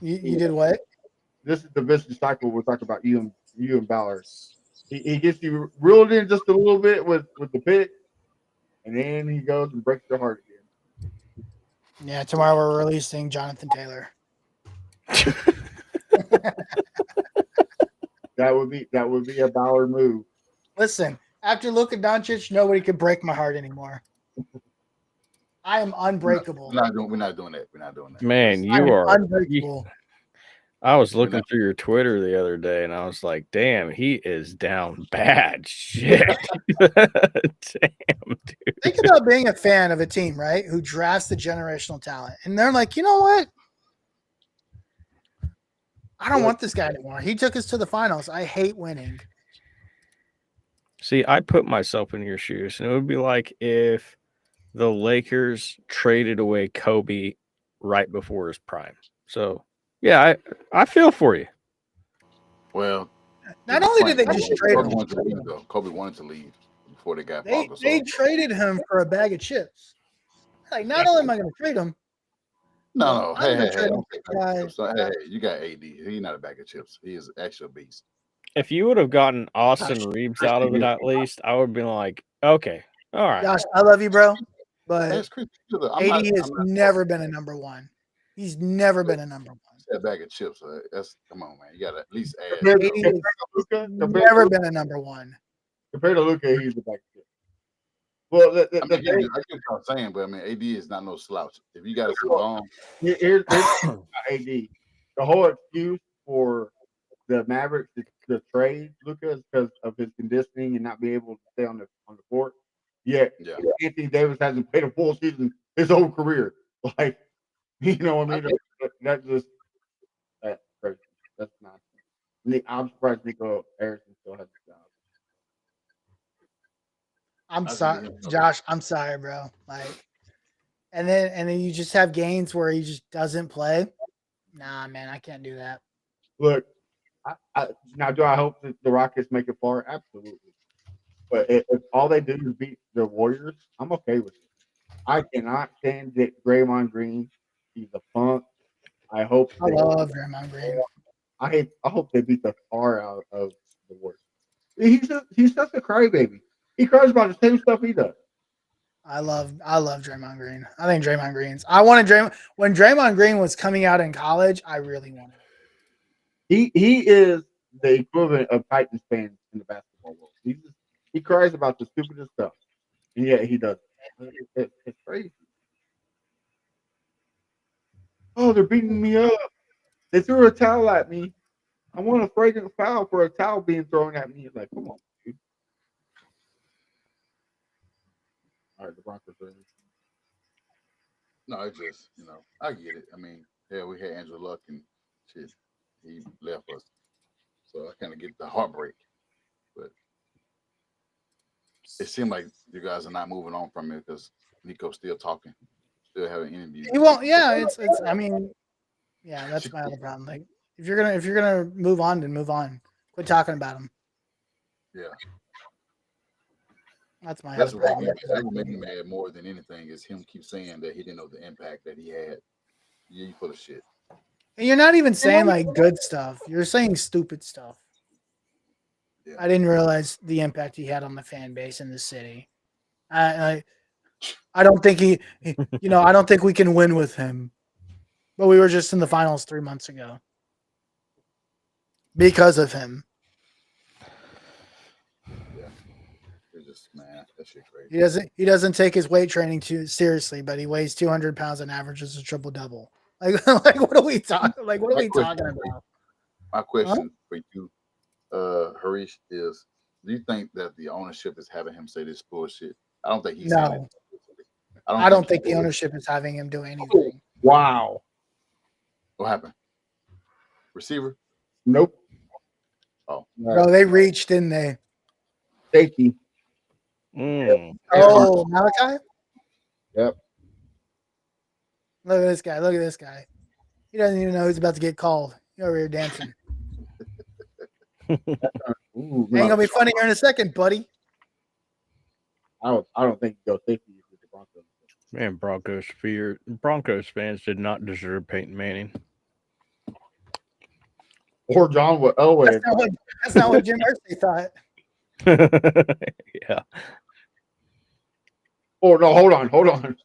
You did what? This is the business cycle we're talking about you and Ballard. He gets you reeled in just a little bit with the pick, and then he goes and breaks your heart again. Yeah, tomorrow we're releasing Jonathan Taylor. That would be a Ballard move. Listen, after Luka Doncic, nobody could break my heart anymore. I am unbreakable. We're not doing that. We're not doing that. Man, I you am are unbreakable. I was looking through your Twitter the other day, and I was like, "Damn, he is down bad shit." Damn, dude. Think about being a fan of a team, right, who drafts the generational talent, and they're like, you know what? I don't want this guy anymore. He took us to the finals. I hate winning. See, I put myself in your shoes, and it would be like if the Lakers traded away Kobe right before his prime. So, yeah, I feel for you. Well, not only did they just trade him, Kobe wanted to leave before they got They traded him for a bag of chips. Like, not only am I going to trade him, no. Hey, you got AD. He's not a bag of chips. He is actually a beast. If you would have gotten Austin Reeves out of it at least, I would be like, okay, all right. Josh, I love you, bro, but AD has never been a number one. He's never been a number one. That bag of chips. That's come on, man. You got to at least add. AD has never been a number one. Compared to Luka, he's a bag of chips. Well, I get what I'm saying, but I mean, AD is not no slouch. If you got to long, here's AD. The whole excuse for the Mavericks to trade Luka is because of his conditioning and not being able to stay on the court. Yeah. Anthony Davis hasn't played a full season his whole career. Like, you know what I mean? That's crazy. That's not. I'm surprised Nico Harrison still has a job. I'm I sorry, see him. Josh. I'm sorry, bro. Like, and then you just have games where he just doesn't play. Nah, man, I can't do that. Look, now do I hope that the Rockets make it far? Absolutely. But if all they do is beat the Warriors, I'm okay with it. I cannot stand Draymond Green. He's a punk. I hope I love Draymond Green. I hope they beat the tar out of the Warriors. He's such a crybaby. He cries about the same stuff he does. I love Draymond Green. I think Draymond Green's. I wanted Draymond when Draymond Green was coming out in college. I really wanted. He is the equivalent of Titans fans in the basketball world. He cries about the stupidest stuff, and yet he does. It's crazy. Oh, they're beating me up. They threw a towel at me. I want a fragrant foul for a towel being thrown at me. Like, come on, dude. All right, the Broncos are in. No, it's just I get it. I mean, yeah, we had Andrew Luck and shit. He left us, so I kind of get the heartbreak. But it seemed like you guys are not moving on from it because Nico's still talking, still having interviews. He won't. Yeah, it's. I mean, yeah, that's my other problem. Like, if you're gonna move on, then move on. Quit talking about him. Yeah, that's my. That's other what problem. made me mad more than anything is him keep saying that he didn't know the impact that he had. Yeah, you full of shit. And you're not even saying like good stuff. You're saying stupid stuff. Yeah. I didn't realize the impact he had on the fan base in the city. I don't think I don't think we can win with him. But we were just in the finals 3 months ago because of him. Yeah, it's just that shit crazy. He doesn't take his weight training too seriously, but he weighs 200 pounds and averages a triple double. Like what are we talking? Like what are we talking about? My question for you, Harish, is: do you think that the ownership is having him say this bullshit? I don't think he's saying No. it. I don't think the ownership is having him do anything. Wow. What happened? Receiver? Nope. Oh. Bro, they reached, didn't they? Safety. Oh, Malachi? Yep. Look at this guy. Look at this guy. He doesn't even know he's about to get called. You're over here dancing. Ooh, Ain't gonna be funny here in a second, buddy. I don't think he goes safety with the Broncos. Man, Broncos fans did not deserve Peyton Manning. Or John Elway. That's not what Jim Irsay thought. Yeah. Oh no, hold on.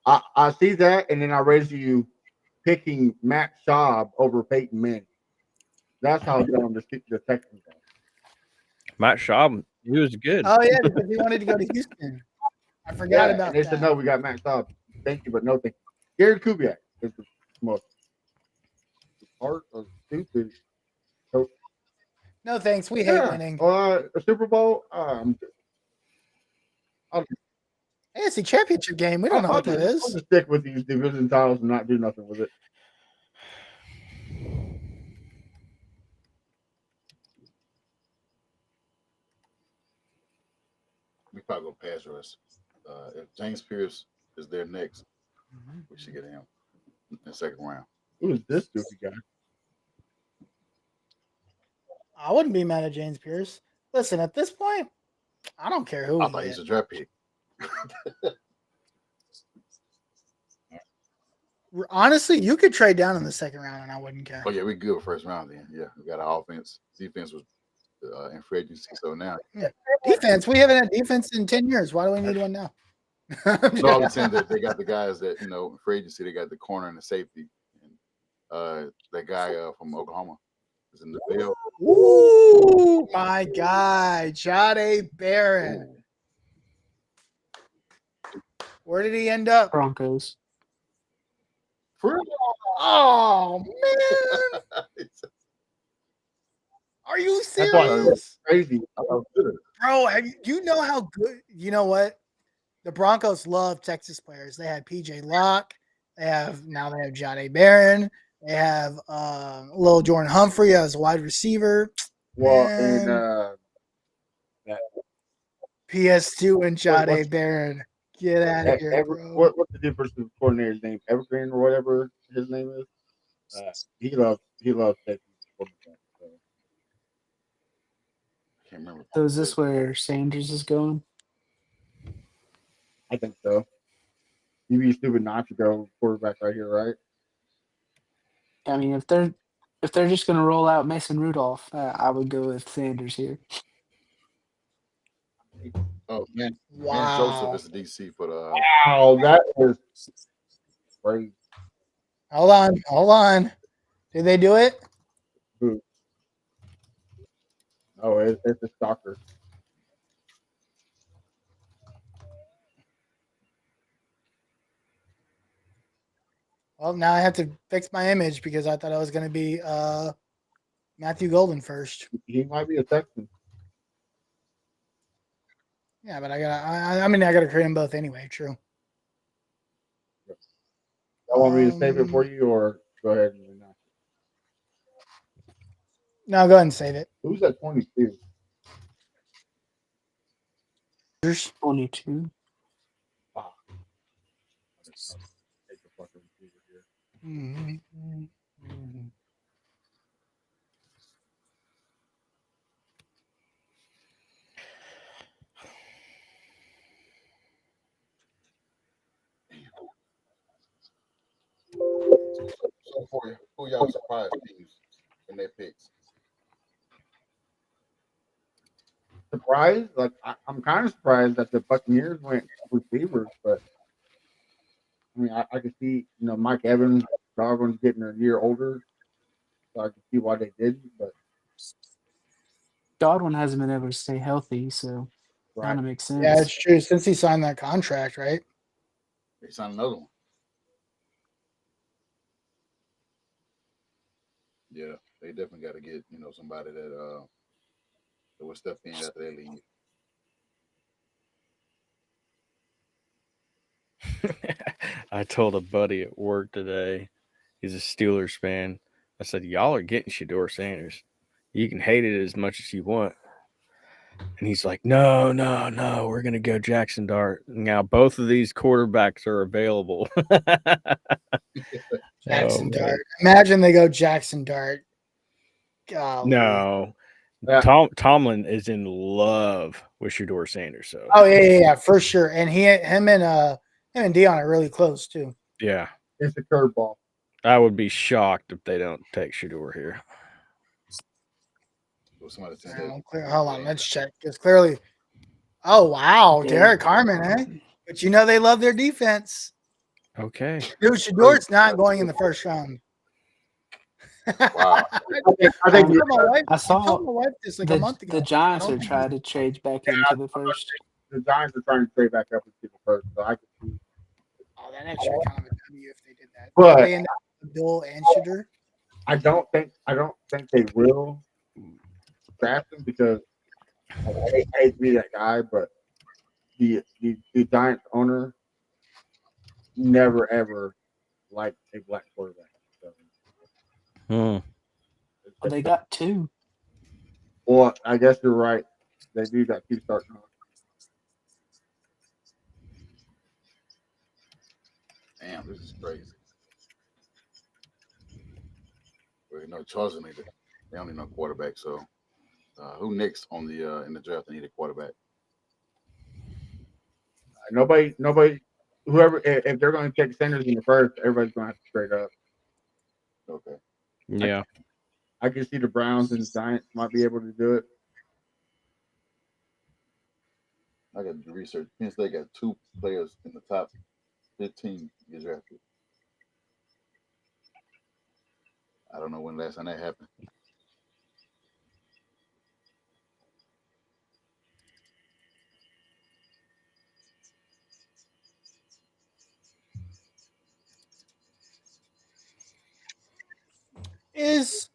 I see that, and then I raise you picking Matt Schaub over Peyton Manning. That's how dumb the Texans are. Matt Schaub, he was good. Oh yeah, because he wanted to go to Houston. I forgot about and they that. said no, we got Matt Schaub. Thank you, but no thank you. Gary Kubiak is the most part of stupid. So, No thanks. We hate winning. A Super Bowl. AFC Championship game. We don't know what that is. I'll just stick with these division titles and not do nothing with it. We probably go pass rush. If James Pierce is there next, we should get him in the second round. Who is this goofy guy? I wouldn't be mad at James Pierce. Listen, at this point, I don't care who. I thought he's a draft pick. Honestly, you could trade down in the second round, and I wouldn't care. Oh yeah, we're good first round then. Yeah, we got our offense. Defense was in free agency, so now defense. We haven't had defense in 10 years. Why do we need one now? No, I'm saying that they got the guys that in free agency. They got the corner and the safety, and that guy from Oklahoma is in the field. Ooh, my guy, Jade Barron. Ooh. Where did he end up? Broncos. Oh man! Are you serious? Crazy, bro. You know how good? You know what? The Broncos love Texas players. They had PJ Locke. They have Jade Barron. They have little Jordan Humphrey as a wide receiver. Well, and PS2 and Jade what's- Barron. Get out of here, bro. What's the difference of coordinator's name? Evergreen or whatever his name is. He loves safety. So. I can't remember. So is this where Sanders is going? I think so. You'd be stupid not to go quarterback right here, right? I mean, if they're just gonna roll out Mason Rudolph, I would go with Sanders here. Oh man, Wow. Joseph is the DC for the. Wow, that is crazy. Hold on. Did they do it? Who? Oh, it's a stalker. Well, now I have to fix my image because I thought I was going to be Matthew Golden first. He might be a Texan. Yeah, but I gotta create them both anyway. True. I want me to save it for you, or go ahead and announce it. No, go ahead and save it. Who's at 22? 22. Wow. Take the fucking receiver here. Mm-hmm. So for you, who y'all surprised teams in their picks? Surprised? Like I'm kind of surprised that the Buccaneers went receivers, but I mean I can see Mike Evans, Darwin's getting a year older, so I can see why they didn't. But Godwin hasn't been able to stay healthy, so right. kind of makes sense. Yeah, it's true. Since he signed that contract, right? They signed another one. Yeah, they definitely got to get somebody that will step in after they leave. I told a buddy at work today, he's a Steelers fan. I said, y'all are getting Shador Sanders. You can hate it as much as you want. And he's like, no, we're going to go Jackson Dart. Now, both of these quarterbacks are available. Jackson Dart. Imagine they go Jackson Dart. Golly. No. Tomlin is in love with Shador Sanders. So. Oh, yeah, for sure. And him and Dion are really close, too. Yeah. It's a curveball. I would be shocked if they don't take Shador here. Hold on, let's check. Because clearly, oh wow, Derek Harmon, eh? But they love their defense. Okay. Dude, Shador's not going in the first round. Wow. I saw my wife this like a month ago. The Giants are trying to trade back into the first. The Giants are trying to trade back up into the first, so I can see. Oh, that actually kind of a W if they did that. But they end up with Bill and Shador. I don't think they will draft him because I hate to be that guy, but the Giants owner never ever liked a black quarterback. So. Well, they got two. Well, I guess you're right. They do got two starting on. Damn, this is crazy. Well, Charles they don't need no quarterback. So, who next on the in the draft? They need a quarterback. Nobody. Whoever, if they're going to take Sanders in the first, everybody's going to have to trade up. Okay. Yeah. I can see the Browns and the Giants might be able to do it. I got to do research. Penn State got two players in the top 15 get drafted. I don't know when last time that happened. Is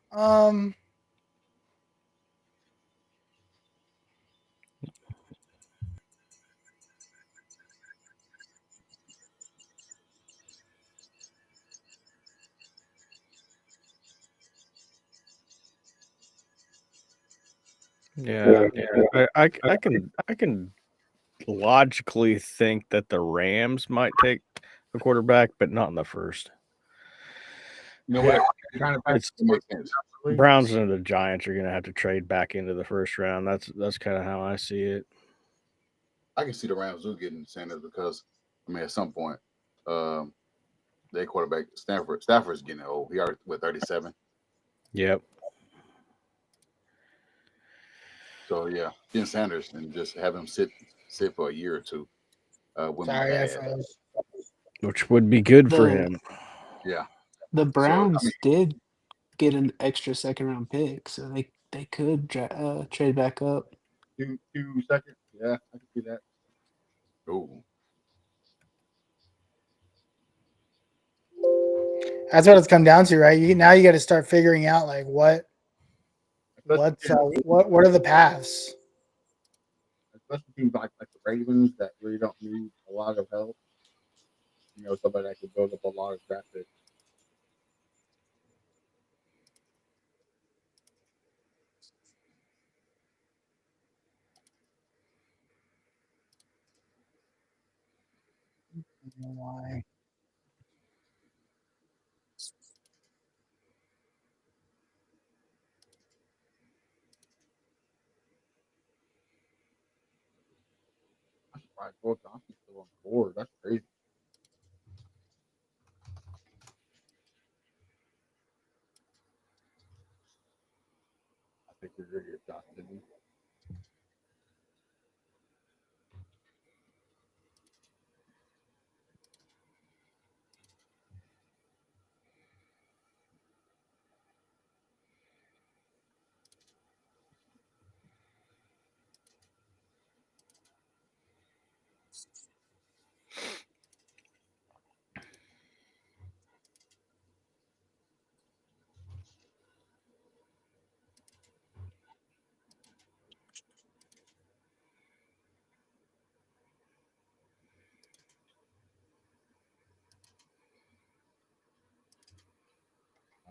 Yeah. I can logically think that the Rams might take a quarterback, but not in the first. You know what? It's makes sense. Browns and the Giants are going to have to trade back into the first round. That's kind of how I see it. I can see the Rams do getting Sanders because, I mean, at some point, their quarterback Stafford's getting old. He already 37. Yep. So yeah, getting Sanders and just have him sit for a year or two wouldn't Sorry, be I bad. froze. Which would be good for him. Yeah. The So Browns did get an extra second-round pick, so they could trade back up. 2 seconds. Yeah, I can see that. Ooh. That's what it's come down to, right? Now you got to start figuring out like what are the paths. Especially teams like the Ravens that really don't need a lot of help. You know, somebody that could build up a lot of draft picks. Why? I'm surprised Will Johnson's still on the board. That's crazy. I think you're going to get Johnson.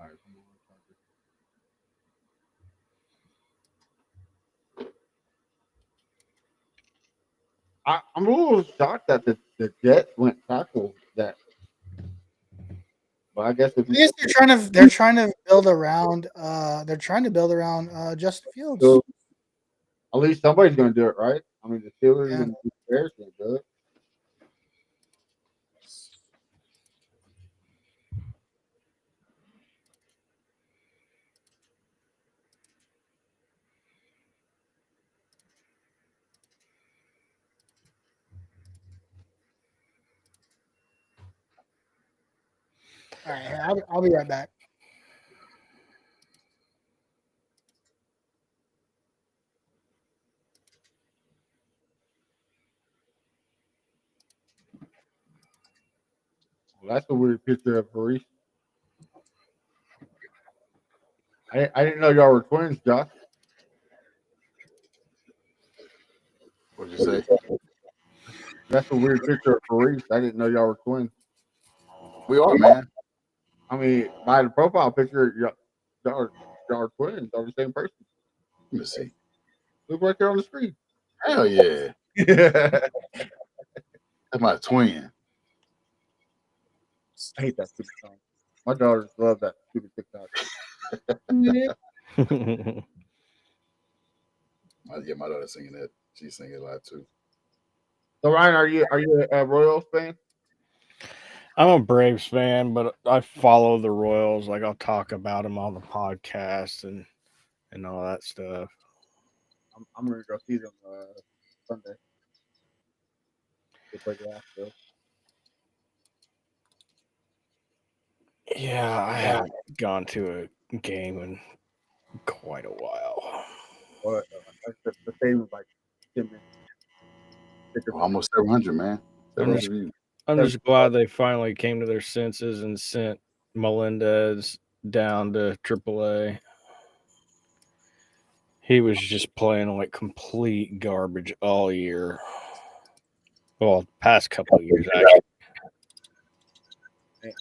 All right. I'm a little shocked that the Jets went tackle that. But I guess if I guess they're trying to build around Justin Fields. So, at least somebody's going to do it, right? I mean, the Steelers Yeah. and the Bears going to do it. All right, I'll be right back. Well, that's a weird picture of Paris. I didn't know y'all were twins, Josh. What'd you say? That's a weird picture of Paris. I didn't know y'all were twins. We are, man. I mean, by the profile picture, y'all are twins. Y'all the same person. Let me see. Look right there on the screen. Hell yeah. That's my twin. I hate that stupid song. My daughters love that stupid TikTok. Yeah, my daughter's singing that. She's singing it live too. So Ryan, are you a Royals fan? I'm a Braves fan, but I follow the Royals. Like I'll talk about them on the podcast and all that stuff. I'm gonna go see them Sunday. They play the Astros. Yeah, I haven't gone to a game in quite a while. But the same was like 10 minutes. Almost 700, man. I'm just glad they finally came to their senses and sent Melendez down to AAA. He was just playing like complete garbage all year. Well, past couple of years actually.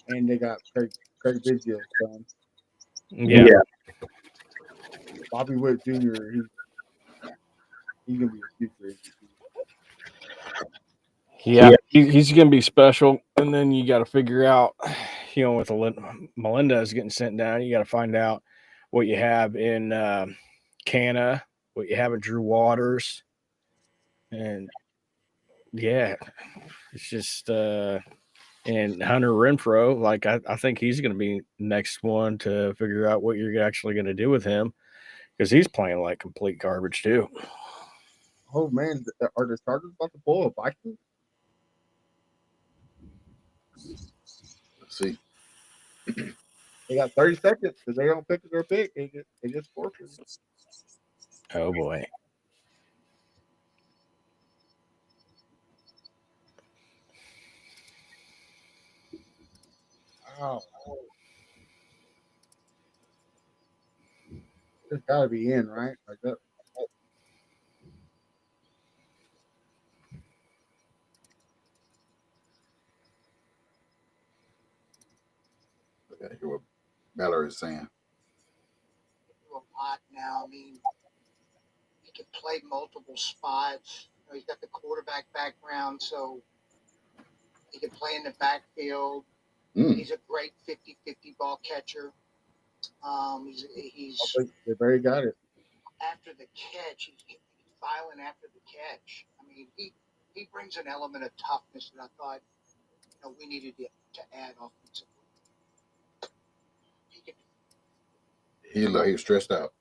And they got Craig Biggio's son. Yeah. Bobby Witt Jr. He's gonna be a future MVP. Yeah, he's going to be special. And then you got to figure out, with Melendez getting sent down, you got to find out what you have in Canna, what you have in Drew Waters. And yeah, it's just and Hunter Renfro, like I think he's going to be next one to figure out what you're actually going to do with him because he's playing like complete garbage too. Oh man, are the Chargers about to pull a Vikings? Let's see. They got 30 seconds. If they don't pick their pick, they just forfeit. Oh boy. Wow. It's got to be in, right? Like that. I hear what Mallory is saying. A lot now. I mean, he can play multiple spots. He's got the quarterback background, so he can play in the backfield. He's a great 50-50 ball catcher. He's They very got it. After the catch, he's filing after the catch. I mean, he brings an element of toughness that I thought we needed to add offensively. He was stressed out.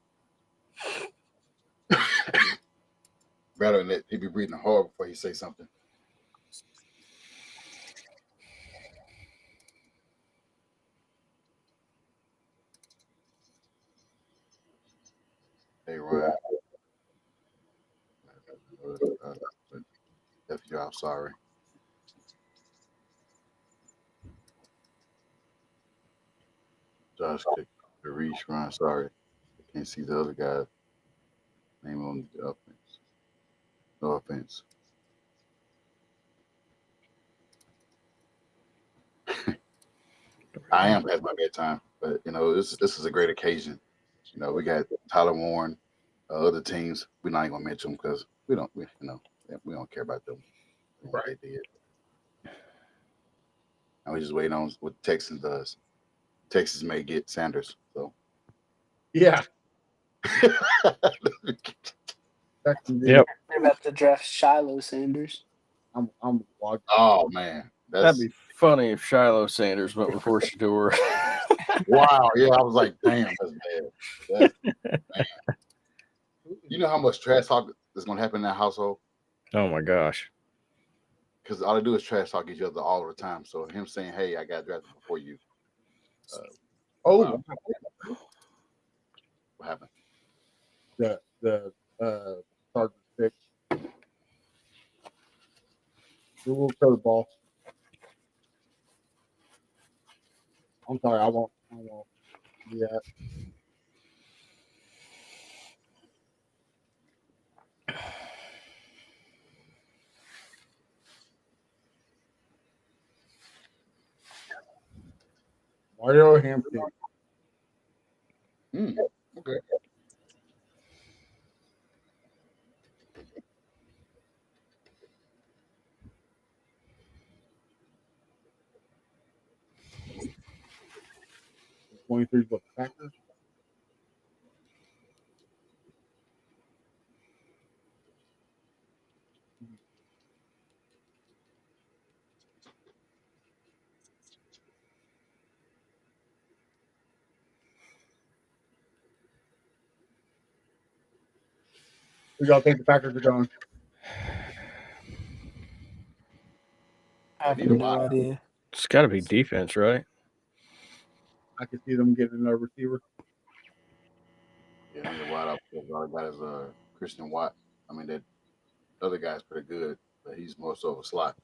Better than that, he'd be breathing hard before he say something. Hey, Ryan. I'm sorry. Josh kicked the reach, Ryan. Sorry. I can't see the other guy's name on the offense. No offense. I am past my bedtime, but this is a great occasion. We got Tyler Warren, other teams. We're not even gonna mention them because we don't care about them. What they did. And we're just waiting on what Texans does. Texas may get Sanders, so yeah. Yep. They're about to draft Shiloh Sanders. I'm Oh man, that'd be funny if Shiloh Sanders went with Horseshoe. Wow, yeah, I was like, damn, that's bad. Man. You know how much trash talk is going to happen in that household? Oh my gosh! Because all they do is trash talk each other all the time. So him saying, "Hey, I got drafted before you." Wow. What happened? The Chargers pick. Google curveball. I'm sorry, I won't do that. Mario Hampton. Okay. The 23 with the Packers. Who y'all think the Packers are going? I have no idea. It's got to be defense, right? I could see them getting a receiver. Yeah, I need a wide out. All I got is Christian Watt. I mean, that other guy's pretty good, but he's more so of a slot.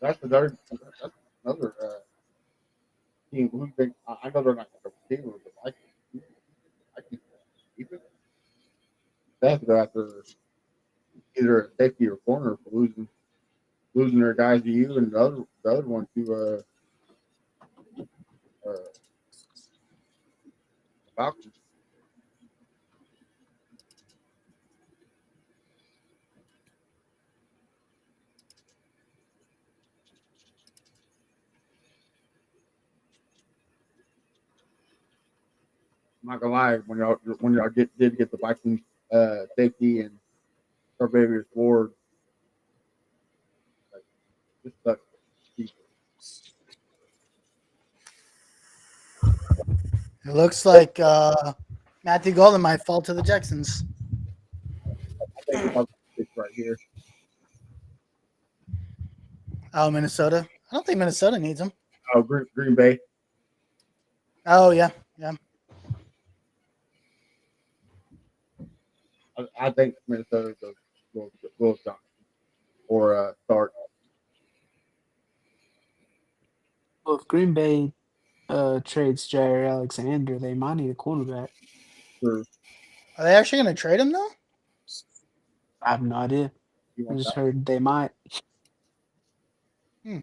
That's another team who think I know they're not going to receive the Vikings. I can keep it. They have to go after either a safety or corner for losing their guys to you, and the other one to Falcons. I'm not gonna lie, when y'all did get the Vikings safety and Tarvavius Ward, like, this sucks. It looks like Matthew Golden might fall to the Texans. I think it's right here. Oh, Minnesota. I don't think Minnesota needs him. Oh, Green Bay. Oh yeah, yeah. I think Minnesota will Johnson or Stark. Well, if Green Bay trades Jair Alexander, they might need a quarterback. Sure. Are they actually going to trade him though? I have no idea. I just heard they might. Hmm.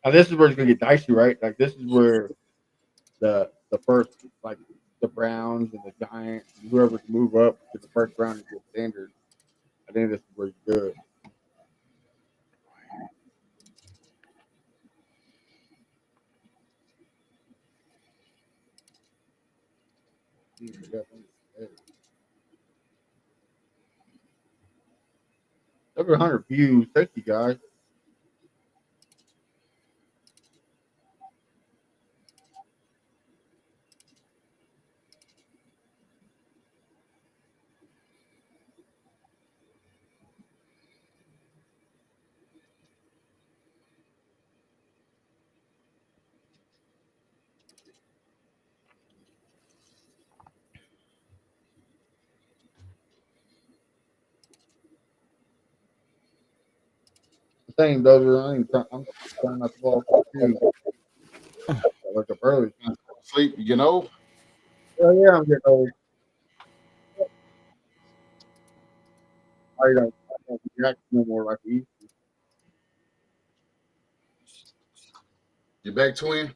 Now this is where it's gonna get dicey, right? Like this is where the first, like the Browns and the Giants, and whoever's move up to the first round and get standard. I think this is where you do it. Over 100 views. Thank you guys. The thing, though, I'm trying not to fall too. Like up early. Sleep, you know. Oh yeah, I'm getting old. I don't react no more like these. You back, twin?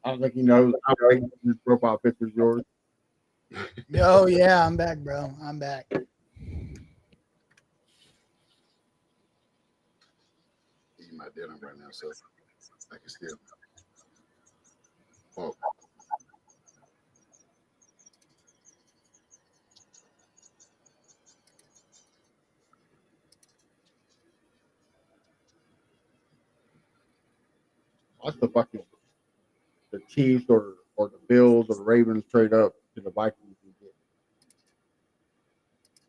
I don't think he knows. His profile picture is yours. Oh yeah, I'm back, bro. I'm back. Eating my dinner right now, so I can still. Oh. Watch the Chiefs or the Bills or the Ravens trade up to the Vikings and get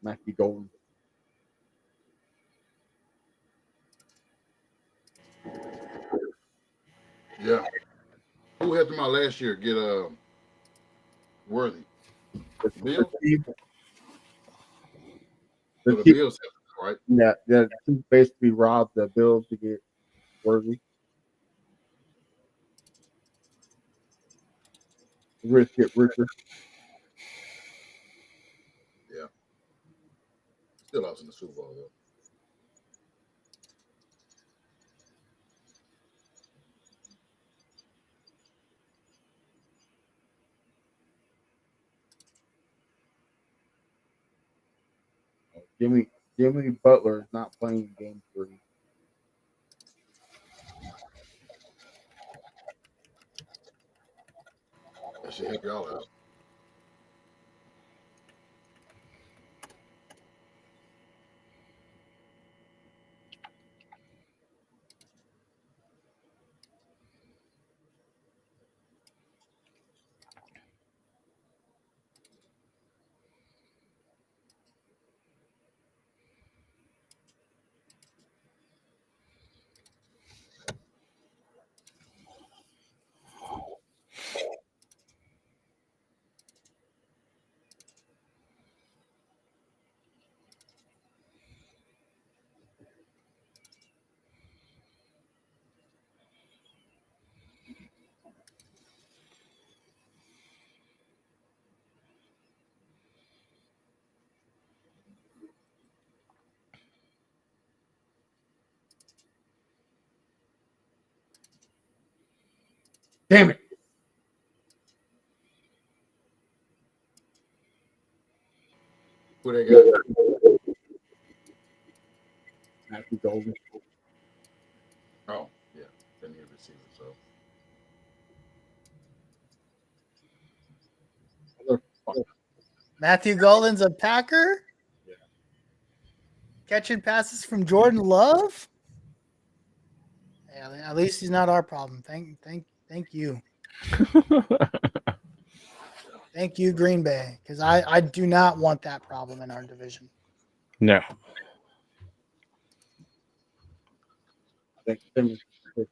Matthew Golden. Yeah. Who had them out last year? Get Worthy. The Bills. The Bills, right? Yeah, the Chiefs basically robbed the Bills to get Worthy. Risk get richer. Yeah. Still lost in the Super Bowl though. Jimmy Butler is not playing game 3. That should help y'all out. Damn it. Who they got? Matthew Golden. Oh, yeah. They need a receiver, so. Matthew Golden's a Packer. Yeah. Catching passes from Jordan Love. Yeah, at least he's not our problem. Thank you. Thank you, Green Bay, because I do not want that problem in our division. No. I think Simmons is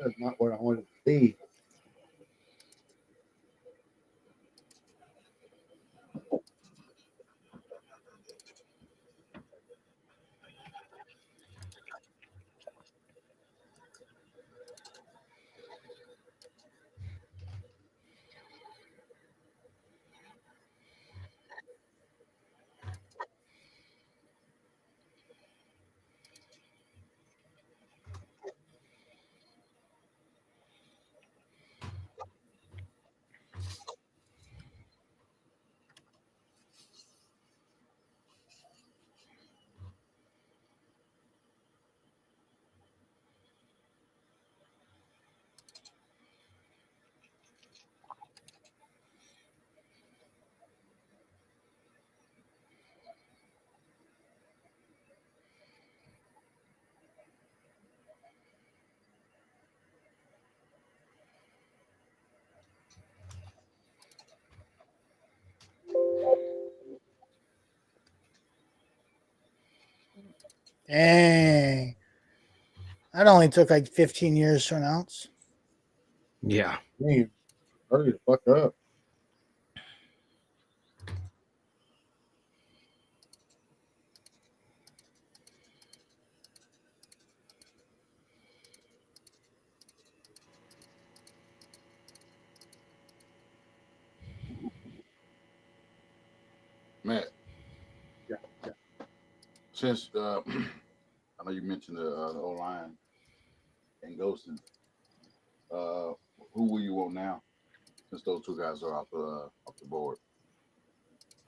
That's not what I wanted to see. Dang. That only took like 15 years to announce. Yeah. Man, hurry the fuck up. Matt, Yeah. since I know you mentioned the O line and Ghostin, who will you want now? Since those two guys are off the board.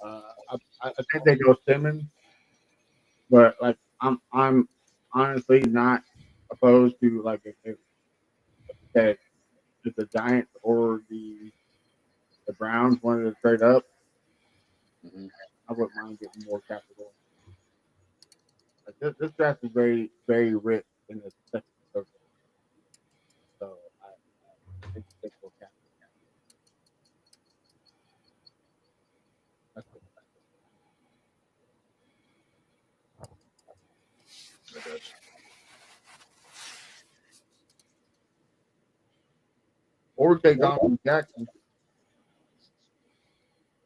I think they go Simmons, but like I'm honestly not opposed to like if that if the Giants or the Browns wanted to trade up, I wouldn't mind getting more capital. Like this draft is very very rich in the second and third, so I think they go capital. That's what I got you. Or take Donovan Jackson.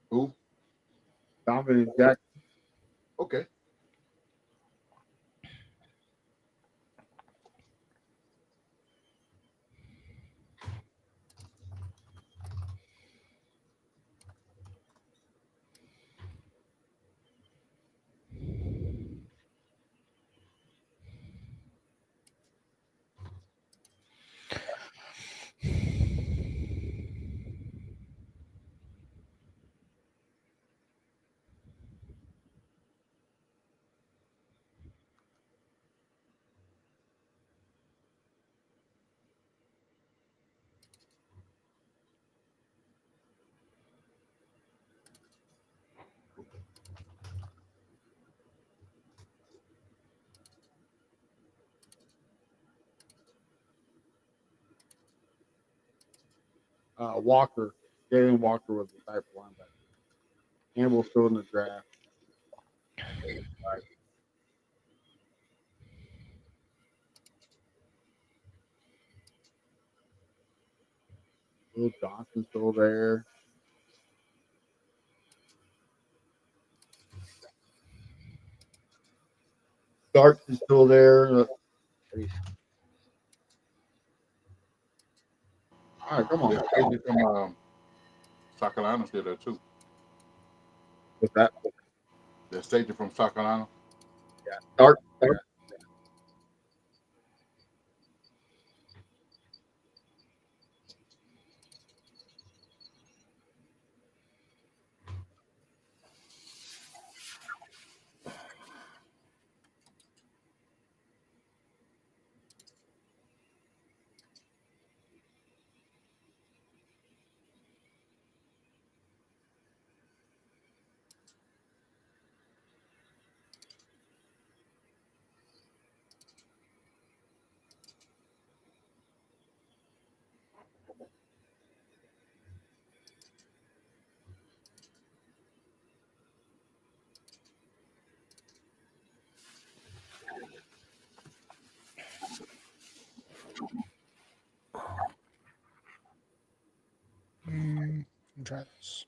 Who? Donovan Jackson. Okay. Walker, Jalen Walker was the type of linebacker. Campbell's still in the draft. Right. Will Johnson's still there. Starks is still there. All right, come on. Yeah, safety from South Carolina still there too. What's that? The safety from South Carolina. Yeah, Starks. Try this.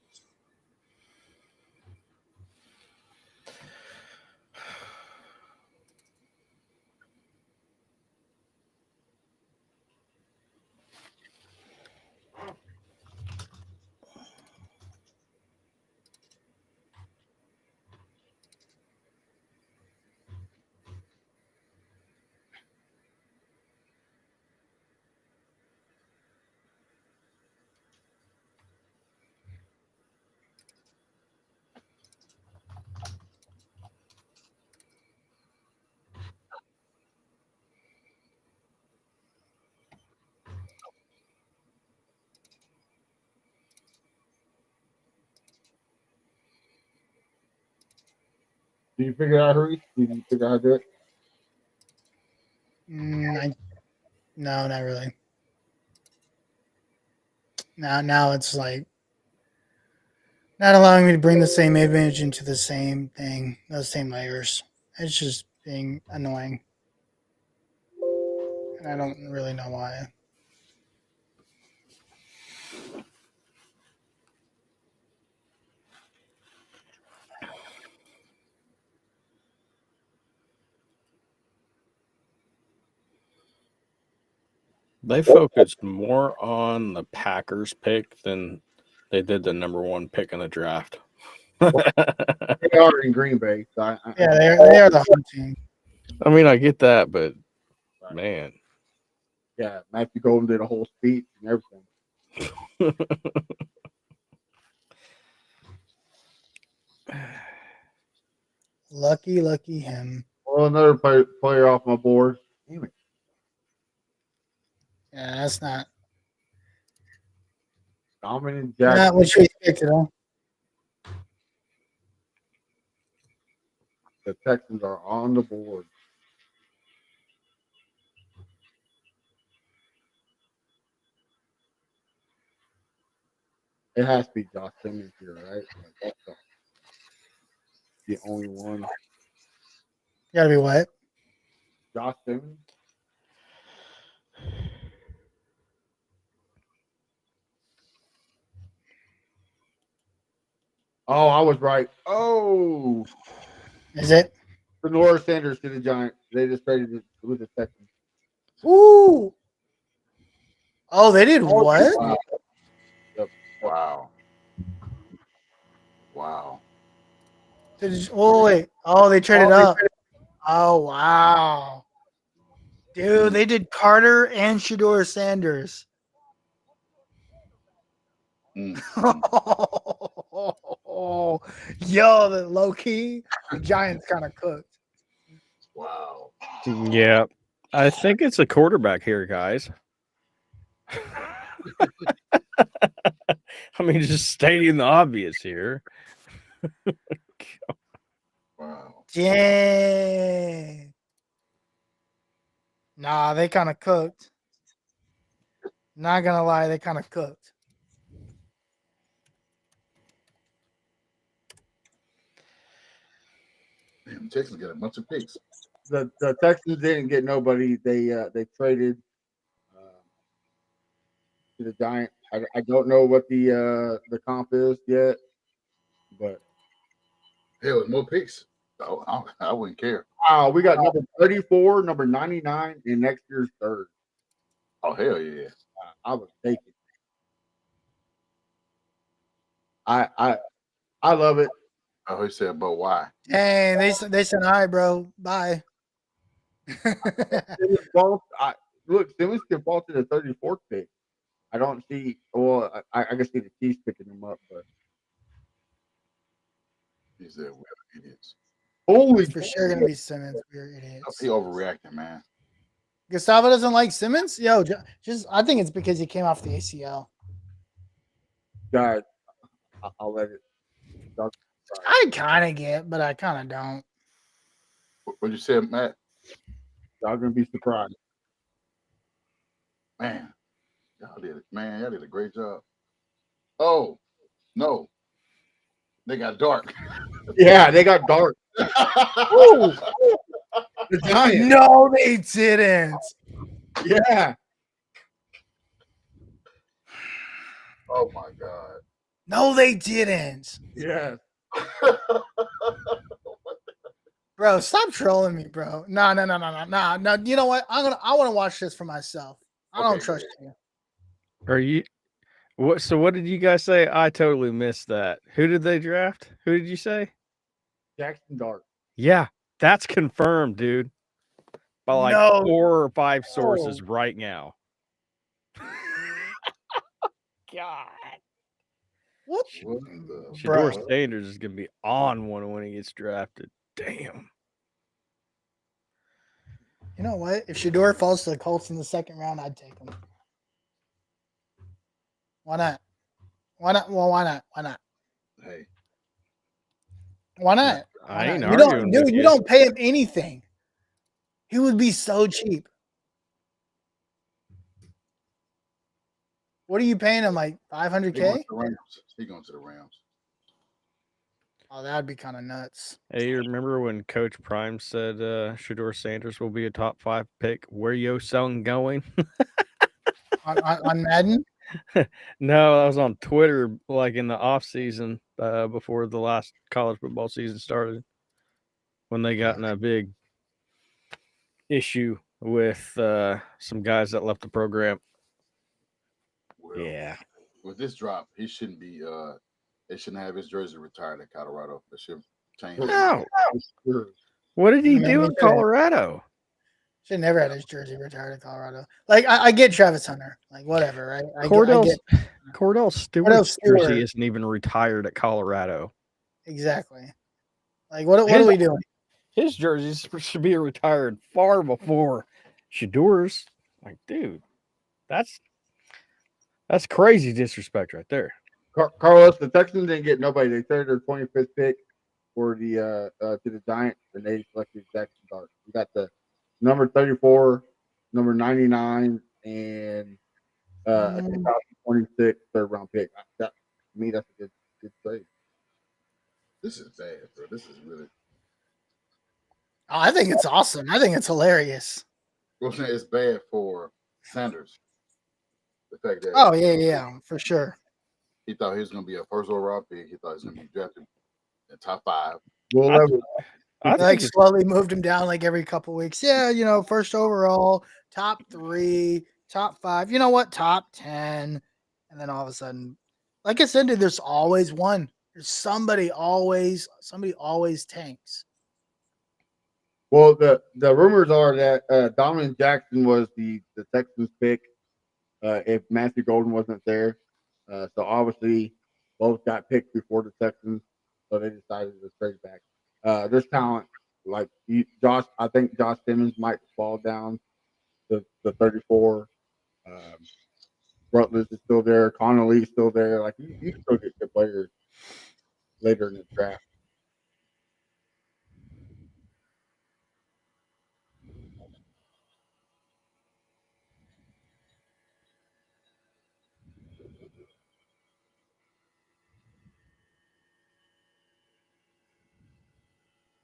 Did you figure out Hurry? Did you figure out how to do it? No, not really. Now it's like not allowing me to bring the same image into the same thing, those same layers. It's just being annoying. And I don't really know why. They focused more on the Packers pick than they did the number 1 pick in the draft. They are in Green Bay. So Yeah, they are the home team. I mean, I get that, but man. Yeah, Matthew Golden did a whole speech and everything. Lucky him. Well, another player off my board. Damn it. Yeah, that's not Dominic Jackson. not what you expected, huh? The Texans are on the board. It has to be Josh Simmons here, right? Like, that's the only one. Gotta be what? Josh Simmons. Oh, I was right. Oh, Is it? Sonora Sanders to the Giants. They just traded it with the Texans. Ooh. Oh, they did what? Wow. Yep. Wow. Wow. Wait. Oh, they traded up. Oh, wow. Dude, they did Carter and Shador Sanders. Oh, yo, the low key, the Giants kind of cooked. Wow. Yeah. I think it's a quarterback here, guys. I mean, just stating the obvious here. Wow. Dang. Nah, they kind of cooked. Not gonna lie, they kind of cooked. Damn, Texans got a bunch of picks. The Texans didn't get nobody. They traded to the Giants. I don't know what the comp is yet, but hell, more picks. I wouldn't care. We got number 34, number 99, and next year's third. Oh hell yeah! I would take it. I love it. Oh, he said, but why? Hey, they said hi, bro. Bye. Look, Simmons can fall to the 34th pick. I don't see. Well, I can see the Chiefs picking him up, but he said, "We're idiots." Holy, for sure gonna be Simmons. We're idiots. He overreacting, man. Gustavo doesn't like Simmons. Yo, just I think it's because he came off the ACL. God, I'll let it. I kind of get, but I kind of don't. What'd you say, Matt? Y'all gonna be surprised. Man, y'all did it. Man, y'all did a great job. Oh no, they got dark. Yeah, they got dark. Ooh. The Giants. No, they didn't. Yeah. Oh my god. No, they didn't. Yeah. Bro, stop trolling me, bro. No. You know what? I want to watch this for myself. I don't trust you. Are you what? So what did you guys say? I totally missed that. Who did they draft? Who did you say? Jackson Dart. Yeah, that's confirmed, dude. By like No. 4 or 5 sources right now. God. What? Shador Sanders is gonna be on one when he gets drafted. Damn. You know what? If Shador falls to the Colts in the second round, I'd take him. Why not? Why not? Well, why not? Why not? Hey. Why not? I ain't You arguing don't, with dude. You you. don't pay him anything. He would be so cheap. What are you paying him? Like $500K? He going to the Rams. Oh, that'd be kind of nuts. Hey, you remember when Coach Prime said Shador Sanders will be a top 5 pick? Where your son going? on Madden? No, that was on Twitter, like in the off season, before the last college football season started, when they got in a big issue with some guys that left the program. Well, yeah. With this drop, he shouldn't be. They shouldn't have his jersey retired at Colorado. They should change. No. What did he do in Colorado? Should never had his jersey retired in Colorado. Like I get Travis Hunter, like whatever, right? Cordell Stewart's jersey isn't even retired at Colorado. Exactly. Like what are we doing? His jerseys should be retired far before Shador's. Like, dude, that's crazy disrespect right there. Carlos, the Texans didn't get nobody. They traded their 25th pick for the to the Giants, and they selected Jackson Dart. We got the number 34, number 99, and a 2026 third round pick. To me, that's a good trade. This is bad, bro. This is really. Oh, I think it's awesome. I think it's hilarious. Well, it's bad for Sanders. The fact that. Oh yeah, for sure. He thought he was going to be a first overall pick. He thought he was going to be drafted in the top 5. I like slowly moved him down like every couple weeks. Yeah, first overall, top 3, top 5. You know what? Top 10. And then all of a sudden, like I said, dude, there's always one. There's somebody always tanks. Well, the rumors are that Donovan Jackson was the Texans pick if Matthew Golden wasn't there. So obviously, both got picked before the Texans, so they decided to trade back. There's talent like Josh. I think Josh Simmons might fall down to 34. Rutledge is still there. Connolly is still there. Like you still get good players later in the draft.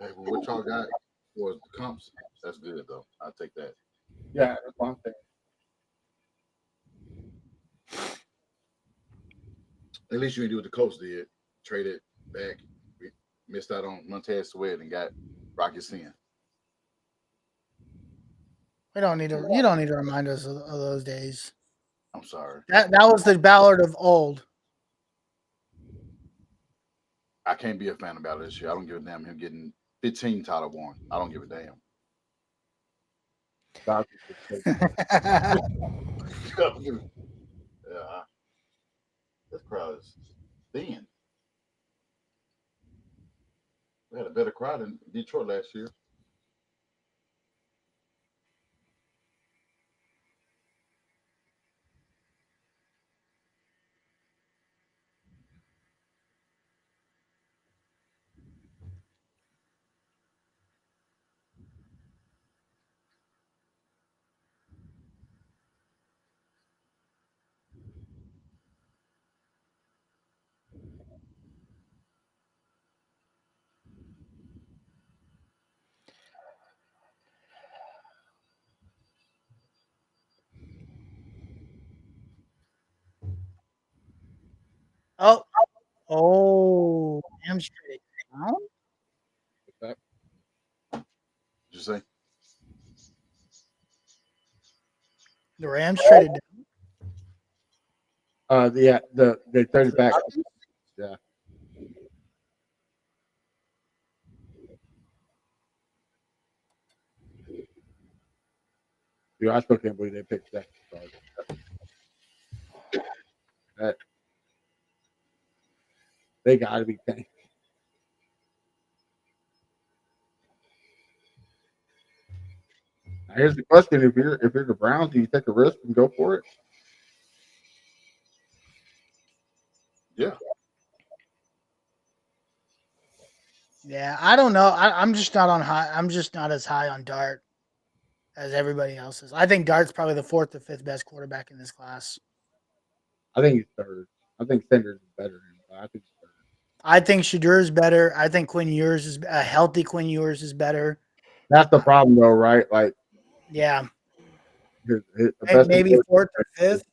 Hey, well, what y'all got was the comps. That's good though. I'll take that. Yeah, that's what I'm saying. At least you didn't do what the Colts did. Traded back. We missed out on Montez Sweat and got Rocky Sin. We don't need to. You don't need to remind us of those days. I'm sorry. That was the Ballard of old. I can't be a fan about it this year. I don't give a damn him getting 15 Tyler Warren. I don't give a damn. Yeah, this crowd is thin. We had a better crowd in Detroit last year. Oh, hamstring. Huh? What's that? Did you say? The Rams traded down. Yeah, they traded back. Yeah. Dude, I still can't believe they picked that. That they got to be tanking. Now, here's the question: if you're the Browns, do you take a risk and go for it? Yeah. Yeah, I don't know. I'm just not on high. I'm just not as high on Dart as everybody else is. I think Dart's probably the fourth or fifth best quarterback in this class. I think he's third. I think Sanders is better than him, but I think he's third. I think Shadur is better. I think Quinn Ewers is a healthy Quinn Ewers is better. That's the problem, though, right? Like, yeah, the best maybe fourth or fifth.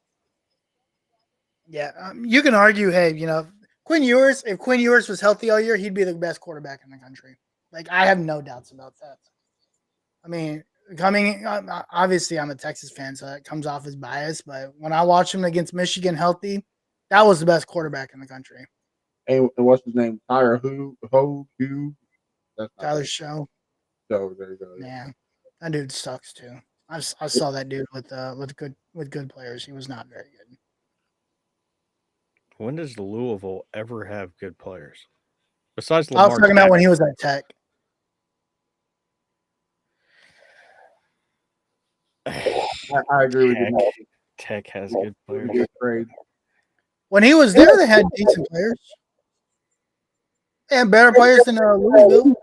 Yeah, you can argue. Hey, Quinn Ewers. If Quinn Ewers was healthy all year, he'd be the best quarterback in the country. Like, I have no doubts about that. I mean, obviously, I'm a Texas fan, so that comes off as bias. But when I watched him against Michigan healthy, that was the best quarterback in the country. And what's his name? Tyler Ho. That's Tyler Show. So there you go. Yeah, that dude sucks too. I saw that dude with good players. He was not very good. When does Louisville ever have good players? Besides I was Lamar talking about when he was at Tech. I agree with you. Tech has good players. When he was there, they had decent players. They had better players than Louisville.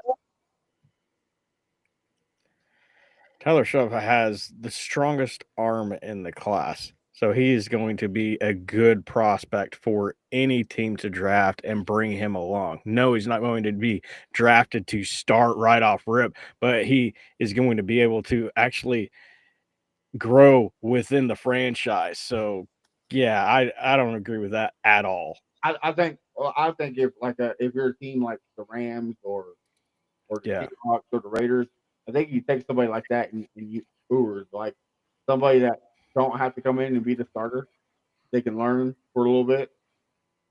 Tyler Shuff has the strongest arm in the class. So he is going to be a good prospect for any team to draft and bring him along. No, he's not going to be drafted to start right off rip, but he is going to be able to actually grow within the franchise. So, yeah, I don't agree with that at all. I think if you're a team like the Rams or the Seahawks or the Raiders, I think you take somebody like that and you Brewers, like somebody that don't have to come in and be the starter. They can learn for a little bit,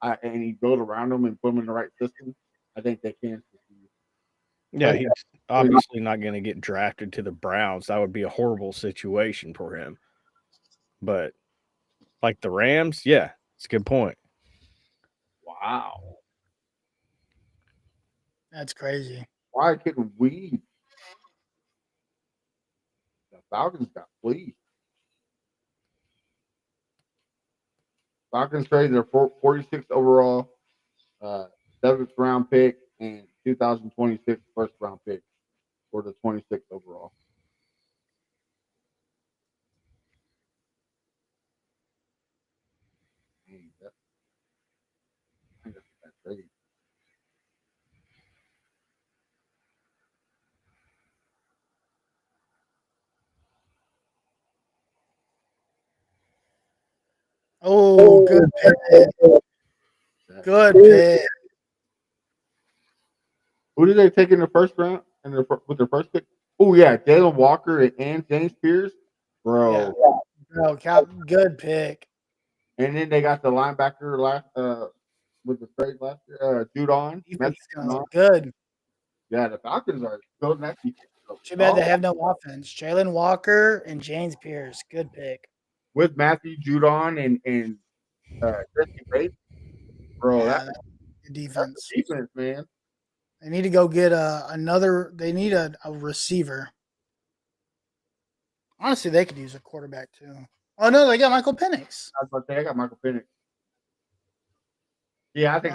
and you build around them and put them in the right system. I think they can succeed. Yeah, he's obviously not going to get drafted to the Browns. That would be a horrible situation for him. But like the Rams, yeah, it's a good point. Wow. That's crazy. Why couldn't we? The Falcons got fleeced. Falcons traded their 46th overall, 7th round pick, and 2026 first round pick for the 26th overall. That's trade. Oh, good pick. Good pick. Who did they take in the first round and with their first pick? Oh yeah, Jalen Walker and James Pierce, bro. No, good pick. And then they got the linebacker last with the trade last year, Judon. Defense is gonna look good. Yeah, the Falcons are building that defense. Too bad they have no offense. Jalen Walker and James Pierce. Good pick. With Matthew Judon and Jesse Bates, bro. Yeah, That's good defense. defense, man. They need to go get another. They need a receiver. Honestly, they could use a quarterback too. Oh no, they got Michael Penix. I was about to say I got Michael Penix. Yeah, I think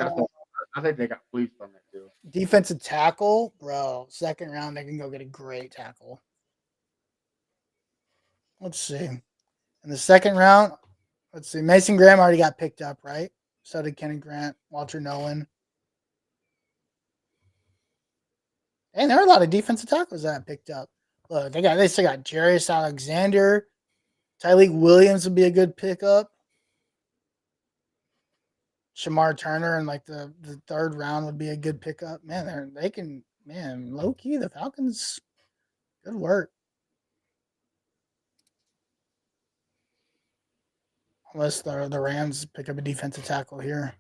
I think they got fleeced on that too. Defensive tackle, bro. Second round, they can go get a great tackle. Let's see. In the second round, let's see. Mason Graham already got picked up, right? So did Kenny Grant, Walter Nolan. And there are a lot of defensive tackles that picked up. Look, they still got Jarius Alexander. Tyleek Williams would be a good pickup. Shamar Turner in like the third round would be a good pickup. Man, they can low key, the Falcons, good work. Unless the Rams pick up a defensive tackle here.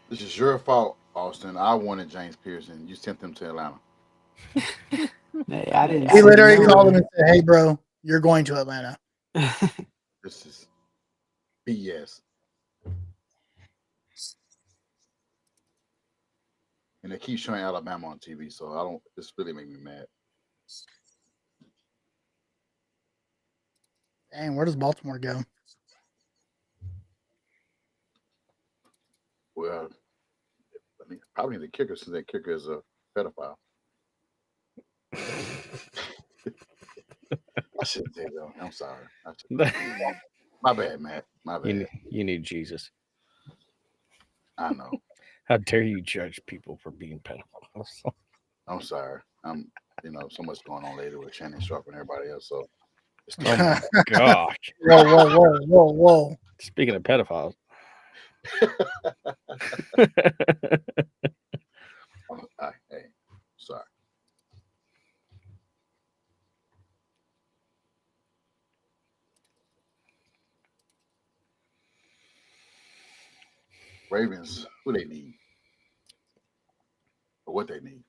This is your fault, Austin. I wanted James Pearson. You sent them to Atlanta. Hey, I didn't. He literally called him and said, "Hey, bro, you're going to Atlanta." This is BS. And they keep showing Alabama on TV, so I don't. This really make me mad. Dang, where does Baltimore go? Well, I mean, probably the kicker, since that kicker is a pedophile. I shouldn't say that. I'm sorry. My bad, Matt. My bad. You need Jesus. I know. How dare you judge people for being pedophiles? I'm sorry. I'm, so much going on later with Shannon Sharp and everybody else. So, oh my gosh! Whoa! Speaking of pedophiles, hey, sorry. Ravens, who they need, or what they need.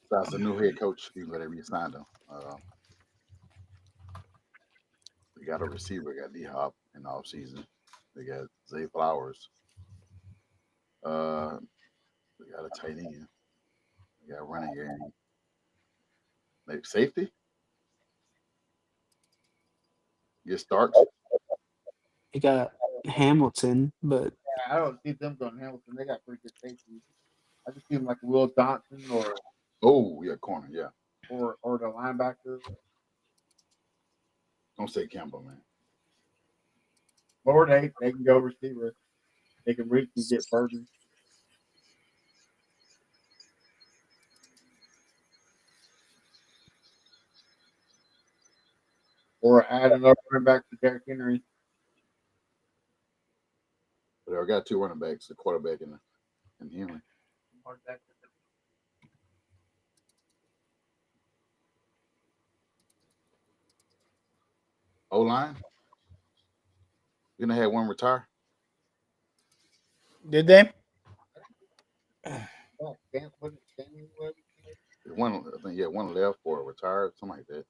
Besides the new head coach, even though they re-signed him. They got a receiver, got D-Hop in the offseason. They got Zay Flowers. They got a tight end. They got a running game. Maybe safety? Get Starks. You got Hamilton, but I don't see them going Hamilton. They got pretty good safety. I just see them like Will Johnson or corner, yeah. Or the linebacker. Don't say Campbell, man. Or they can go receiver. They can reach and get Burton. Or add another running back to Derrick Henry. But I got two running backs, the quarterback and Henry. O-line? You're going to have one retire? Did they? One, I think, one left or retired, something like that.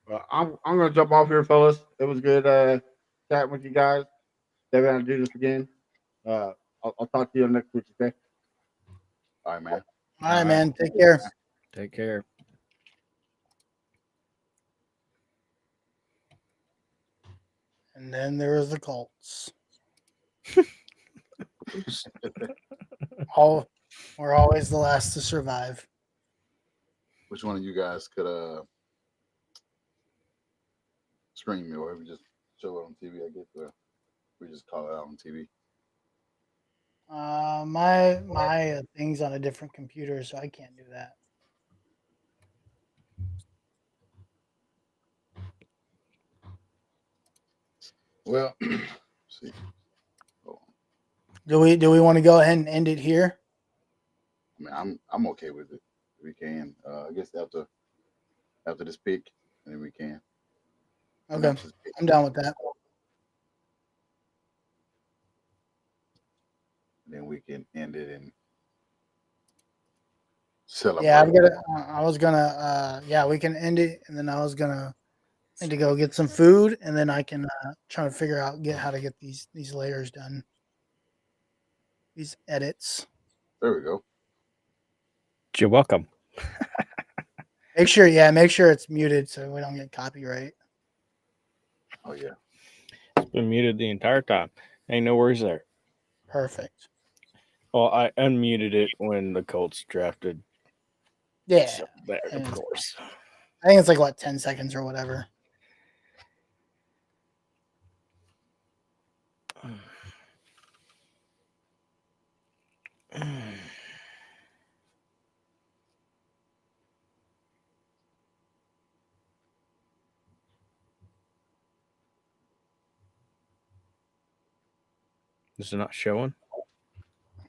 Well, I'm gonna jump off here, fellas. It was good chatting with you guys. They're gonna do this again. I'll talk to you next week. Okay. All right, man. All right, man. Take care. Take care. And then there was the Colts. We're always the last to survive. Which one of you guys could screen me, or we just show it on TV? I guess, or we just call it out on TV. My thing's on a different computer, so I can't do that. Well, see. Do we want to go ahead and end it here? I mean, I'm okay with it. We can. I guess after this pick, and then we can. Okay, I'm down with that. Then we can end it and celebrate. Yeah, I was gonna. Yeah, we can end it, and then I was gonna need to go get some food, and then I can try to figure out how to get these layers done. These edits. There we go. You're welcome. Make sure it's muted so we don't get copyright. Oh yeah. It's been muted the entire time. Ain't no worries there. Perfect. Well, I unmuted it when the Colts drafted. Yeah. So there, of course. I think it's like what 10 seconds or whatever. Is it not showing?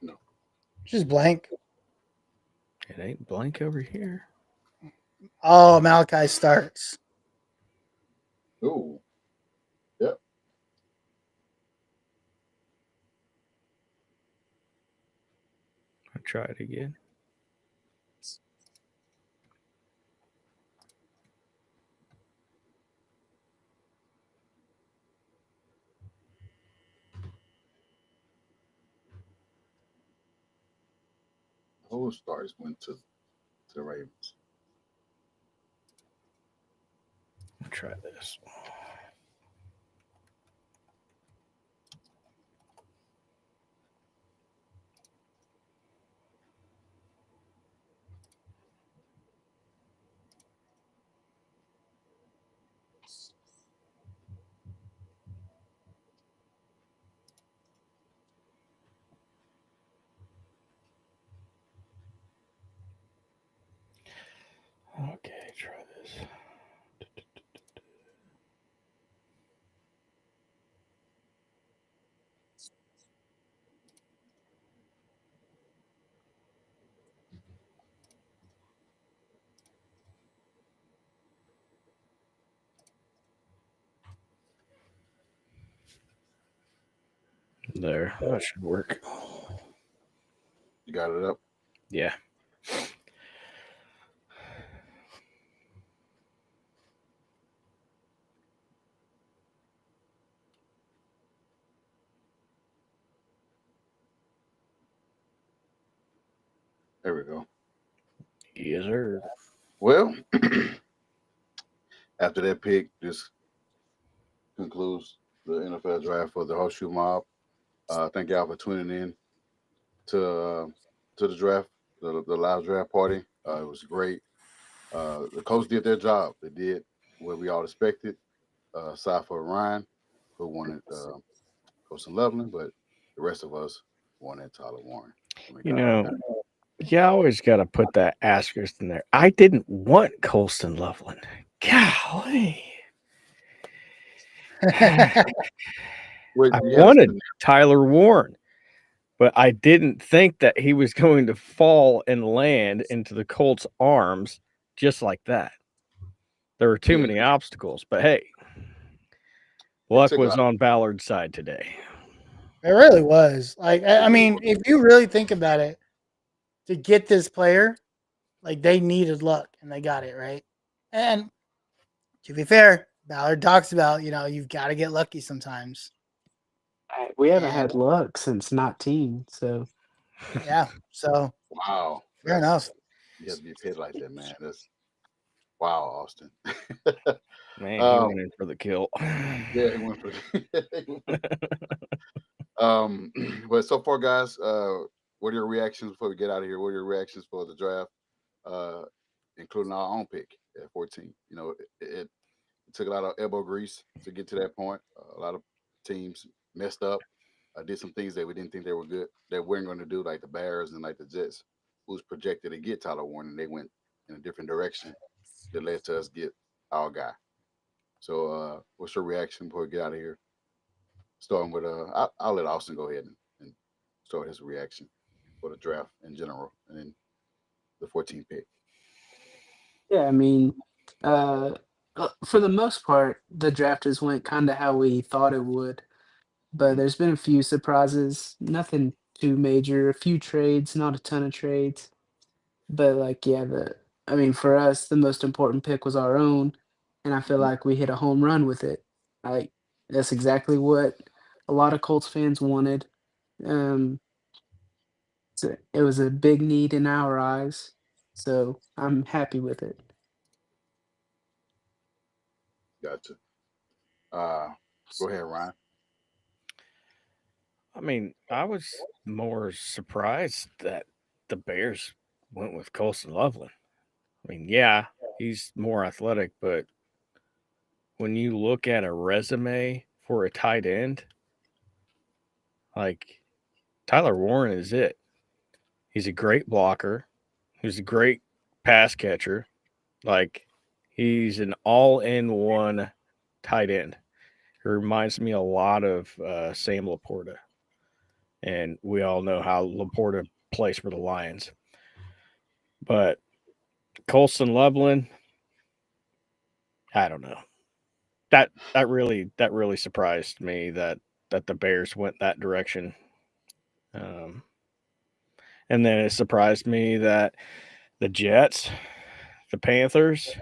No. It's just blank. It ain't blank over here. Oh, Malachi starts. Ooh. Yep. I'll try it again. The whole stars went to the Ravens. I'll try this. Okay, try this. There, that should work. You got it up? Yeah. There we go. Yes, sir. Well, after that pick, this concludes the NFL draft for the Horseshoe Mob. Thank y'all for tuning in to the draft, the live draft party. It was great. The Colts did their job. They did what we all expected, aside for Ryan, who wanted Colson Loveland, but the rest of us wanted Tyler Warren. You know, you always got to put that asterisk in there. I didn't want Colston Loveland. Golly. I wanted Tyler Warren, but I didn't think that he was going to fall and land into the Colts' arms just like that. There were too many obstacles, but hey, luck was on Ballard's side today. It really was. Like, I mean, if you really think about it, to get this player, like they needed luck and they got it, right? And to be fair, Ballard talks about, you've got to get lucky sometimes. We haven't had luck since 19, so yeah. So Wow. Fair enough. You have to be paid like that, man. That's wow, Austin. Man, he went in for the kill. Yeah, he went for but so far, guys, what are your reactions before we get out of here? What are your reactions for the draft, including our own pick at 14? You know, it took a lot of elbow grease to get to that point. A lot of teams messed up, did some things that we didn't think they were good, that weren't going to do, like the Bears and like the Jets, who's projected to get Tyler Warren, and they went in a different direction that led to us get our guy. So, what's your reaction before we get out of here? Starting with I'll let Austin go ahead and start his reaction for the draft in general, and then the 14th pick. Yeah, I mean, uh, for the most part, the draft just went kind of how we thought it would. But there's been a few surprises, nothing too major, a few trades, not a ton of trades. But like, yeah, I mean, for us, the most important pick was our own, and I feel Mhm. like we hit a home run with it. Like, that's exactly what a lot of Colts fans wanted. Um, so it was a big need in our eyes, so I'm happy with it. Gotcha. Go ahead, Ryan. I mean, I was more surprised that the Bears went with Colson Loveland. I mean, yeah, he's more athletic, but when you look at a resume for a tight end, like Tyler Warren is it. He's a great blocker. He's a great pass catcher. Like he's an all-in-one tight end. He reminds me a lot of Sam Laporta, and we all know how Laporta plays for the Lions. But Colson Loveland, I don't know. That really surprised me that the Bears went that direction. Um, and then it surprised me that the Jets, the Panthers,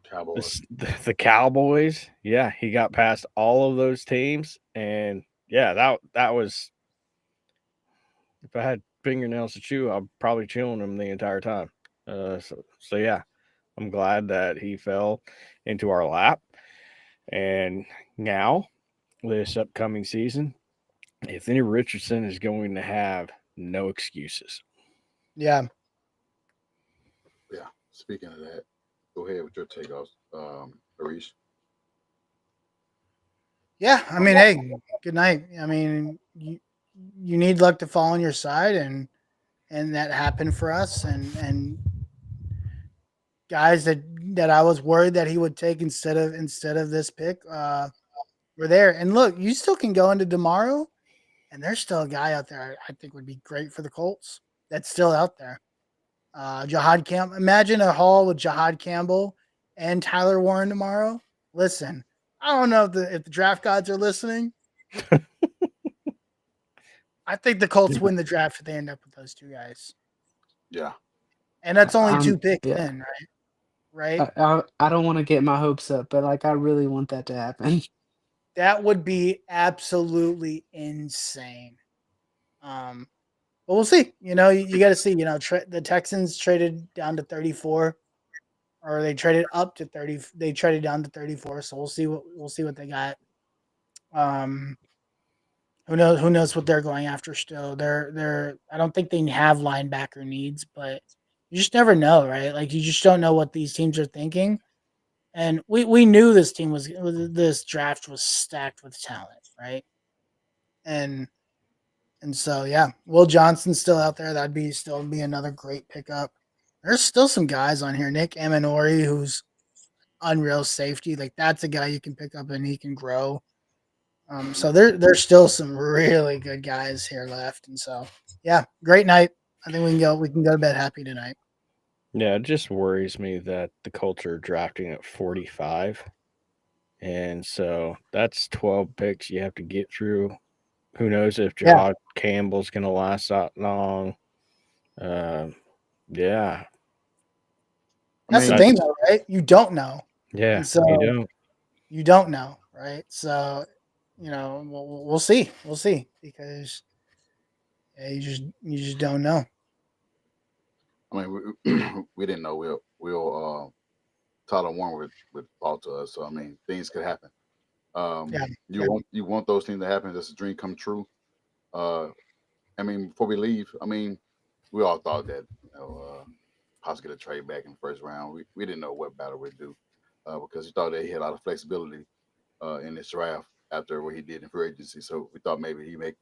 Cowboys. the Cowboys, yeah, he got past all of those teams, and yeah, that was. If I had fingernails to chew, I'd probably chewing them the entire time. So yeah, I'm glad that he fell into our lap, and now this upcoming season, Anthony Richardson is going to have no excuses. Yeah. Yeah. Speaking of that, go ahead with your takeoffs, Harish. Yeah. I mean, hey, good night. I mean, you need luck to fall on your side, and that happened for us. And guys that I was worried that he would take instead of this pick, were there. And look, you still can go into tomorrow, and there's still a guy out there I think would be great for the Colts. That's still out there. Jahad Campbell. Imagine a haul with Jahad Campbell and Tyler Warren tomorrow. Listen, I don't know if the draft gods are listening. I think the Colts win the draft if they end up with those two guys. Yeah. And that's only two picks Yeah. in, right? I don't want to get my hopes up, but like I really want that to happen. That would be absolutely insane. But we'll see. You know, you got to see. You know, the Texans traded down to 34, or they traded up to 30. They traded down to 34. So we'll see what they got. Um, who knows what they're going after still. They're I don't think they have linebacker needs, but you just never know, right? Like you just don't know what these teams are thinking. And we knew this draft was stacked with talent, right? And so yeah, Will Johnson's still out there. That'd be still be another great pickup. There's still some guys on here. Nick Amenori, who's unreal safety. Like that's a guy you can pick up and he can grow. So there's still some really good guys here left. And so yeah, great night. I think we can go to bed happy tonight. Yeah, it just worries me that the Colts are drafting at 45. And so that's 12 picks you have to get through. Who knows if Yeah. Jahad Campbell's going to last that long? Yeah. That's the thing, though, right? You don't know. Yeah, And so you don't know, right? So, we'll see. We'll see because you just don't know. I mean, we didn't know Will Tyler Warren would fall to us. So I mean, things could happen. You want those things to happen. Just a dream come true. I mean, before we leave, I mean, we all thought that Hawks get a trade back in the first round. We didn't know what battle would do because we thought that he had a lot of flexibility in this draft after what he did in free agency. So we thought maybe he make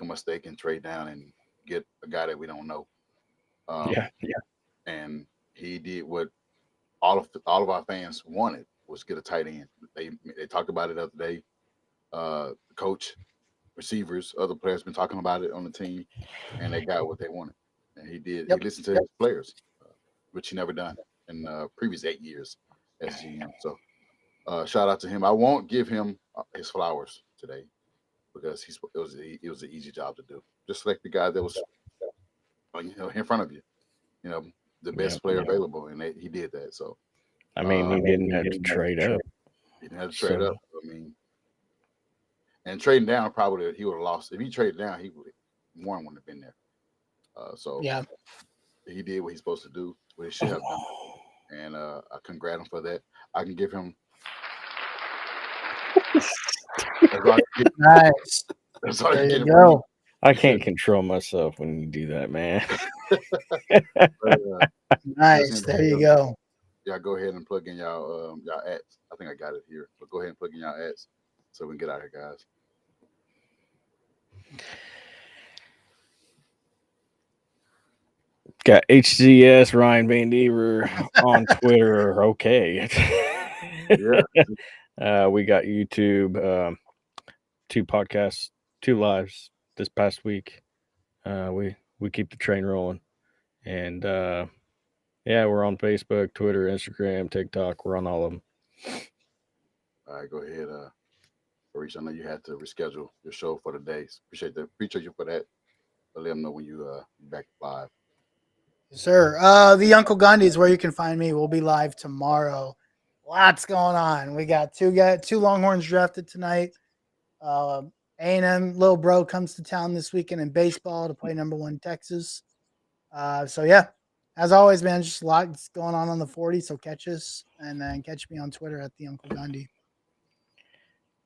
a mistake and trade down and get a guy that we don't know. Yeah. And he did what all of our fans wanted, was get a tight end. They talked about it the other day. The coach, receivers, other players been talking about it on the team, and they got what they wanted. And he did. He listened to his players, which he never done in previous 8 years as GM. So shout out to him. I won't give him his flowers today because it was an easy job to do. Just select the guy that was in front of you, the best player available, and he did that. So I mean, he didn't have to trade up. He didn't have to trade up. I mean, and trading down, probably he would have lost. If he traded down, Warren wouldn't have been there. So he did what he's supposed to do, what he should have done, and I congratulate him for that. I can give him. Nice. There you go. I can't control myself when you do that, man. Nice. There you go. Yeah, go ahead and plug in y'all ads. I think I got it here, but go ahead and plug in y'all ads so we can get out here, guys. Got HCS Ryan Van Dever on Twitter. Okay. We got YouTube, 2 podcasts, 2 lives this past week. We keep the train rolling, and we're on Facebook, Twitter, Instagram, TikTok. We're on all of them. All right, go ahead, Harish. I know you had to reschedule your show for the day. Appreciate you for that. But let them know when you back live. Yes, sir. The Uncle Gandhi is where you can find me. We'll be live tomorrow. Lots going on. We got 2 Longhorns drafted tonight. A&M little bro comes to town this weekend in baseball to play #1 Texas. So yeah, as always, man, just a lot going on the 40. So catch us and then catch me on Twitter at the Uncle Gandhi.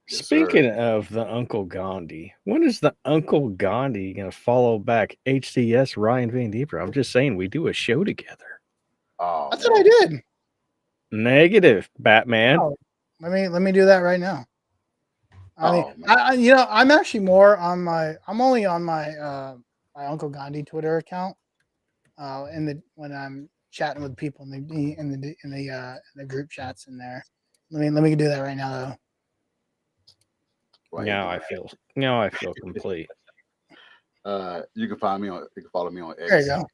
Yes, Speaking of the Uncle Gandhi, when is the Uncle Gandhi going to follow back HCS Ryan Van Dever? I'm just saying we do a show together. Oh, that's what I did. Negative, Batman. Oh, let me do that right now. I'm actually more on I'm only on my my Uncle Gandhi Twitter account. When I'm chatting with people in the group chats in there. Let me do that right now though. Now I feel complete. You can follow me on X. There you go.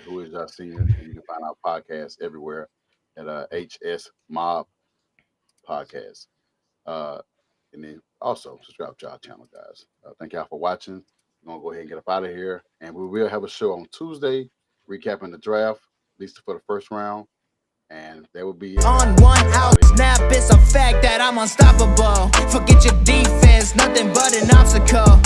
Who is our senior? And you can find our podcast everywhere at HS Mob Podcast. And then also subscribe to our channel, guys. Thank y'all for watching. We're gonna go ahead and get up out of here, and we will have a show on Tuesday recapping the draft, at least for the first round. And that would be on 1 out snap. It's a fact that I'm unstoppable. Forget your defense, nothing but an obstacle.